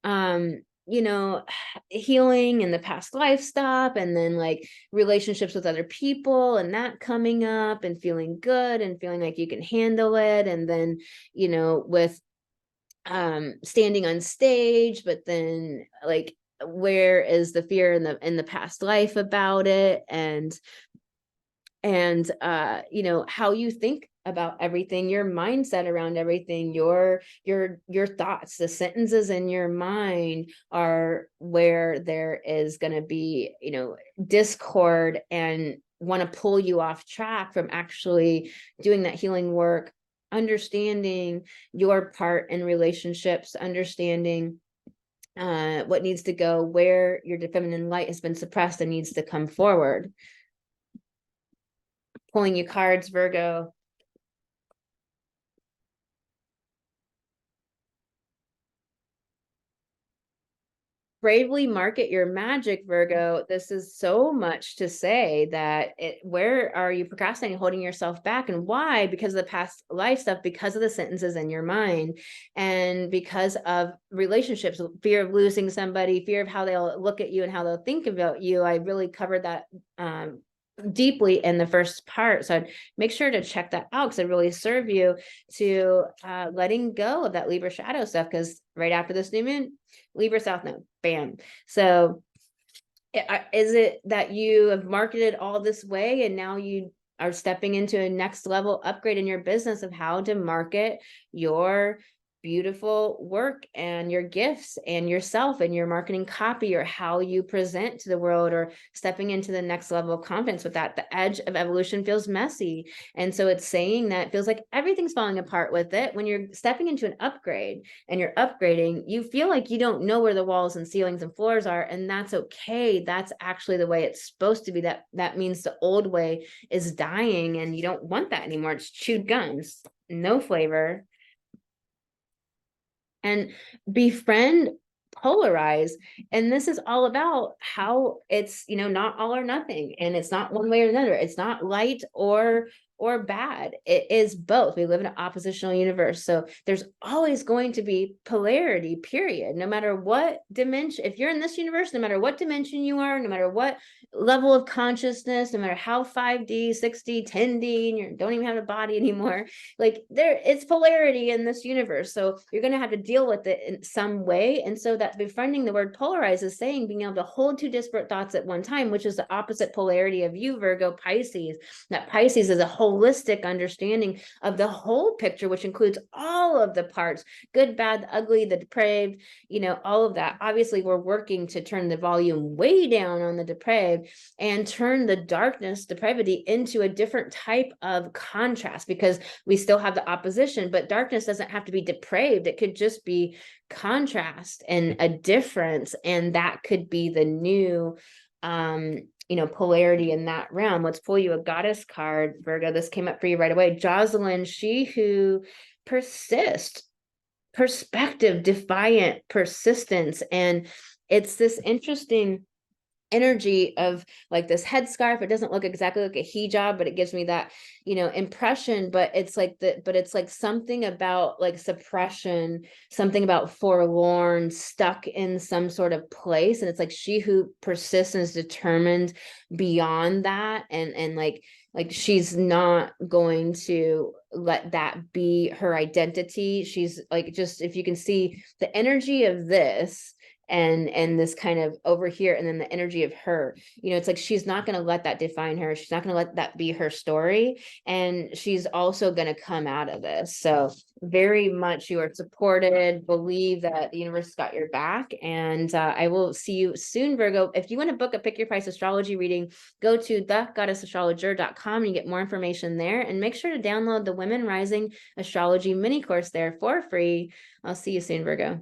you know, healing and the past life stuff, and then like relationships with other people and that coming up, and feeling good and feeling like you can handle it. And then, you know, with standing on stage, but then like, where is the fear in the past life about it? And you know, how you think about everything, your mindset around everything, your thoughts, the sentences in your mind are where there is going to be, you know, discord, and want to pull you off track from actually doing that healing work, understanding your part in relationships, understanding what needs to go, where your feminine light has been suppressed and needs to come forward. Pulling you cards, Virgo. Bravely market your magic, Virgo. This is so much to say that where are you procrastinating, holding yourself back, and why? Because of the past life stuff, because of the sentences in your mind, and because of relationships, fear of losing somebody, fear of how they'll look at you and how they'll think about you. I really covered that deeply in the first part, so I'd make sure to check that out, because it really serve you to letting go of that Libra shadow stuff, because right after this new moon, Libra South Node, bam. So is it that you have marketed all this way, and now you are stepping into a next level upgrade in your business of how to market your beautiful work and your gifts and yourself and your marketing copy, or how you present to the world, or stepping into the next level of confidence with that? The edge of evolution feels messy. And so it's saying that it feels like everything's falling apart with it. When you're stepping into an upgrade and you're upgrading, you feel like you don't know where the walls and ceilings and floors are. And that's okay. That's actually the way it's supposed to be. That means the old way is dying, and you don't want that anymore. It's chewed gums, no flavor. And befriend, polarize. And this is all about how it's, you know, not all or nothing, and it's not one way or another. It's not light or bad. It is both. We live in an oppositional universe, so there's always going to be polarity, period. No matter what dimension, if you're in this universe, no matter what dimension you are, no matter what level of consciousness, no matter how 5D, 6D, 10D, and you don't even have a body anymore, like it's polarity in this universe. So you're going to have to deal with it in some way. And so that befriending, the word polarize, is saying being able to hold two disparate thoughts at one time, which is the opposite polarity of you, Virgo, Pisces. That Pisces is a holistic understanding of the whole picture, which includes all of the parts, good, bad, the ugly, the depraved, you know, all of that. Obviously, we're working to turn the volume way down on the depraved and turn the darkness, depravity, into a different type of contrast, because we still have the opposition, but darkness doesn't have to be depraved. It could just be contrast and a difference. And that could be the new, you know, polarity in that realm. Let's pull you a goddess card, Virgo. This came up for you right away. Jocelyn, she who persists, perspective, defiant, persistence. And it's this interesting energy of like this headscarf. It doesn't look exactly like a hijab, but it gives me that, you know, impression. But it's like it's like something about like suppression, something about forlorn, stuck in some sort of place. And it's like she who persists and is determined beyond that, and like she's not going to let that be her identity. She's like, just if you can see the energy of this, and this kind of over here, and then the energy of her, it's like she's not going to let that define her. She's not going to let that be her story, and she's also going to come out of this. So very much you are supported. Believe that the universe got your back, and I will see you soon, Virgo. If you want to book a pick your price astrology reading, go to thegoddessastrologer.com and you get more information there, and make sure to download the Women Rising Astrology mini course there for free. I'll see you soon, Virgo.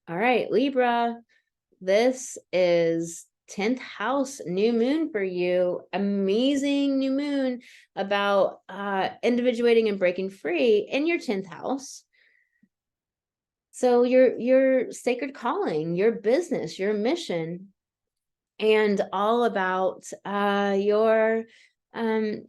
All right, Libra, this is 10th house new moon for you. Amazing new moon about individuating and breaking free in your 10th house. So your sacred calling, your business, your mission, and all about your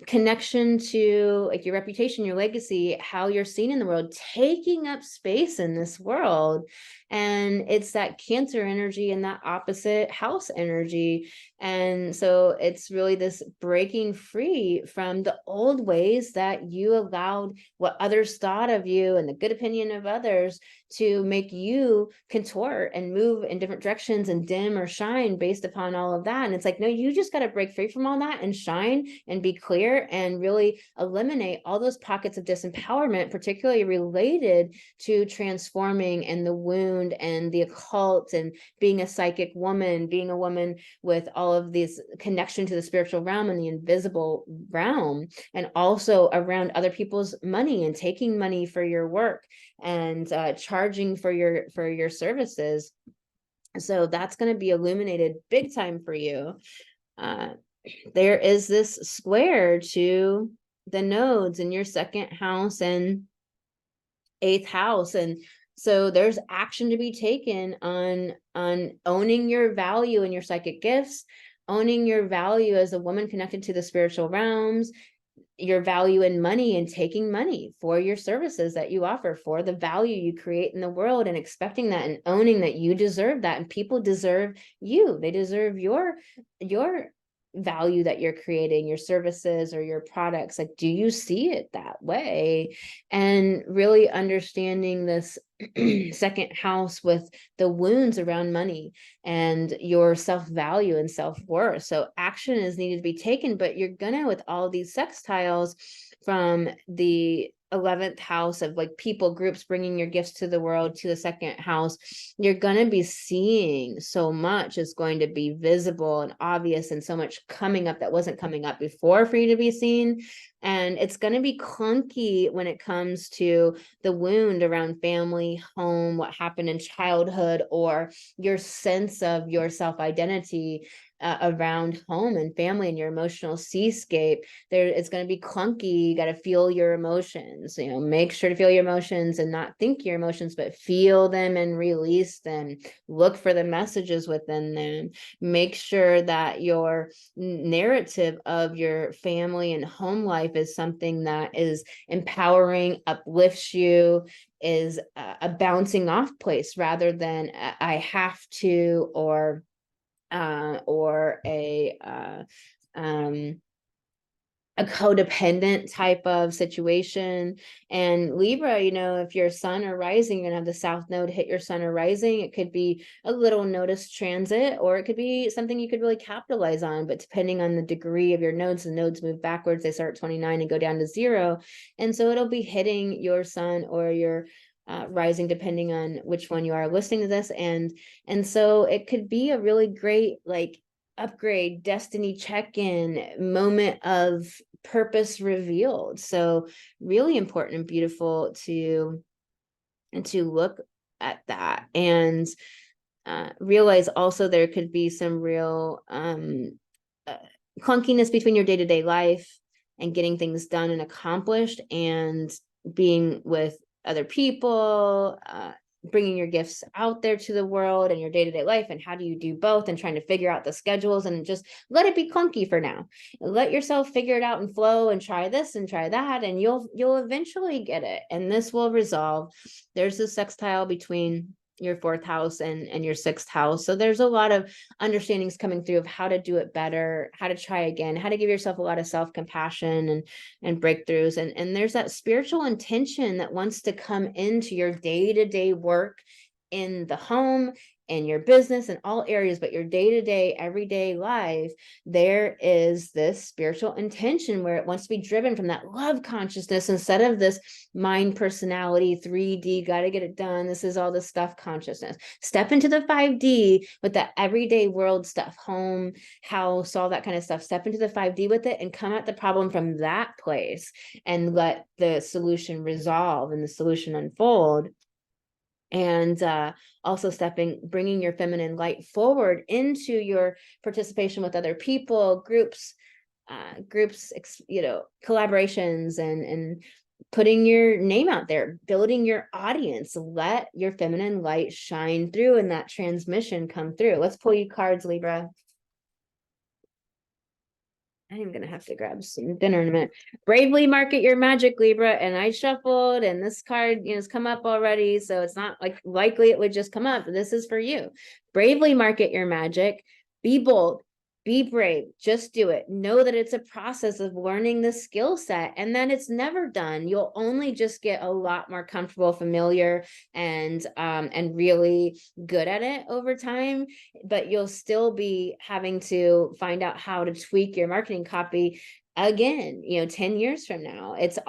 connection to like your reputation, your legacy, how you're seen in the world, taking up space in this world. And it's that Cancer energy and that opposite house energy. And so it's really this breaking free from the old ways that you allowed what others thought of you and the good opinion of others to make you contort and move in different directions and dim or shine based upon all of that. And it's like, no, you just got to break free from all that and shine and be clear and really eliminate all those pockets of disempowerment, particularly related to transforming and the wound and the occult and being a psychic woman, being a woman with all of this connection to the spiritual realm and the invisible realm, and also around other people's money and taking money for your work and charging for your services. So that's going to be illuminated big time for you. There is this square to the nodes in your 2nd house and 8th house, and so there's action to be taken on owning your value and your psychic gifts, owning your value as a woman connected to the spiritual realms, your value in money, and taking money for your services that you offer, for the value you create in the world, and expecting that and owning that you deserve that, and people deserve you. They deserve your value that you're creating, your services or your products. Like, do you see it that way? And really understanding this 2nd house with the wounds around money and your self-value and self-worth. So action is needed to be taken, but you're gonna, with all these sextiles from the 11th house of like people groups bringing your gifts to the world to the 2nd house, you're going to be seeing so much is going to be visible and obvious, and so much coming up that wasn't coming up before for you to be seen. And it's going to be clunky when it comes to the wound around family, home, what happened in childhood, or your sense of your self-identity around home and family and your emotional seascape. There, it's going to be clunky. You got to feel your emotions, make sure to feel your emotions and not think your emotions, but feel them and release them. Look for the messages within them. Make sure that your narrative of your family and home life is something that is empowering, uplifts you, is a bouncing off place rather than I have to, or a codependent type of situation. And Libra, if your sun or rising, you're gonna have the south node hit your sun or rising. It could be a little notice transit, or it could be something you could really capitalize on. But depending on the degree of your nodes, the nodes move backwards. They start at 29 and go down to 0. And so it'll be hitting your sun or your rising, depending on which one you are listening to this. And so it could be a really great like upgrade, destiny check-in moment of purpose revealed. So really important and beautiful to look at that, and realize also there could be some real clunkiness between your day-to-day life and getting things done and accomplished, and being with other people, bringing your gifts out there to the world and your day-to-day life, and how do you do both, and trying to figure out the schedules, and just let it be clunky for now. Let yourself figure it out and flow and try this and try that, and you'll eventually get it, and this will resolve. There's a sextile between your fourth house and your sixth house. So there's a lot of understandings coming through of how to do it better, how to try again, how to give yourself a lot of self-compassion and breakthroughs. And there's that spiritual intention that wants to come into your day-to-day work in the home, in your business, in all areas, but your day-to-day, everyday life. There is this spiritual intention where it wants to be driven from that love consciousness instead of this mind personality 3D, got to get it done, this is all the stuff consciousness. Step into the 5D with that everyday world stuff, home, house, all that kind of stuff. Step into the 5D with it and come at the problem from that place and let the solution resolve and the solution unfold. And also bringing your feminine light forward into your participation with other people, groups, collaborations, and putting your name out there, building your audience. Let your feminine light shine through and that transmission come through. Let's pull you cards, Libra. I'm going to have to grab some dinner in a minute. Bravely market your magic, Libra. And I shuffled, and this card, has come up already. So it's not like likely it would just come up. This is for you. Bravely market your magic. Be bold. Be brave. Just do it. Know that it's a process of learning the skill set and that it's never done. You'll only just get a lot more comfortable, familiar, and really good at it over time. But you'll still be having to find out how to tweak your marketing copy again, 10 years from now. It's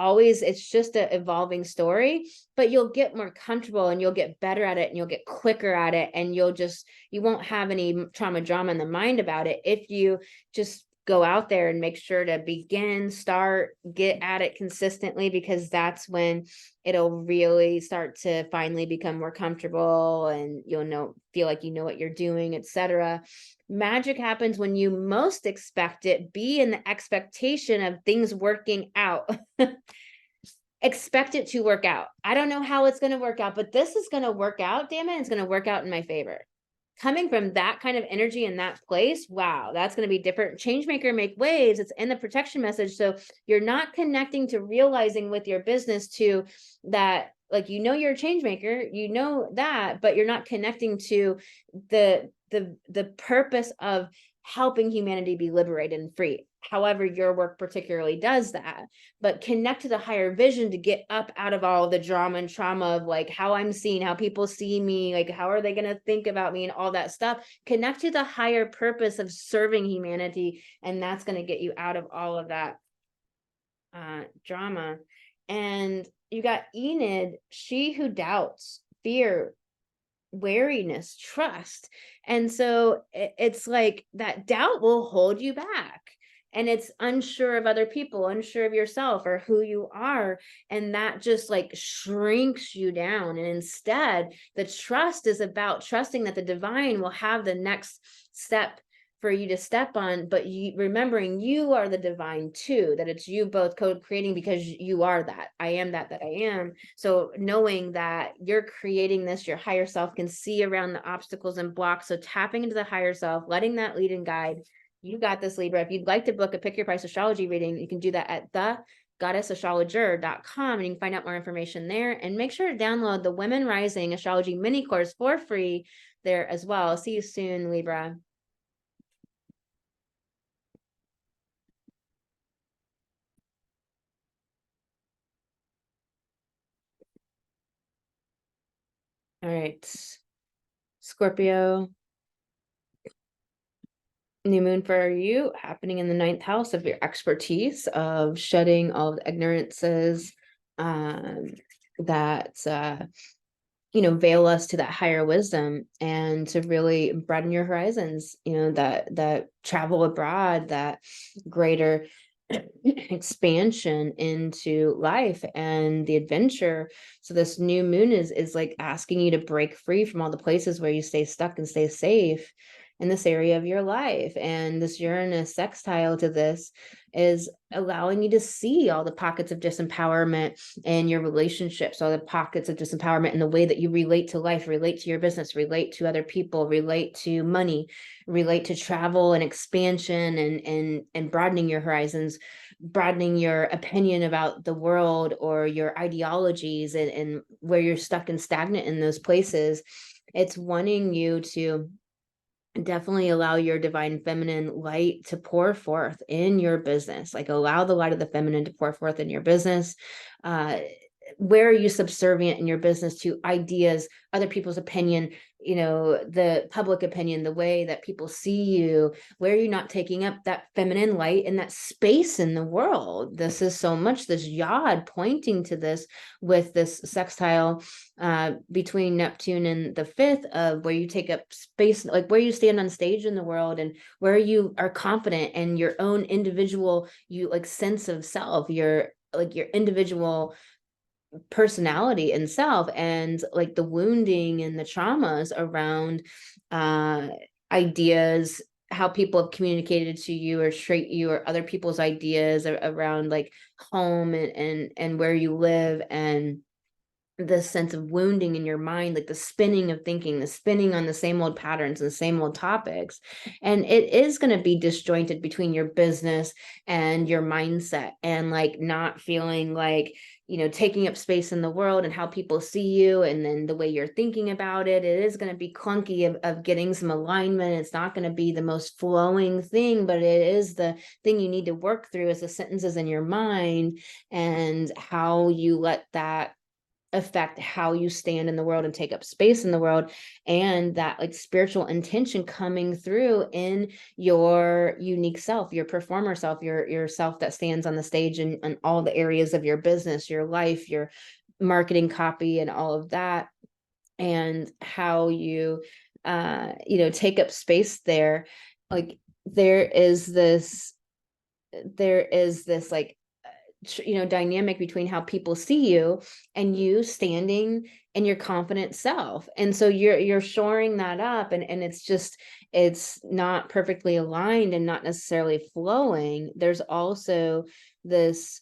just an evolving story, but you'll get more comfortable and you'll get better at it and you'll get quicker at it. And you won't have any trauma drama in the mind about it if you just go out there and make sure to get at it consistently, because that's when it'll really start to finally become more comfortable and you'll feel like you know what you're doing, etc. Magic happens when you most expect it. Be in the expectation of things working out. Expect it to work out. I don't know how it's going to work out, but this is going to work out, damn it. It's going to work out in my favor. Coming from that kind of energy in that place, wow, that's going to be different. Changemaker, make waves. It's in the protection message. So you're not connecting to realizing with your business to that, like, you're a changemaker, that, but you're not connecting to the purpose of helping humanity be liberated and free. However, your work particularly does that, but connect to the higher vision to get up out of all the drama and trauma of like how I'm seen, how people see me, like how are they going to think about me and all that stuff. Connect to the higher purpose of serving humanity, and that's going to get you out of all of that drama. And you got Enid, she who doubts, fear, wariness, trust. And so it's like that doubt will hold you back. And it's unsure of other people, unsure of yourself or who you are. And that just like shrinks you down. And instead, the trust is about trusting that the divine will have the next step for you to step on, but remembering you are the divine too, that it's you both co-creating, because you are that. I am that I am. So knowing that you're creating this, your higher self can see around the obstacles and blocks. So tapping into the higher self, letting that lead and guide. You got this, Libra. If you'd like to book a pick your price astrology reading, you can do that at thegoddessastrologer.com, and you can find out more information there. And make sure to download the Women Rising Astrology mini course for free there as well. See you soon, Libra. All right, Scorpio, new moon for you happening in the 9th house of your expertise, of shedding all the ignorances that veil us to that higher wisdom, and to really broaden your horizons, that travel abroad, that greater expansion into life and the adventure. So this new moon is like asking you to break free from all the places where you stay stuck and stay safe in this area of your life. And this Uranus sextile to this is allowing you to see all the pockets of disempowerment in your relationships, all the pockets of disempowerment in the way that you relate to life, relate to your business, relate to other people, relate to money, relate to travel and expansion, and broadening your horizons, broadening your opinion about the world or your ideologies, and where you're stuck and stagnant in those places. It's wanting you to definitely allow your divine feminine light to pour forth in your business. Like, allow the light of the feminine to pour forth in your business. Where are you subservient in your business to ideas, other people's opinion, the public opinion, the way that people see you? Where are you not taking up that feminine light and that space in the world? This is so much this yod pointing to this, with this sextile between Neptune and the fifth, of where you take up space, like where you stand on stage in the world, and where you are confident in your own individual, sense of self, your individual personality and self, and like the wounding and the traumas around ideas, how people have communicated to you or treat you, or other people's ideas around like home and where you live, and this sense of wounding in your mind, like the spinning of thinking, the spinning on the same old patterns and the same old topics. And it is going to be disjointed between your business and your mindset, and like not feeling like, taking up space in the world and how people see you, and then the way you're thinking about it. It is going to be clunky of getting some alignment. It's not going to be the most flowing thing, but it is the thing you need to work through, is the sentences in your mind, and how you let that affect how you stand in the world and take up space in the world, and that like spiritual intention coming through in your unique self, your performer self, your self that stands on the stage and all the areas of your business, your life, your marketing copy, and all of that, and how you take up space there. Like there is this like dynamic between how people see you and you standing in your confident self. And so you're shoring that up, and it's not perfectly aligned and not necessarily flowing. There's also this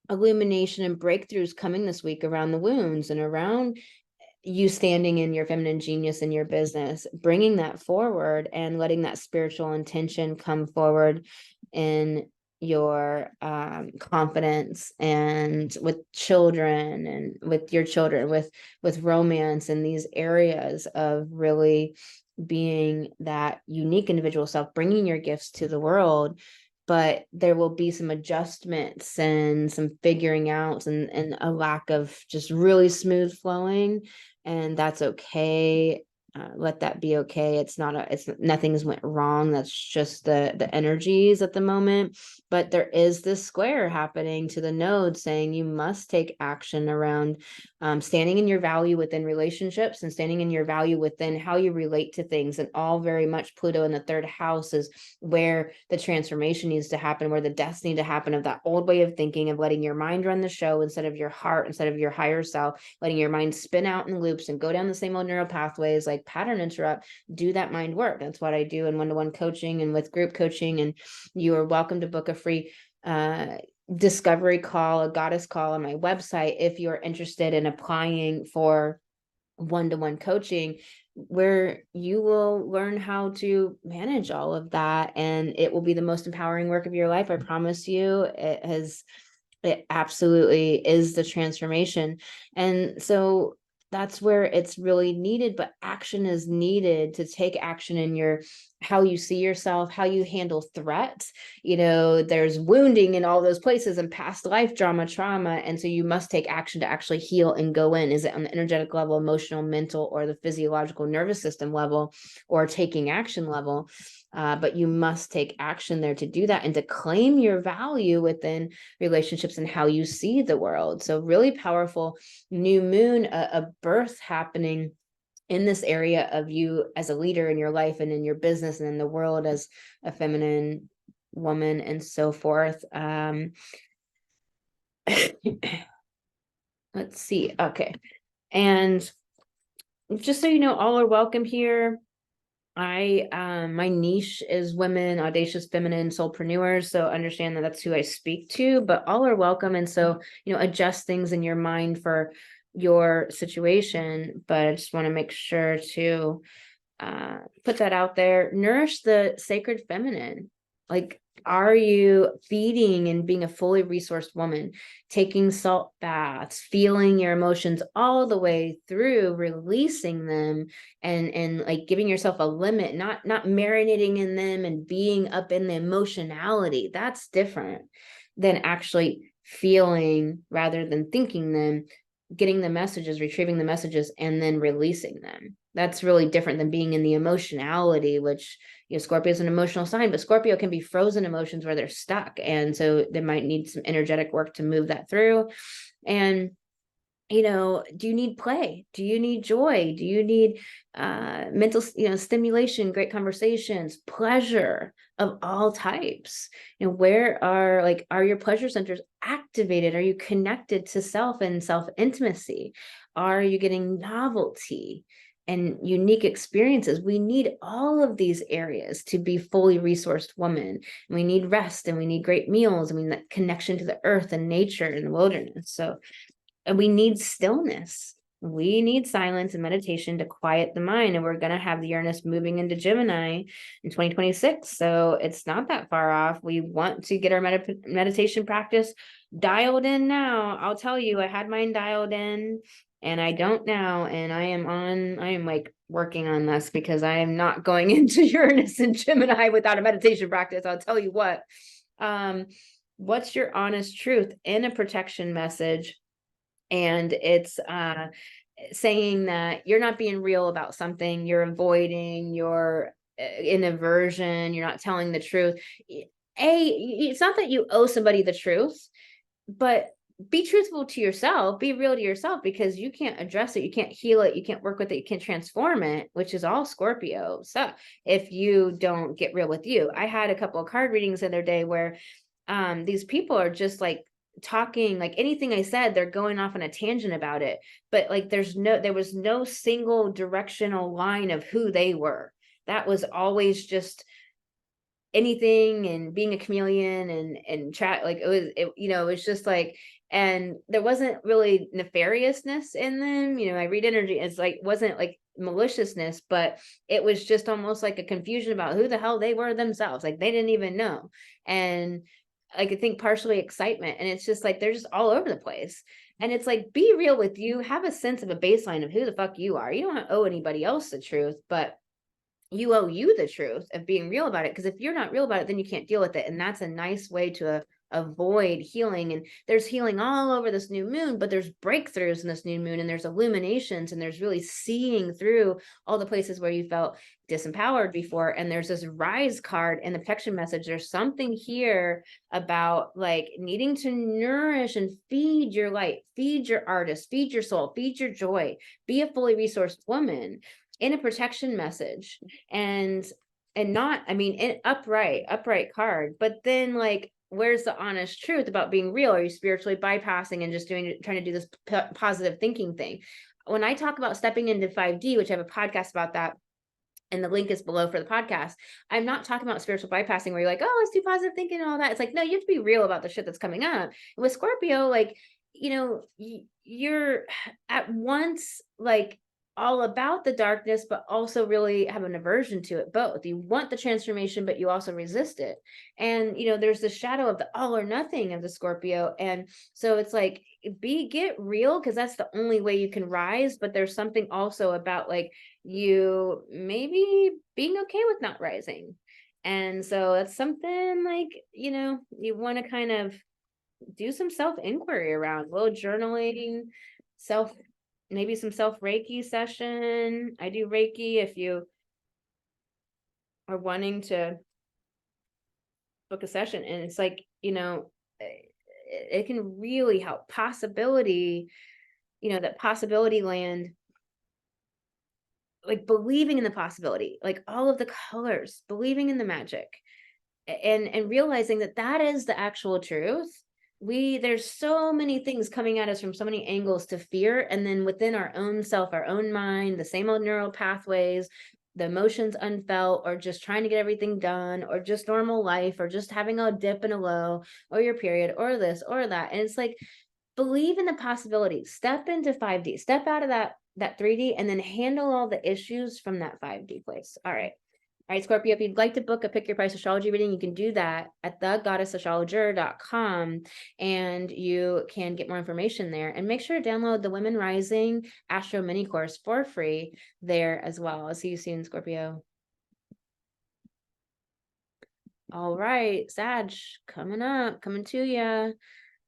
illumination and breakthroughs coming this week around the wounds and around you standing in your feminine genius in your business, bringing that forward and letting that spiritual intention come forward in your confidence, and with children, and with your children, with romance, and these areas of really being that unique individual self, bringing your gifts to the world. But there will be some adjustments and some figuring out, and a lack of just really smooth flowing, and that's okay. Let that be okay. It's nothing's went wrong. That's just the energies at the moment. But there is this square happening to the node saying you must take action around standing in your value within relationships, and standing in your value within how you relate to things. And all very much Pluto in the third house is where the transformation needs to happen, where the deaths need to happen, of that old way of thinking, of letting your mind run the show instead of your heart, instead of your higher self, letting your mind spin out in loops and go down the same old neural pathways, like pattern interrupt. Do that mind work. That's what I do in one-to-one coaching and with group coaching. And you are welcome to book a free discovery call, a goddess call on my website, if you're interested in applying for one-to-one coaching, where you will learn how to manage all of that, and it will be the most empowering work of your life. I promise you. It absolutely is the transformation. And so that's where it's really needed, but action is needed to take action in your how you see yourself, how you handle threats. There's wounding in all those places, and past life trauma, and so you must take action to actually heal and go in. Is it on the energetic level, emotional, mental, or the physiological nervous system level, or taking action level? But you must take action there to do that, and to claim your value within relationships and how you see the world. So really powerful new moon, a birth happening in this area of you as a leader in your life and in your business and in the world as a feminine woman, and so forth. Let's see. Okay. And just so you know, all are welcome here. My niche is women, audacious, feminine, soulpreneurs. So understand that that's who I speak to, but all are welcome. And so, adjust things in your mind for your situation. But I just want to make sure to put that out there. Nourish the sacred feminine. Like, are you feeding and being a fully resourced woman, taking salt baths, feeling your emotions all the way through, releasing them, and like giving yourself a limit, not marinating in them and being up in the emotionality? That's different than actually feeling rather than thinking them, getting the messages, retrieving the messages, and then releasing them. That's really different than being in the emotionality, which, Scorpio is an emotional sign, but Scorpio can be frozen emotions where they're stuck. And so they might need some energetic work to move that through. And do you need play? Do you need joy? Do you need mental, stimulation, great conversations, pleasure of all types? Where are your pleasure centers activated? Are you connected to self and self intimacy? Are you getting novelty and unique experiences? We need all of these areas to be fully resourced woman. We need rest, and we need great meals, and we need that connection to the earth and nature and the wilderness. And we need stillness. We need silence and meditation to quiet the mind. And we're going to have the Uranus moving into Gemini in 2026. So it's not that far off. We want to get our meditation practice dialed in now. I'll tell you, I had mine dialed in and I don't now. And I am like working on this, because I am not going into Uranus and Gemini without a meditation practice. I'll tell you what. What's your honest truth in a protection message? And it's saying that you're not being real about something, you're avoiding, you're in aversion, you're not telling the truth. It's not that you owe somebody the truth, but be truthful to yourself, be real to yourself, because you can't address it, you can't heal it, you can't work with it, you can't transform it, which is all Scorpio. So if you don't get real with you, I had a couple of card readings the other day where these people are just like talking, like anything I said, they're going off on a tangent about it, but like there was no single directional line of who they were. That was always just anything and being a chameleon and chat. Like it was just like, and there wasn't really nefariousness in them. I read energy, it's like wasn't like maliciousness, but it was just almost like a confusion about who the hell they were themselves. Like they didn't even know. And like I think partially excitement, and it's just like they're just all over the place. And it's like, be real with you, have a sense of a baseline of who the fuck you are. You don't owe anybody else the truth, but you owe you the truth of being real about it. Because if you're not real about it, then you can't deal with it. And that's a nice way to avoid healing. And there's healing all over this new moon, but there's breakthroughs in this new moon, and there's illuminations, and there's really seeing through all the places where you felt disempowered before. And there's this rise card in the protection message. There's something here about like needing to nourish and feed your light, feed your artist, feed your soul, feed your joy, be a fully resourced woman in a protection message. And not, I mean, an upright card, but then like, where's the honest truth about being real? Are you spiritually bypassing and just trying to do this positive thinking thing? When I talk about stepping into 5D, which I have a podcast about that, and the link is below for the podcast, I'm not talking about spiritual bypassing where you're like, oh, let's do positive thinking and all that. It's like, no, you have to be real about the shit that's coming up. And with Scorpio, like, you're at once like all about the darkness, but also really have an aversion to it both. You want the transformation, but you also resist it. And, there's the shadow of the all or nothing of the Scorpio. And so it's like, get real, because that's the only way you can rise. But there's something also about like you maybe being okay with not rising. And so that's something like, you want to kind of do some self-inquiry around, a little journaling, maybe some self-Reiki session. I do Reiki if you are wanting to book a session. And it's like, it can really help. Possibility, that possibility land, like believing in the possibility, like all of the colors, believing in the magic, and realizing that is the actual truth. There's so many things coming at us from so many angles to fear. And then within our own self, our own mind, the same old neural pathways, the emotions unfelt, or just trying to get everything done, or just normal life, or just having a dip and a low, or your period, or this or that. And it's like, believe in the possibility, step into 5D, step out of that 3D, and then handle all the issues from that 5D place. All right. All right, Scorpio, if you'd like to book a pick your price astrology reading, you can do that at thegoddessastrologer.com, and you can get more information there. And make sure to download the Women Rising Astro mini course for free there as well. I'll see you soon, Scorpio. All right, Sag, coming to you.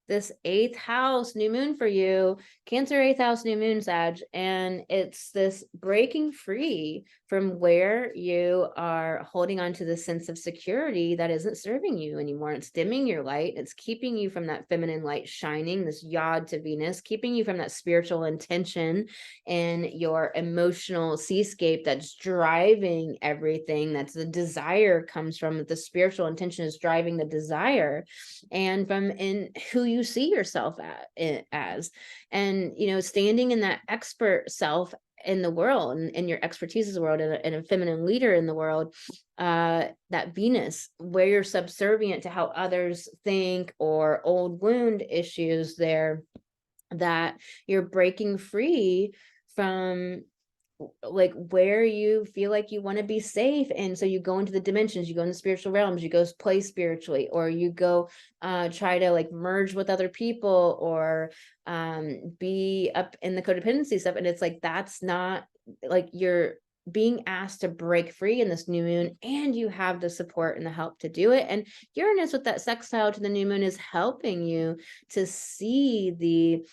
This 8th house new moon for you, Cancer 8th house new moon, Sag, and it's this breaking free from where you are holding on to the sense of security that isn't serving you anymore. It's dimming your light. It's keeping you from that feminine light shining, this yod to Venus, keeping you from that spiritual intention and your emotional seascape that's driving everything. That's the desire comes from, the spiritual intention is driving the desire, and from in who you see yourself as, and standing in that expert self in the world, and your expertise as a world, and a feminine leader in the world, that Venus, where you're subservient to how others think, or old wound issues there, that you're breaking free from, like, where you feel like you want to be safe. And so you go into the dimensions, you go into spiritual realms, you go play spiritually, or you go try to like merge with other people, or be up in the codependency stuff. And it's like, that's not, like, you're being asked to break free in this new moon, and you have the support and the help to do it. And Uranus with that sextile to the new moon is helping you to see the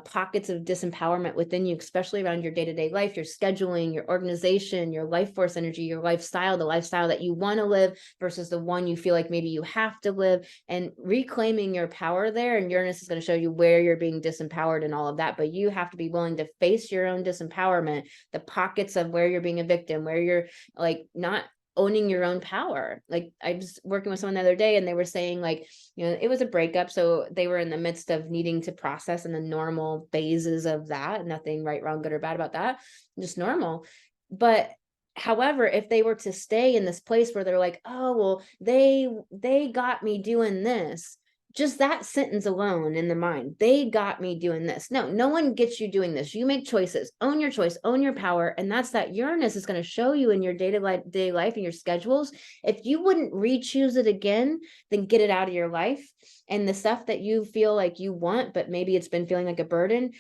pockets of disempowerment within you, especially around your day-to-day life, your scheduling, your organization, your life force energy, your lifestyle, the lifestyle that you want to live versus the one you feel like maybe you have to live, and reclaiming your power there. And Uranus is going to show you where you're being disempowered and all of that, but you have to be willing to face your own disempowerment, the pockets of where you're being a victim, where you're like not owning your own power. Like, I was working with someone the other day, and they were saying, like, it was a breakup, so they were in the midst of needing to process in the normal phases of that. Nothing right, wrong, good or bad about that, just normal. But however, if they were to stay in this place where they're like, oh, well, they got me doing this, just that sentence alone in the mind, they got me doing this. No one gets you doing this. You make choices, own your choice, own your power. And that's that Uranus is going to show you in your day-to-day life and your schedules. If you wouldn't re-choose it again, then get it out of your life. And the stuff that you feel like you want, but maybe it's been feeling like a burden,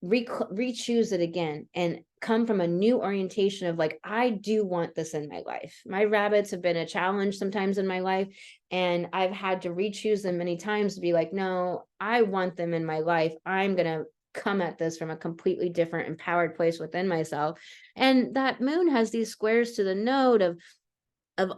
re-choose it again, and come from a new orientation of like, I do want this in my life. My rabbits have been a challenge sometimes in my life, and I've had to re-choose them many times to be like, no, I want them in my life. I'm going to come at this from a completely different empowered place within myself. And that moon has these squares to the node of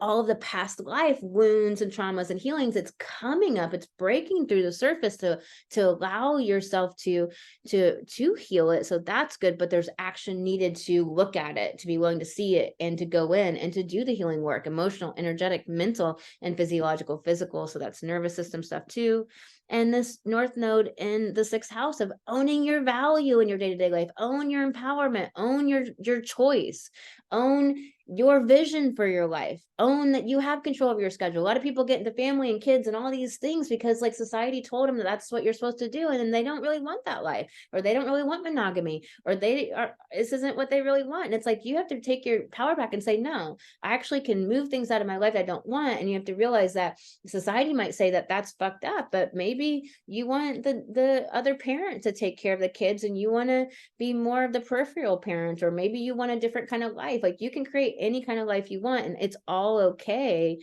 all of the past life wounds and traumas and healings. It's coming up, it's breaking through the surface to allow yourself to heal it. So that's good, but there's action needed to look at it, to be willing to see it, and to go in and to do the healing work, emotional, energetic, mental, and physiological, physical. So that's nervous system stuff too. And this north node in the 6th house of owning your value in your day-to-day life, own your empowerment, own your choice, own your vision for your life, own that you have control of your schedule. A lot of people get into family and kids and all these things because like society told them that that's what you're supposed to do, and then they don't really want that life, or they don't really want monogamy, or this isn't what they really want. And it's like, you have to take your power back and say, no, I actually can move things out of my life that I don't want. And you have to realize that society might say that that's fucked up, but maybe you want the other parent to take care of the kids, and you want to be more of the peripheral parent, or maybe you want a different kind of life. Like, you can create any kind of life you want, and it's all okay.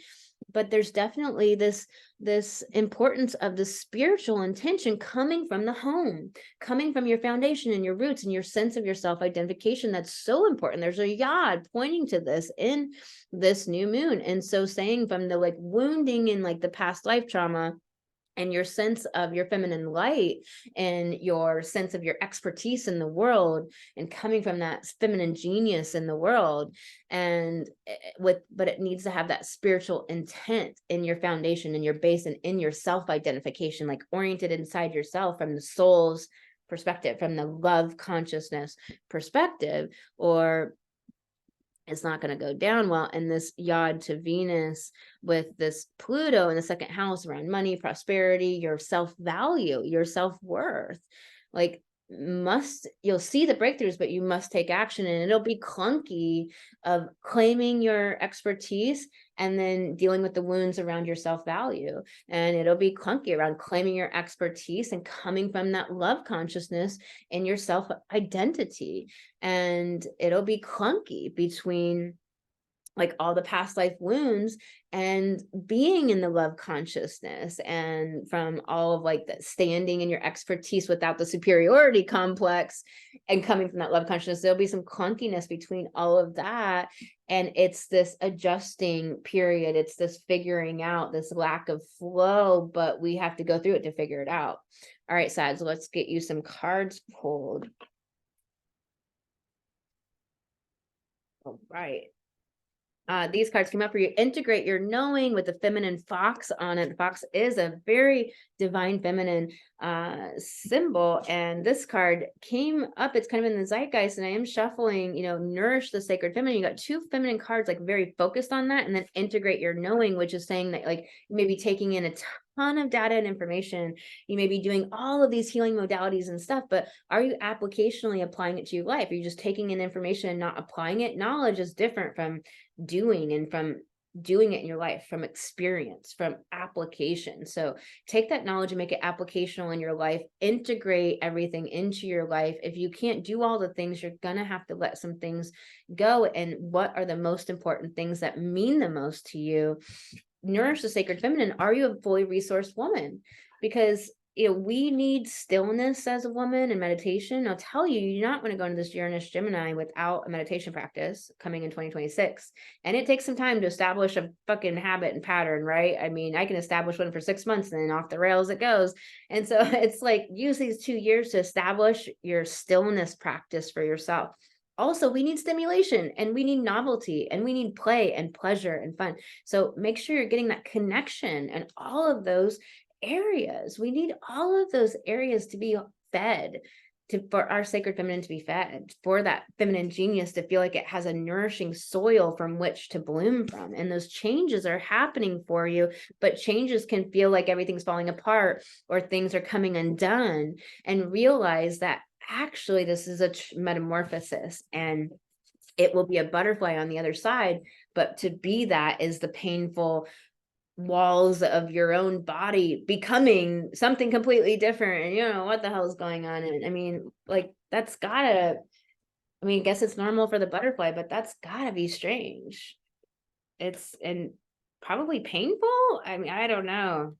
But there's definitely this importance of the spiritual intention coming from the home, coming from your foundation and your roots and your sense of your self-identification. That's so important. There's a yod pointing to this in this new moon. And so saying from the like wounding in like the past life trauma, and your sense of your feminine light, and your sense of your expertise in the world, and coming from that feminine genius in the world, and but it needs to have that spiritual intent in your foundation, in your base, and in your self-identification, like oriented inside yourself from the soul's perspective, from the love consciousness perspective, or it's not going to go down well. And this yod to Venus with this Pluto in the 2nd house around money, prosperity, your self-value, your self-worth, like you'll see the breakthroughs, but you must take action, and it'll be clunky of claiming your expertise and then dealing with the wounds around your self-value. And it'll be clunky around claiming your expertise and coming from that love consciousness in your self-identity. And it'll be clunky between like all the past life wounds and being in the love consciousness, and from all of like the standing in your expertise without the superiority complex and coming from that love consciousness. There'll be some clunkiness between all of that. And it's this adjusting period. It's this figuring out, this lack of flow, but we have to go through it to figure it out. All right, Sads, let's get you some cards pulled. All right. These cards came up for you. Integrate your knowing with the feminine fox on it. The fox is a very divine feminine symbol. And this card came up. It's kind of in the zeitgeist. And I am shuffling, nourish the sacred feminine. You got two feminine cards, like very focused on that. And then integrate your knowing, which is saying that like you may be taking in a ton of data and information. You may be doing all of these healing modalities and stuff, but are you applicationally applying it to your life? Are you just taking in information and not applying it? Knowledge is different from doing, and from doing it in your life, from experience, from application. So take that knowledge and make it applicational in your life. Integrate everything into your life. If you can't do all the things, you're gonna have to let some things go. And what are the most important things that mean the most to you? Nourish the sacred feminine. Are you a fully resourced woman? Because we need stillness as a woman and meditation. I'll tell you, you're not going to go into this Uranus Gemini without a meditation practice coming in 2026. And it takes some time to establish a fucking habit and pattern, right? I mean, I can establish one for 6 months and then off the rails it goes. And so it's like, use these 2 years to establish your stillness practice for yourself. Also, we need stimulation, and we need novelty, and we need play and pleasure and fun. So make sure you're getting that connection and all of those areas. We need all of those areas to be fed, for our sacred feminine to be fed, for that feminine genius to feel like it has a nourishing soil from which to bloom from. And those changes are happening for you, but changes can feel like everything's falling apart or things are coming undone. And realize that actually this is a metamorphosis, and it will be a butterfly on the other side. But to be that is the painful walls of your own body becoming something completely different, and you don't know what the hell is going on. And I mean, like, that's gotta, I mean, I guess it's normal for the butterfly, but that's gotta be strange. It's, and probably painful. I mean, I don't know.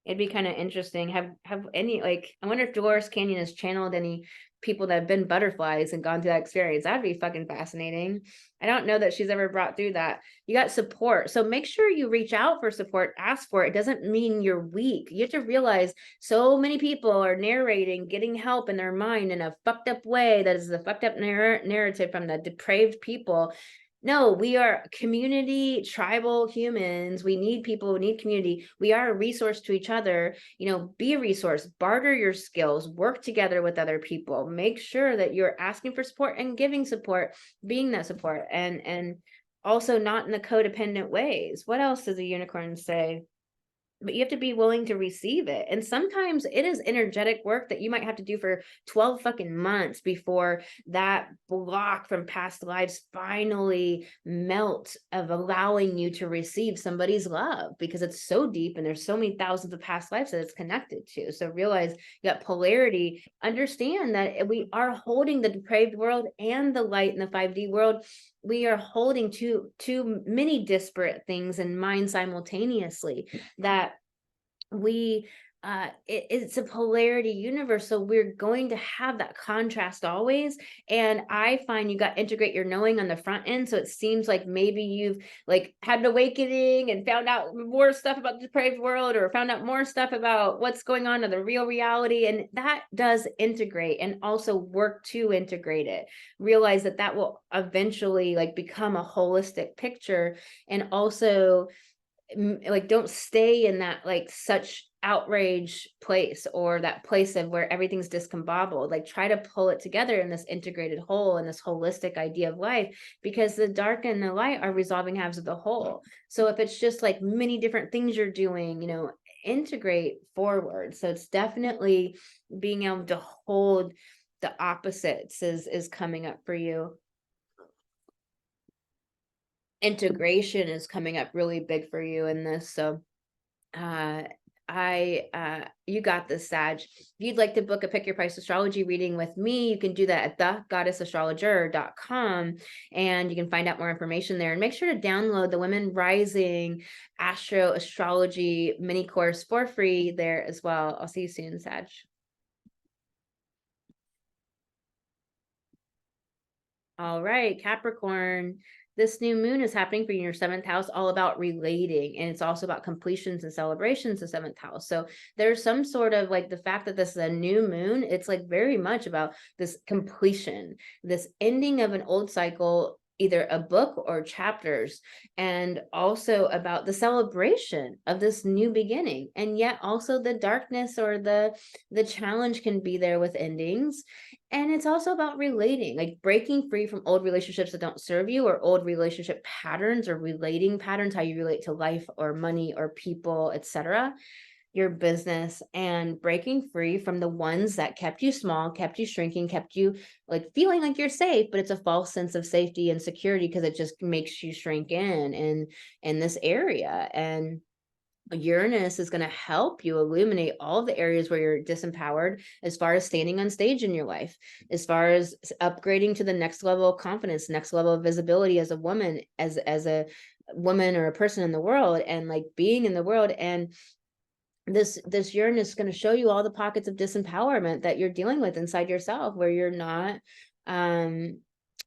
It'd be kind of interesting. Have any, like, I wonder if Dolores Canyon has channeled any people that have been butterflies and gone through that experience. That'd be fucking fascinating. I don't know that she's ever brought through that. You got support. So make sure you reach out for support, ask for it. It doesn't mean you're weak. You have to realize so many people are narrating, getting help in their mind in a fucked up way. That is the fucked up narrative from the depraved people. No, we are community, tribal humans. We need people, we need community. We are a resource to each other. Be a resource, barter your skills, work together with other people. Make sure that you're asking for support and giving support, being that support, and also not in the codependent ways. What else does the unicorn say? But you have to be willing to receive it. And sometimes it is energetic work that you might have to do for 12 fucking months before that block from past lives finally melt, of allowing you to receive somebody's love, because it's so deep and there's so many thousands of past lives that it's connected to. So realize you got polarity. Understand that we are holding the depraved world and the light in the 5D world. We are holding too many disparate things in mind simultaneously, that it's a polarity universe. So we're going to have that contrast always. And I find you got to integrate your knowing on the front end. So it seems like maybe you've like had an awakening and found out more stuff about the depraved world, or found out more stuff about what's going on in the real reality. And that does integrate, and also work to integrate it. Realize that that will eventually like become a holistic picture. And also, like, don't stay in that like such outrage place, or that place of where everything's discombobulated. Like, try to pull it together in this integrated whole, and this holistic idea of life, because the dark and the light are resolving halves of the whole. So if it's just like many different things you're doing, integrate forward. So it's definitely being able to hold the opposites is coming up for you. Integration is coming up really big for you in this. So you got this, Sag. If you'd like to book a pick your price astrology reading with me, you can do that at thegoddessastrologer.com, and you can find out more information there. And make sure to download the Women Rising Astro Astrology mini course for free there as well. I'll see you soon, Sag. All right, Capricorn. This new moon is happening for you in your 7th house, all about relating. And it's also about completions and celebrations, the 7th house. So there's some sort of like the fact that this is a new moon, it's like very much about this completion, this ending of an old cycle, either a book or chapters, and also about the celebration of this new beginning. And yet also the darkness or the challenge can be there with endings. And it's also about relating, like breaking free from old relationships that don't serve you, or old relationship patterns or relating patterns, how you relate to life or money or people, etc., your business, and breaking free from the ones that kept you small, kept you shrinking, kept you like feeling like you're safe, but it's a false sense of safety and security because it just makes you shrink in this area. And Uranus is going to help you illuminate all the areas where you're disempowered, as far as standing on stage in your life, as far as upgrading to the next level of confidence, next level of visibility as a woman, as a woman or a person in the world, and like being in the world. And this Uranus is going to show you all the pockets of disempowerment that you're dealing with inside yourself, where you're not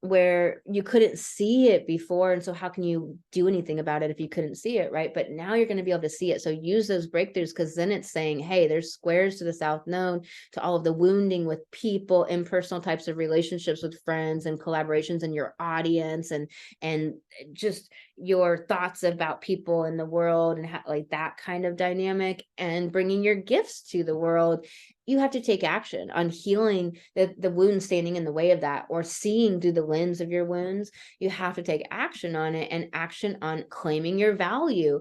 where you couldn't see it before. And so how can you do anything about it if you couldn't see it, right? But now you're going to be able to see it. So use those breakthroughs, because then it's saying, hey, there's squares to the south node, to all of the wounding with people, impersonal types of relationships with friends and collaborations in your audience, and just your thoughts about people in the world, and how, like that kind of dynamic, and bringing your gifts to the world. You have to take action on healing the wounds standing in the way of that, or seeing through the lens of your wounds. You have to take action on it, and action on claiming your value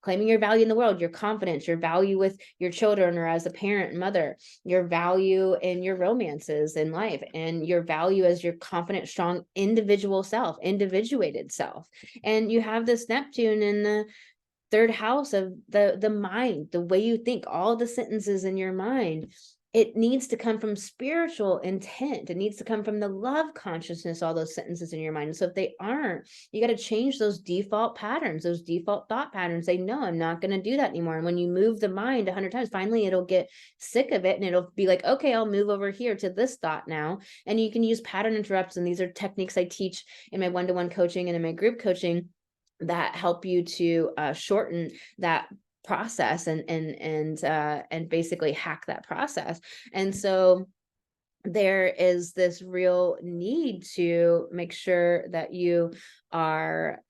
in the world, your confidence, your value with your children, or as a parent and mother, your value in your romances in life, and your value as your confident, strong, individual self, individuated self. And you have this Neptune in the 3rd house of the mind, the way you think, all the sentences in your mind. It needs to come from spiritual intent. It needs to come from the love consciousness, all those sentences in your mind. And so if they aren't, you got to change those default patterns, those default thought patterns. Say, no, I'm not going to do that anymore. And when you move the mind 100 times, finally it'll get sick of it, and it'll be like, okay, I'll move over here to this thought now. And you can use pattern interrupts. And these are techniques I teach in my one-to-one coaching and in my group coaching that help you to shorten that process, and basically hack that process. And so there is this real need to make sure that you are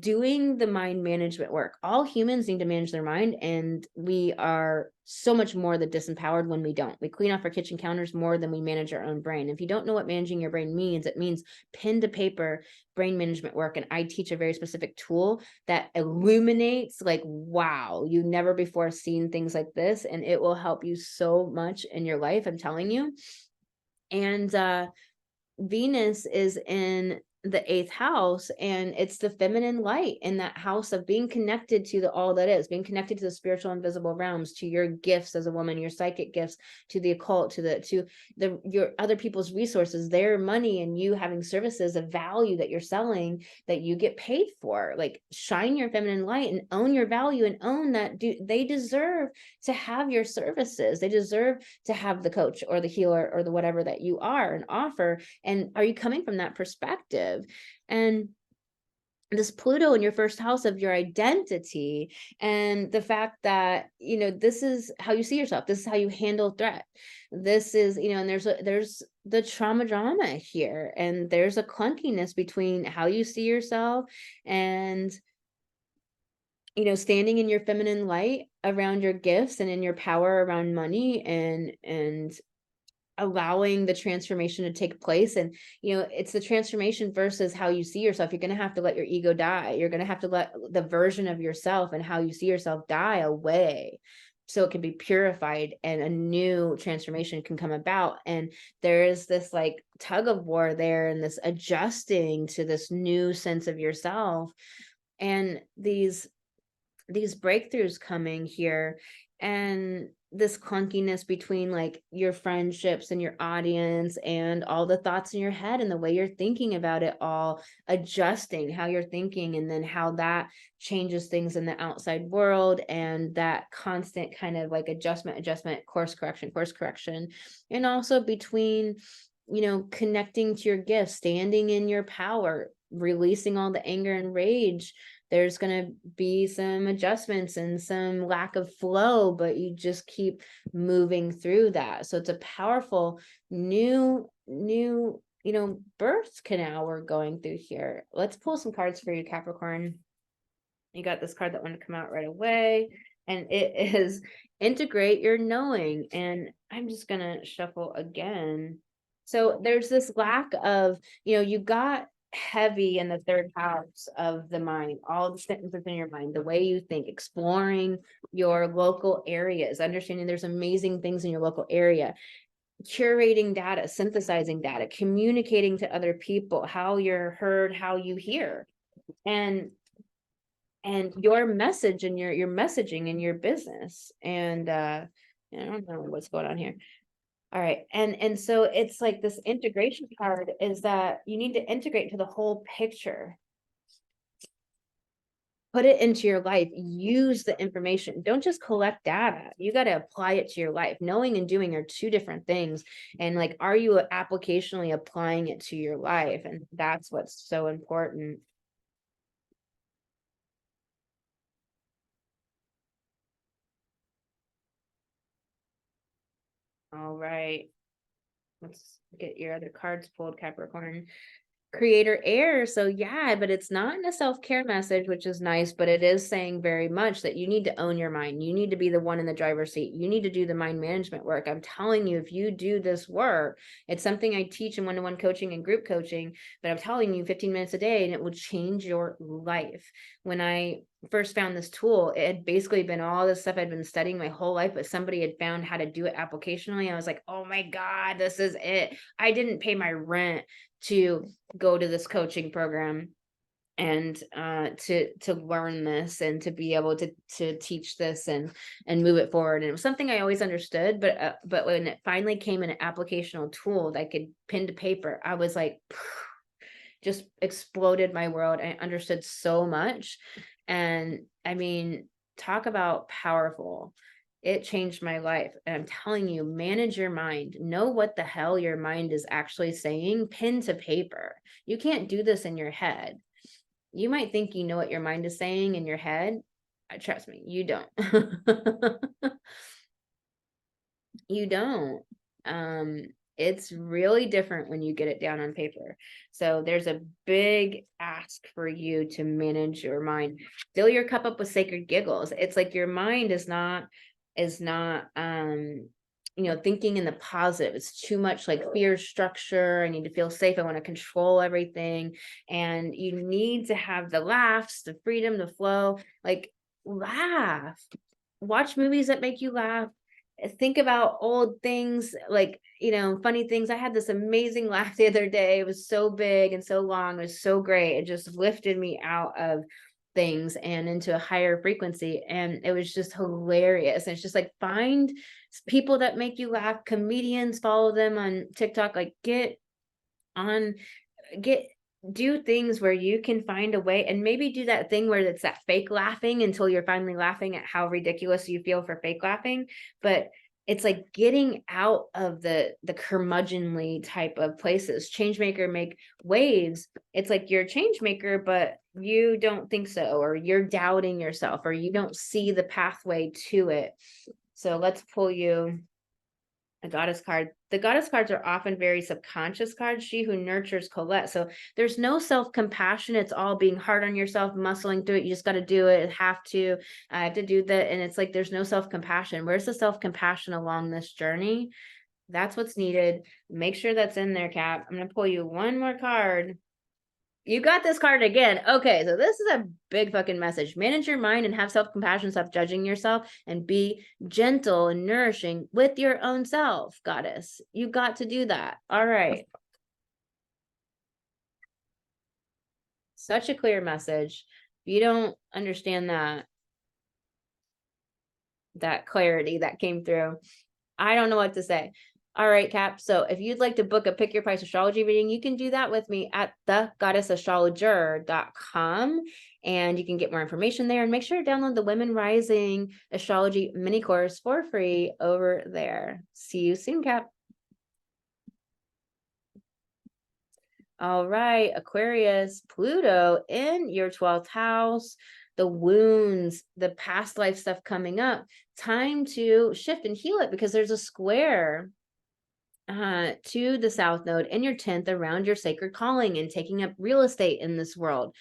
doing the mind management work. All humans need to manage their mind, and we are so much more the disempowered when we don't. We clean off our kitchen counters more than we manage our own brain. If you don't know what managing your brain means, it means pen to paper brain management work. And I teach a very specific tool that illuminates, like, wow, you never before seen things like this, and it will help you so much in your life, I'm telling you. And Venus is in the 8th house, and it's the feminine light in that house of being connected to the all that is, being connected to the spiritual invisible realms, to your gifts as a woman, your psychic gifts, to the occult, to your other people's resources, their money, and you having services of value that you're selling that you get paid for. Like, shine your feminine light and own your value, and own that they deserve to have your services. They deserve to have the coach or the healer or the whatever that you are and offer. And are you coming from that perspective? And this Pluto in your 1st house of your identity, and the fact that, this is how you see yourself. This is how you handle threat. This is, and there's the trauma drama here, and there's a clunkiness between how you see yourself and, standing in your feminine light around your gifts, and in your power around money, and allowing the transformation to take place. And, it's the transformation versus how you see yourself. You're going to have to let your ego die. You're going to have to let the version of yourself and how you see yourself die away, so it can be purified and a new transformation can come about. And there is this like tug of war there, and this adjusting to this new sense of yourself, and these breakthroughs coming here, and this clunkiness between like your friendships and your audience and all the thoughts in your head and the way you're thinking about it, all adjusting how you're thinking, and then how that changes things in the outside world, and that constant kind of like adjustment, course correction, and also between, connecting to your gifts, standing in your power, releasing all the anger and rage. There's going to be some adjustments and some lack of flow, but you just keep moving through that. So it's a powerful new, birth canal we're going through here. Let's pull some cards for you, Capricorn. You got this card that wanted to come out right away, and it is integrate your knowing. And I'm just going to shuffle again. So there's this lack of, you got heavy in the third house of the mind, all the things within your mind, the way you think, exploring your local areas, understanding there's amazing things in your local area, curating data, synthesizing data, communicating to other people, how you're heard, how you hear, and your message and your messaging in your business. And I don't know what's going on here. All right. And so it's like this integration card is that you need to integrate to the whole picture. Put it into your life, use the information. Don't just collect data. You got to apply it to your life. Knowing and doing are two different things. And like, are you applicationally applying it to your life? And that's what's so important. All right. Let's get your other cards pulled, Capricorn. Creator air. So yeah, but it's not in a self-care message, which is nice, but it is saying very much that you need to own your mind. You need to be the one in the driver's seat. You need to do the mind management work. I'm telling you, if you do this work, it's something I teach in one-to-one coaching and group coaching, but I'm telling you 15 minutes a day, and it will change your life. When I first found this tool, it had basically been all this stuff I'd been studying my whole life, but somebody had found how to do it applicationally. I was like, oh my God, this is it. I didn't pay my rent to go to this coaching program and to learn this and to be able to teach this and move it forward. And it was something I always understood, but when it finally came in an applicational tool that I could pen to paper, I was like, just exploded my world. I understood so much. And I mean, talk about powerful. It changed my life. And I'm telling you, manage your mind. Know what the hell your mind is actually saying, pen to paper. You can't do this in your head. You might think you know what your mind is saying in your head. Trust me, you don't. You don't. It's really different when you get it down on paper. So there's a big ask for you to manage your mind. Fill your cup up with sacred giggles. It's like your mind is not thinking in the positive. It's too much like fear structure. I need to feel safe. I want to control everything. And you need to have the laughs, the freedom, the flow. Like, laugh. Watch movies that make you laugh. Think about old things, like, funny things. I had this amazing laugh the other day. It was so big and so long. It was so great. It just lifted me out of things and into a higher frequency. And it was just hilarious. And it's just like, find people that make you laugh, comedians, follow them on TikTok, like do things where you can find a way, and maybe do that thing where it's that fake laughing until you're finally laughing at how ridiculous you feel for fake laughing. But it's like getting out of the curmudgeonly type of places. Change maker, make waves. It's like you're a change maker, but you don't think so, or you're doubting yourself, or you don't see the pathway to it. So let's pull you a goddess card. The goddess cards are often very subconscious cards. She who nurtures Colette. So there's no self-compassion. It's all being hard on yourself, muscling through it. You just got to do it. I have to do that. And it's like, there's no self-compassion. Where's the self-compassion along this journey? That's what's needed. Make sure that's in there, Cap. I'm going to pull you one more card. You got this card again. Okay, so this is a big fucking message. Manage your mind and have self-compassion, stop judging yourself, and be gentle and nourishing with your own self, goddess. You got to do that. All right. Such a clear message. If you don't understand that clarity that came through, I don't know what to say. All right, Cap. So if you'd like to book a pick your price astrology reading, you can do that with me at thegoddessastrologer.com. And you can get more information there, and make sure to download the Women Rising Astrology mini course for free over there. See you soon, Cap. All right, Aquarius, Pluto in your 12th house, the wounds, the past life stuff coming up. Time to shift and heal it, because there's a square to the south node in your 10th around your sacred calling and taking up real estate in this world.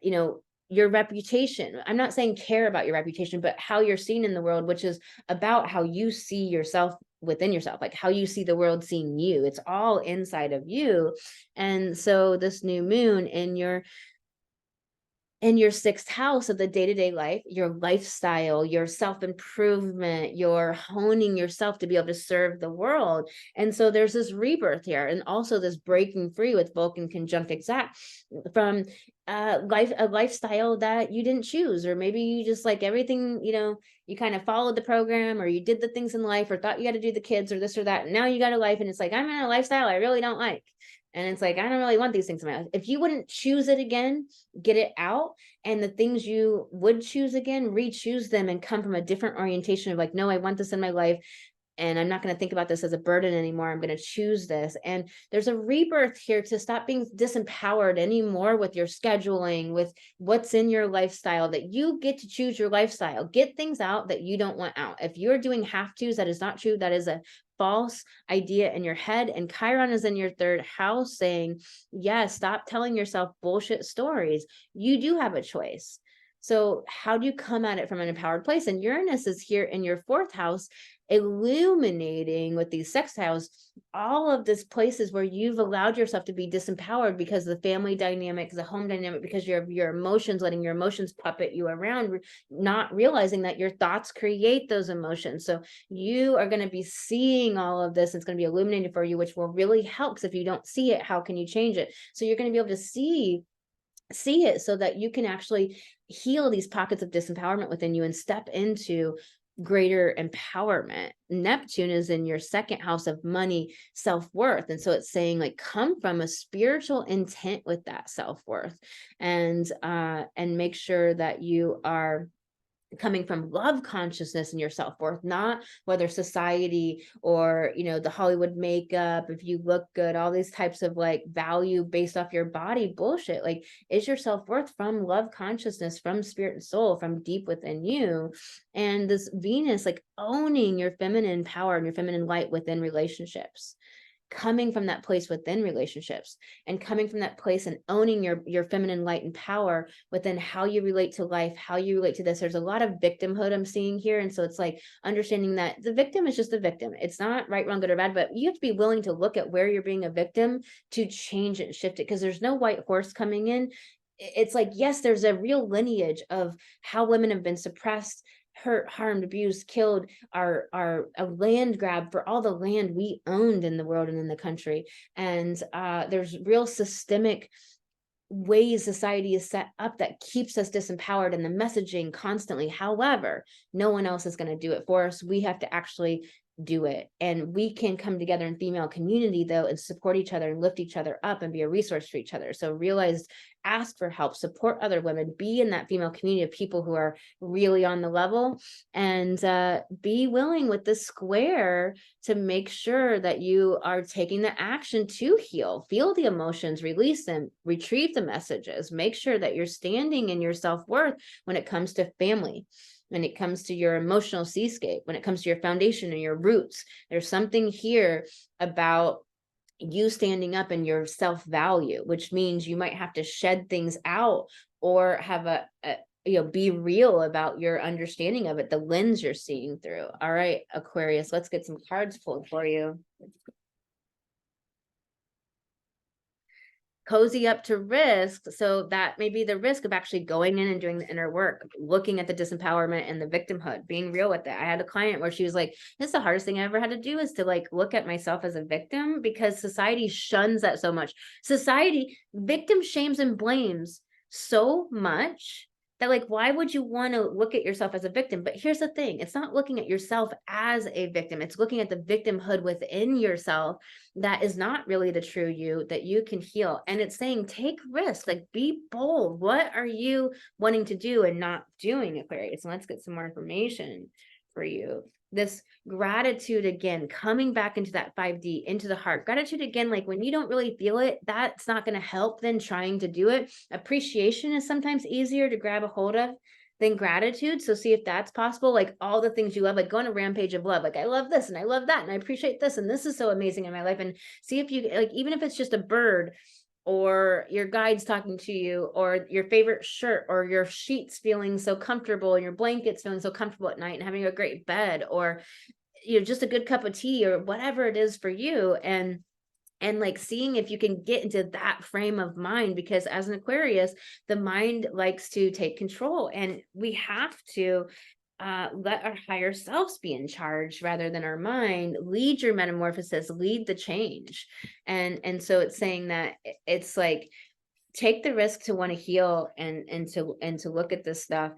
You know, your reputation. I'm not saying care about your reputation, but how you're seen in the world, which is about how you see yourself within yourself, like how you see the world seeing you. It's all inside of you. And so this new moon in your 6th house of the day-to-day life, your lifestyle, your self-improvement, your honing yourself to be able to serve the world. And so there's this rebirth here, and also this breaking free with Vulcan conjunct exact from a lifestyle that you didn't choose, or maybe you just like everything, you know, you kind of followed the program, or you did the things in life, or thought you got to do the kids or this or that. And now you got a life, and it's like, I'm in a lifestyle I really don't like. And it's like, I don't really want these things in my life. If you wouldn't choose it again, get it out. And the things you would choose again, re-choose them and come from a different orientation of like, no, I want this in my life. And I'm not going to think about this as a burden anymore. I'm going to choose this. And there's a rebirth here to stop being disempowered anymore with your scheduling, with what's in your lifestyle, that you get to choose your lifestyle. Get things out that you don't want out. If you're doing have tos, that is not true. That is a false idea in your head. And Chiron is in your 3rd house saying, yes, stop telling yourself bullshit stories. You do have a choice. So how do you come at it from an empowered place? And Uranus is here in your 4th house, illuminating with these sextiles all of these places where you've allowed yourself to be disempowered because of the family dynamic, the home dynamic, because your emotions, letting your emotions puppet you around, not realizing that your thoughts create those emotions. So you are going to be seeing all of this. It's going to be illuminated for you, which will really help, because if you don't see it, how can you change it? So you're going to be able to see it so that you can actually heal these pockets of disempowerment within you and step into greater empowerment. Neptune is in your 2nd house of money, self-worth. And so it's saying like, come from a spiritual intent with that self-worth, and make sure that you are coming from love consciousness in your self-worth, not whether society or, you know, the Hollywood makeup, if you look good, all these types of like value based off your body bullshit. Like, is your self-worth from love consciousness, from spirit and soul, from deep within you? And this Venus, like owning your feminine power and your feminine light within relationships, coming from that place within relationships, and coming from that place and owning your feminine light and power within how you relate to life, how you relate to this. There's a lot of victimhood I'm seeing here. And so it's like understanding that the victim is just a victim. It's not right, wrong, good or bad, but you have to be willing to look at where you're being a victim to change it and shift it, because there's no white horse coming in. It's like, yes, there's a real lineage of how women have been suppressed, hurt, harmed, abused, killed, a land grab for all the land we owned in the world and in the country. And there's real systemic ways society is set up that keeps us disempowered, and the messaging constantly. However, no one else is going to do it for us. We have to actually do it. And we can come together in female community though, and support each other and lift each other up and be a resource for each other. So realize, ask for help, support other women, be in that female community of people who are really on the level, and be willing with the square to make sure that you are taking the action to heal, feel the emotions, release them, retrieve the messages, make sure that you're standing in your self-worth when it comes to family, when it comes to your emotional seascape, when it comes to your foundation and your roots. There's something here about you standing up in your self-value, which means you might have to shed things out, or have be real about your understanding of it, the lens you're seeing through. All right, Aquarius, let's get some cards pulled for you. Cozy up to risk. So that may be the risk of actually going in and doing the inner work, looking at the disempowerment and the victimhood, being real with it. I had a client where she was like, this is the hardest thing I ever had to do, is to like look at myself as a victim, because society shuns that so much. Society victim shames and blames so much that, like, why would you want to look at yourself as a victim? But here's the thing, it's not looking at yourself as a victim, it's looking at the victimhood within yourself that is not really the true you, that you can heal. And it's saying, take risks, like be bold. What are you wanting to do and not doing, Aquarius? And let's get some more information for you. This gratitude, again, coming back into that 5D, into the heart. Gratitude, again, like when you don't really feel it, that's not going to help than trying to do it. Appreciation is sometimes easier to grab a hold of than gratitude. So see if that's possible. Like all the things you love, like go on a rampage of love. Like I love this and I love that and I appreciate this and this is so amazing in my life. And see if you, like, even if it's just a bird or your guides talking to you, or your favorite shirt, or your sheets feeling so comfortable, and your blankets feeling so comfortable at night and having a great bed, or just a good cup of tea, or whatever it is for you. And like seeing if you can get into that frame of mind, because as an Aquarius, the mind likes to take control, and we have to let our higher selves be in charge rather than our mind. Lead your metamorphosis, lead the change. And so it's saying that it's like, take the risk to want to heal and to look at this stuff.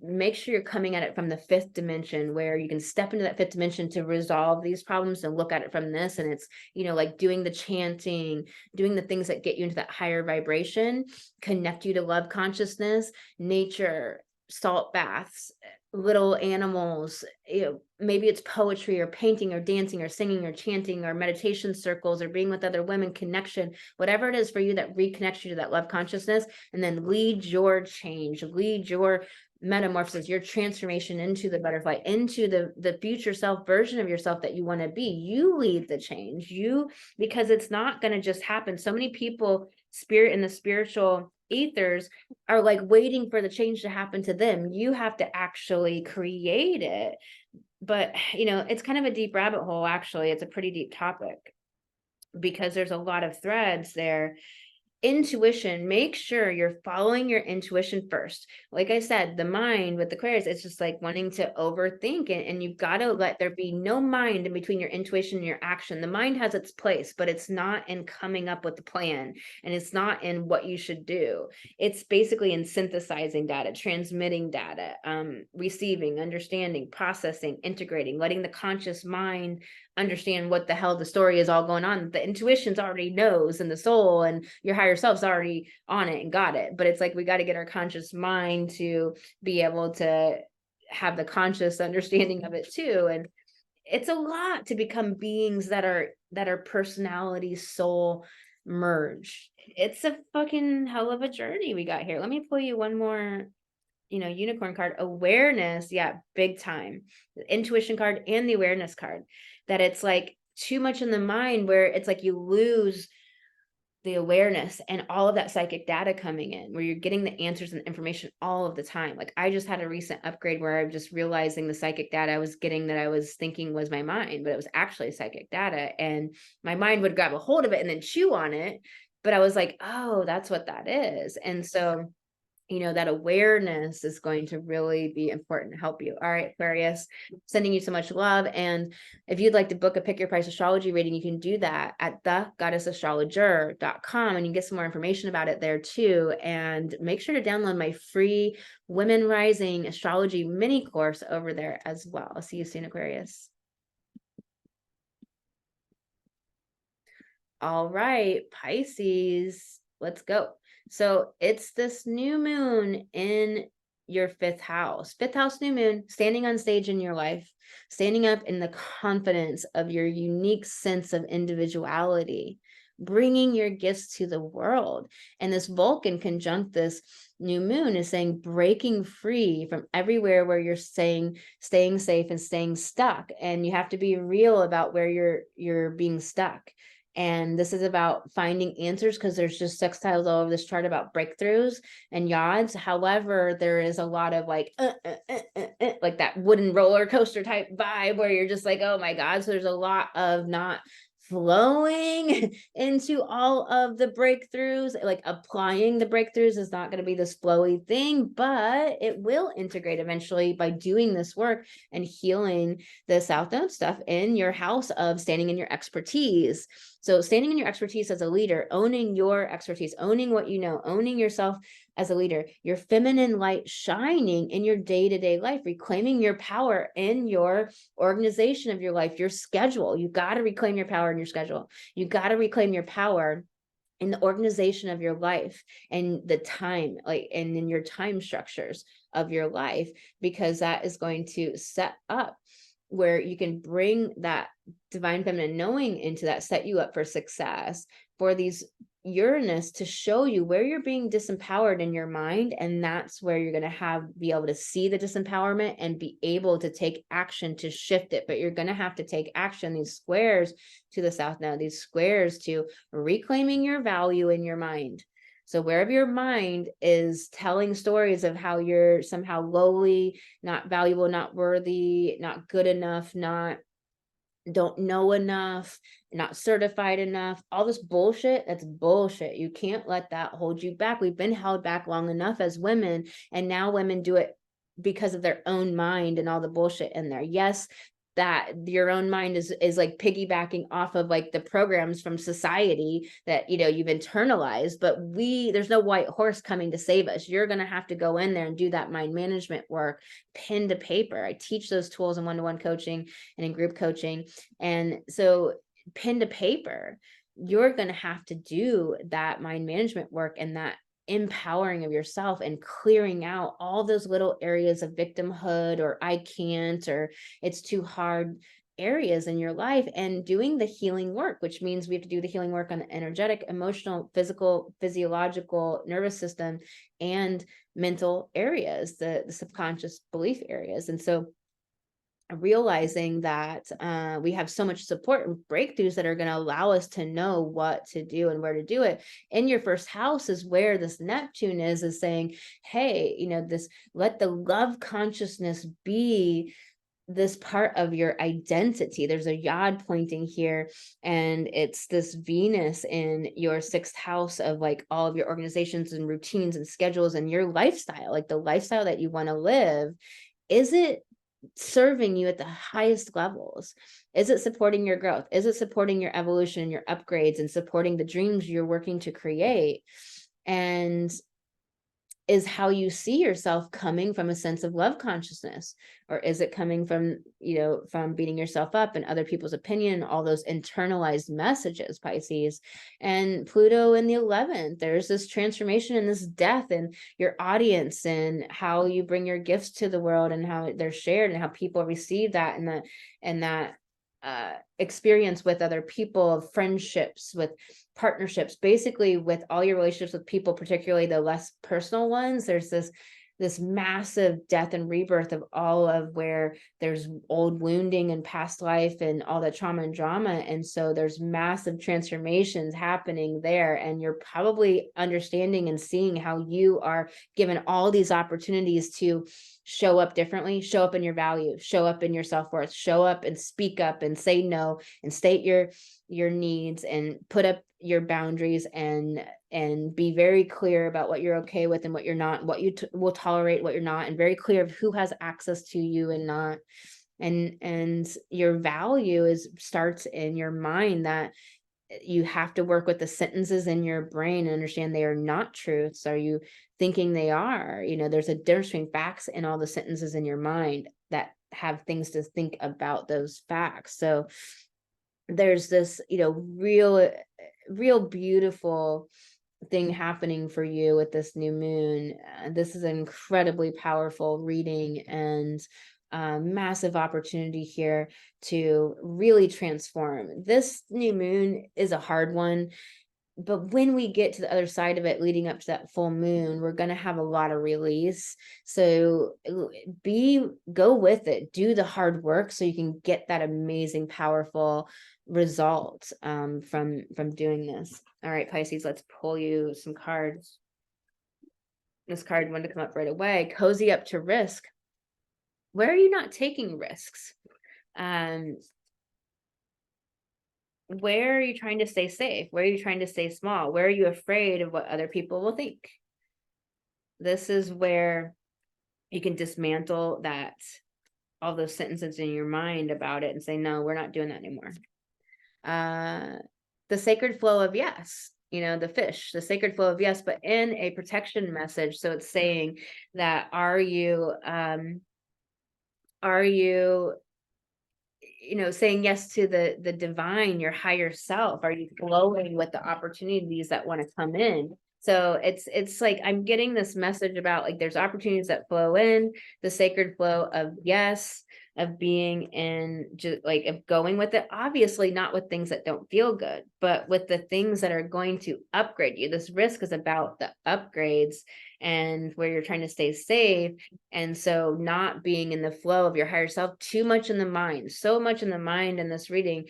Make sure you're coming at it from the 5th dimension, where you can step into that 5th dimension to resolve these problems and look at it from this. And it's, like doing the chanting, doing the things that get you into that higher vibration, connect you to love consciousness, nature, salt baths, little animals, maybe it's poetry or painting or dancing or singing or chanting or meditation circles or being with other women, connection, whatever it is for you that reconnects you to that love consciousness. And then lead your change, lead your metamorphosis, your transformation into the butterfly, into the future self version of yourself that you want to be. You lead the change, because it's not going to just happen. So many people, spirit in the spiritual ethers, are like waiting for the change to happen to them. You have to actually create it. But it's kind of a deep rabbit hole. Actually, it's a pretty deep topic, because there's a lot of threads there. Intuition, make sure you're following your intuition first. Like I said, the mind with the Aquarius, it's just like wanting to overthink it, and you've got to let there be no mind in between your intuition and your action. The mind has its place, but it's not in coming up with the plan, and it's not in what you should do. It's basically in synthesizing data, transmitting data, receiving, understanding, processing, integrating, letting the conscious mind understand what the hell the story is all going on. The intuition's already knows, and the soul and your higher self's already on it and got it. But it's like, we got to get our conscious mind to be able to have the conscious understanding of it too. And it's a lot to become beings that are personality, soul merge. It's a fucking hell of a journey we got here. Let me pull you one more unicorn card. Awareness, yeah, big time. The intuition card and the awareness card. That it's like too much in the mind, where it's like you lose the awareness and all of that psychic data coming in, where you're getting the answers and information all of the time. Like I just had a recent upgrade where I'm just realizing the psychic data I was getting, that I was thinking was my mind, but it was actually psychic data, and my mind would grab a hold of it and then chew on it. But I was like, oh, that's what that is. And so that awareness is going to really be important to help you. All right, Aquarius, sending you so much love. And if you'd like to book a pick your price astrology reading, you can do that at thegoddessastrologer.com, and you can get some more information about it there too. And make sure to download my free Women Rising astrology mini course over there as well. I'll see you soon, Aquarius. All right, Pisces, let's go. So it's this new moon in your 5th house. 5th house new moon, standing on stage in your life, standing up in the confidence of your unique sense of individuality, bringing your gifts to the world. And this Vulcan conjunct this new moon is saying, breaking free from everywhere where you're staying safe and staying stuck. And you have to be real about where you're being stuck. And this is about finding answers, because there's just sextiles all over this chart about breakthroughs and yads. However, there is a lot of like that wooden roller coaster type vibe where you're just like, oh my God. So there's a lot of not flowing into all of the breakthroughs. Like applying the breakthroughs is not going to be this flowy thing, but it will integrate eventually by doing this work and healing the South Node stuff in your house of standing in your expertise. So standing in your expertise as a leader, owning your expertise, owning what you know, owning yourself as a leader, your feminine light shining in your day-to-day life, reclaiming your power in your organization of your life, your schedule. You got to reclaim your power in your schedule. You got to reclaim your power in the organization of your life and the time, like, and in your time structures of your life, because that is going to set up where you can bring that divine feminine knowing into that, set you up for success, for these Uranus to show you where you're being disempowered in your mind. And that's where you're going to be able to see the disempowerment and be able to take action to shift it. But you're going to have to take action. These squares to the South Node, these squares to reclaiming your value in your mind. So wherever your mind is telling stories of how you're somehow lowly, not valuable, not worthy, not good enough, don't know enough, not certified enough, all this bullshit, that's bullshit. You can't let that hold you back. We've been held back long enough as women, and now women do it because of their own mind and all the bullshit in there. Yes, that your own mind is like piggybacking off of like the programs from society that, you know, you've internalized, but there's no white horse coming to save us. You're going to have to go in there and do that mind management work, pen to paper. I teach those tools in one-to-one coaching and in group coaching. And so pen to paper, you're going to have to do that mind management work and that empowering of yourself and clearing out all those little areas of victimhood or I can't or it's too hard areas in your life, and doing the healing work, which means we have to do the healing work on the energetic, emotional, physical, physiological, nervous system, and mental areas, the subconscious belief areas. And so realizing that we have so much support and breakthroughs that are going to allow us to know what to do and where to do it. In your first house is where this Neptune is saying, hey, you know, let the love consciousness be this part of your identity. There's a yod pointing here, and it's this Venus in your sixth house of like all of your organizations and routines and schedules and your lifestyle, like the lifestyle that you want to live. Is it serving you at the highest levels? Is it supporting your growth? Is it supporting your evolution, your upgrades, and supporting the dreams you're working to create? And is how you see yourself coming from a sense of love consciousness, or is it coming from, you know, from beating yourself up and other people's opinion, all those internalized messages, Pisces? And Pluto in the 11th, there's this transformation and this death in your audience and how you bring your gifts to the world and how they're shared and how people receive that, and that experience with other people, of friendships, with partnerships, basically with all your relationships with people, particularly the less personal ones. There's this massive death and rebirth of all of where there's old wounding and past life and all that trauma and drama. And so there's massive transformations happening there. And you're probably understanding and seeing how you are given all these opportunities to show up differently, show up in your value, show up in your self-worth, show up and speak up and say no and state your needs and put up your boundaries and be very clear about what you're okay with and what you're not, what you will tolerate, what you're not, and very clear of who has access to you and not. And your value starts in your mind, that you have to work with the sentences in your brain and understand they are not truths. Are you thinking they are? You know, there's a difference between facts and all the sentences in your mind that have things to think about those facts. So there's this, you know, real beautiful thing happening for you with this new moon. This is an incredibly powerful reading and massive opportunity here to really transform. This new moon is a hard one. but when we get to the other side of it, leading up to that full moon, we're going to have a lot of release. So go with it, do the hard work so you can get that amazing, powerful result from doing this. All right, Pisces, let's pull you some cards. This card wanted to come up right away. Cozy up to risk. Where are you not taking risks? Where are you trying to stay safe? Where are you trying to stay small? Where are you afraid of what other people will think? This is where you can dismantle all those sentences in your mind about it and say, no, we're not doing that anymore. The sacred flow of yes, the fish, the sacred flow of yes, but in a protection message. So it's saying that are you saying yes to the divine, your higher self? Are you flowing with the opportunities that want to come in? So it's like I'm getting this message about like there's opportunities that flow in, the sacred flow of yes, of being in just like of going with it, obviously not with things that don't feel good, but with the things that are going to upgrade you. This risk is about the upgrades and where you're trying to stay safe. And so not being in the flow of your higher self, too much in the mind, so much in the mind in this reading,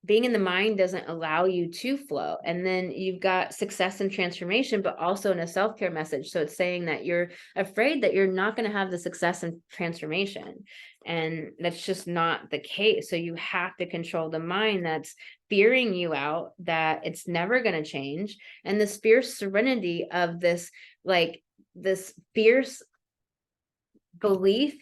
being in the mind doesn't allow you to flow. And then you've got success and transformation, but also in a self-care message. So it's saying that you're afraid that you're not going to have the success and transformation. And that's just not the case. So you have to control the mind that's fearing you out, that it's never going to change. And this fierce serenity of this fierce belief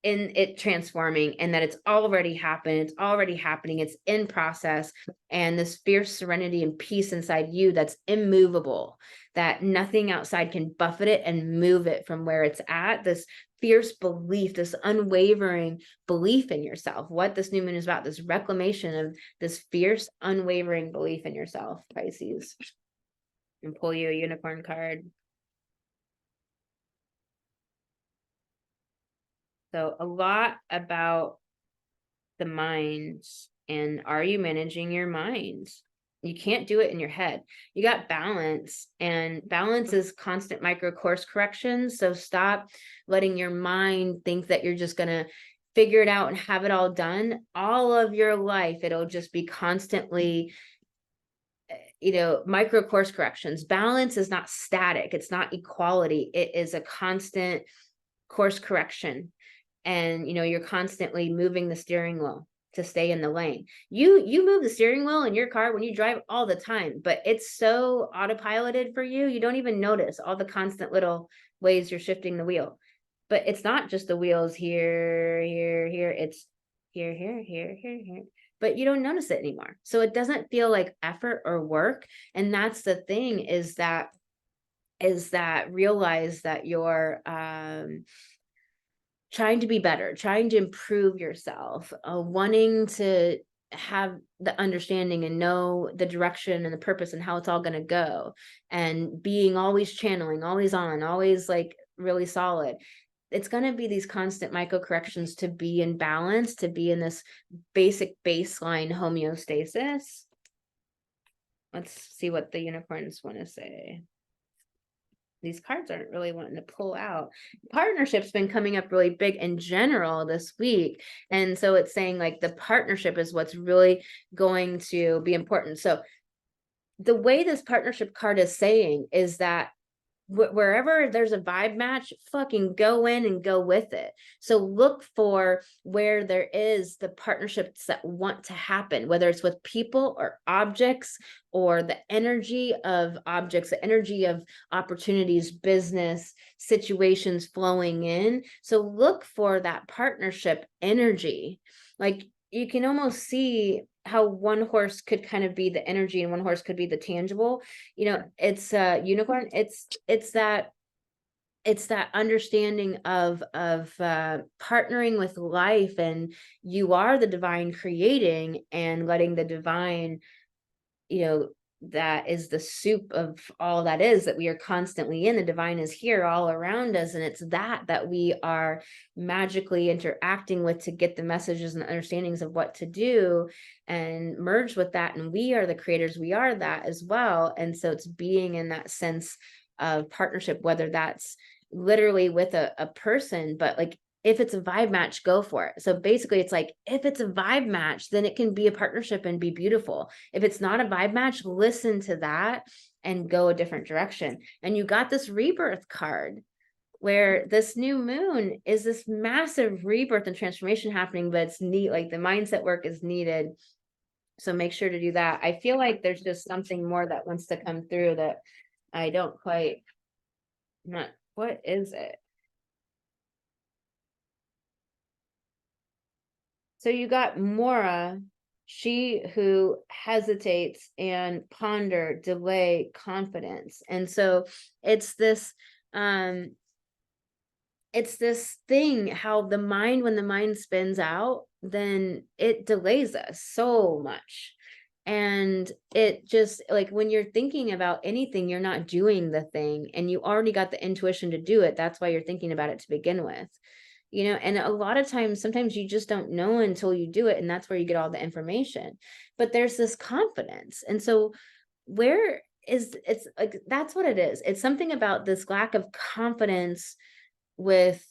in it transforming, and that it's already happened, it's already happening, it's in process, and this fierce serenity and peace inside you that's immovable, that nothing outside can buffet it and move it from where it's at. This fierce belief, this unwavering belief in yourself, what this new moon is about, this reclamation of this fierce unwavering belief in yourself, Pisces. And pull you a unicorn card. So a lot about the mind, and are you managing your mind? You can't do it in your head. You got balance, and balance is constant micro course corrections. So stop letting your mind think that you're just going to figure it out and have it all done. All of your life, it'll just be constantly micro course corrections. Balance is not static. It's not equality. It is a constant course correction. And you're constantly moving the steering wheel to stay in the lane. You move the steering wheel in your car when you drive all the time, but it's so autopiloted for you, you don't even notice all the constant little ways you're shifting the wheel. But it's not just the wheels here, it's here, but you don't notice it anymore. So it doesn't feel like effort or work. And that's the thing, is that realize that you're trying to be better, trying to improve yourself, wanting to have the understanding and know the direction and the purpose and how it's all going to go, and being always channeling, always on, always like really solid. It's going to be these constant micro corrections to be in balance, to be in this basic baseline homeostasis. Let's see what the unicorns want to say. These cards aren't really wanting to pull out. Partnership's been coming up really big in general this week. And so it's saying like the partnership is what's really going to be important. So the way this partnership card is saying is that wherever there's a vibe match, fucking go in and go with it. So look for where there is the partnerships that want to happen, whether it's with people or objects, or the energy of objects, the energy of opportunities, business, situations flowing in. So look for that partnership energy. Like you can almost see how one horse could kind of be the energy and one horse could be the tangible. It's a unicorn. It's that understanding of partnering with life, and you are the divine creating, and letting the divine that is the soup of all that is, that we are constantly in. The divine is here all around us, and it's that we are magically interacting with to get the messages and the understandings of what to do and merge with that. And we are the creators, we are that as well. And so it's being in that sense of partnership, whether that's literally with a person, but like if it's a vibe match, go for it. So basically it's like, if it's a vibe match, then it can be a partnership and be beautiful. If it's not a vibe match, listen to that and go a different direction. And you got this rebirth card where this new moon is this massive rebirth and transformation happening, but it's neat. Like the mindset work is needed. So make sure to do that. I feel like there's just something more that wants to come through that I don't quite, not, what is it? So you got Mora, she who hesitates and ponder, delay, confidence. And so it's this thing, how the mind, when the mind spins out, then it delays us so much. And it just, like, when you're thinking about anything, you're not doing the thing, and you already got the intuition to do it. That's why you're thinking about it to begin with. You know, and a lot of times, sometimes you just don't know until you do it, and that's where you get all the information. But there's this confidence. And so where is, it's like, that's what it is. It's something about this lack of confidence with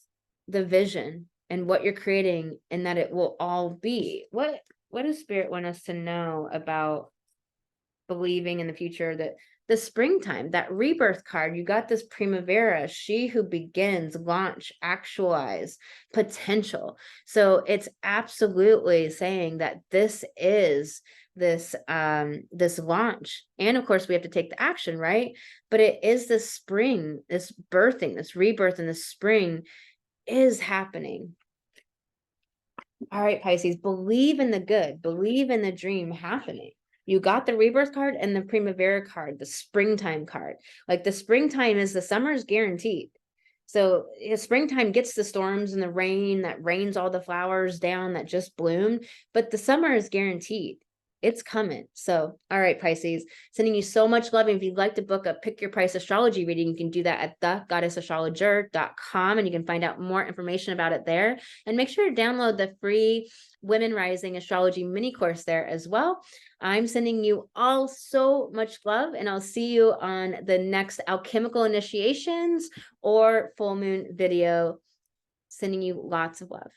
the vision and what you're creating, and that it will all be. What does spirit want us to know about believing in the future? That the springtime, that rebirth card, you got this primavera, she who begins, launch, actualize, potential. So it's absolutely saying that this is this launch. And of course we have to take the action, right? But it is this spring, this birthing, this rebirth in the spring is happening. All right, Pisces, believe in the good, believe in the dream happening. You got the rebirth card and the primavera card, the springtime card. Like the springtime is, the summer is guaranteed. So springtime gets the storms and the rain that rains all the flowers down that just bloomed, but the summer is guaranteed. It's coming. So, all right, Pisces, sending you so much love. And if you'd like to book a pick your price astrology reading, you can do that at thegoddessastrologer.com, and you can find out more information about it there. And make sure to download the free Women Rising Astrology mini course there as well. I'm sending you all so much love, and I'll see you on the next alchemical initiations or full moon video. Sending you lots of love.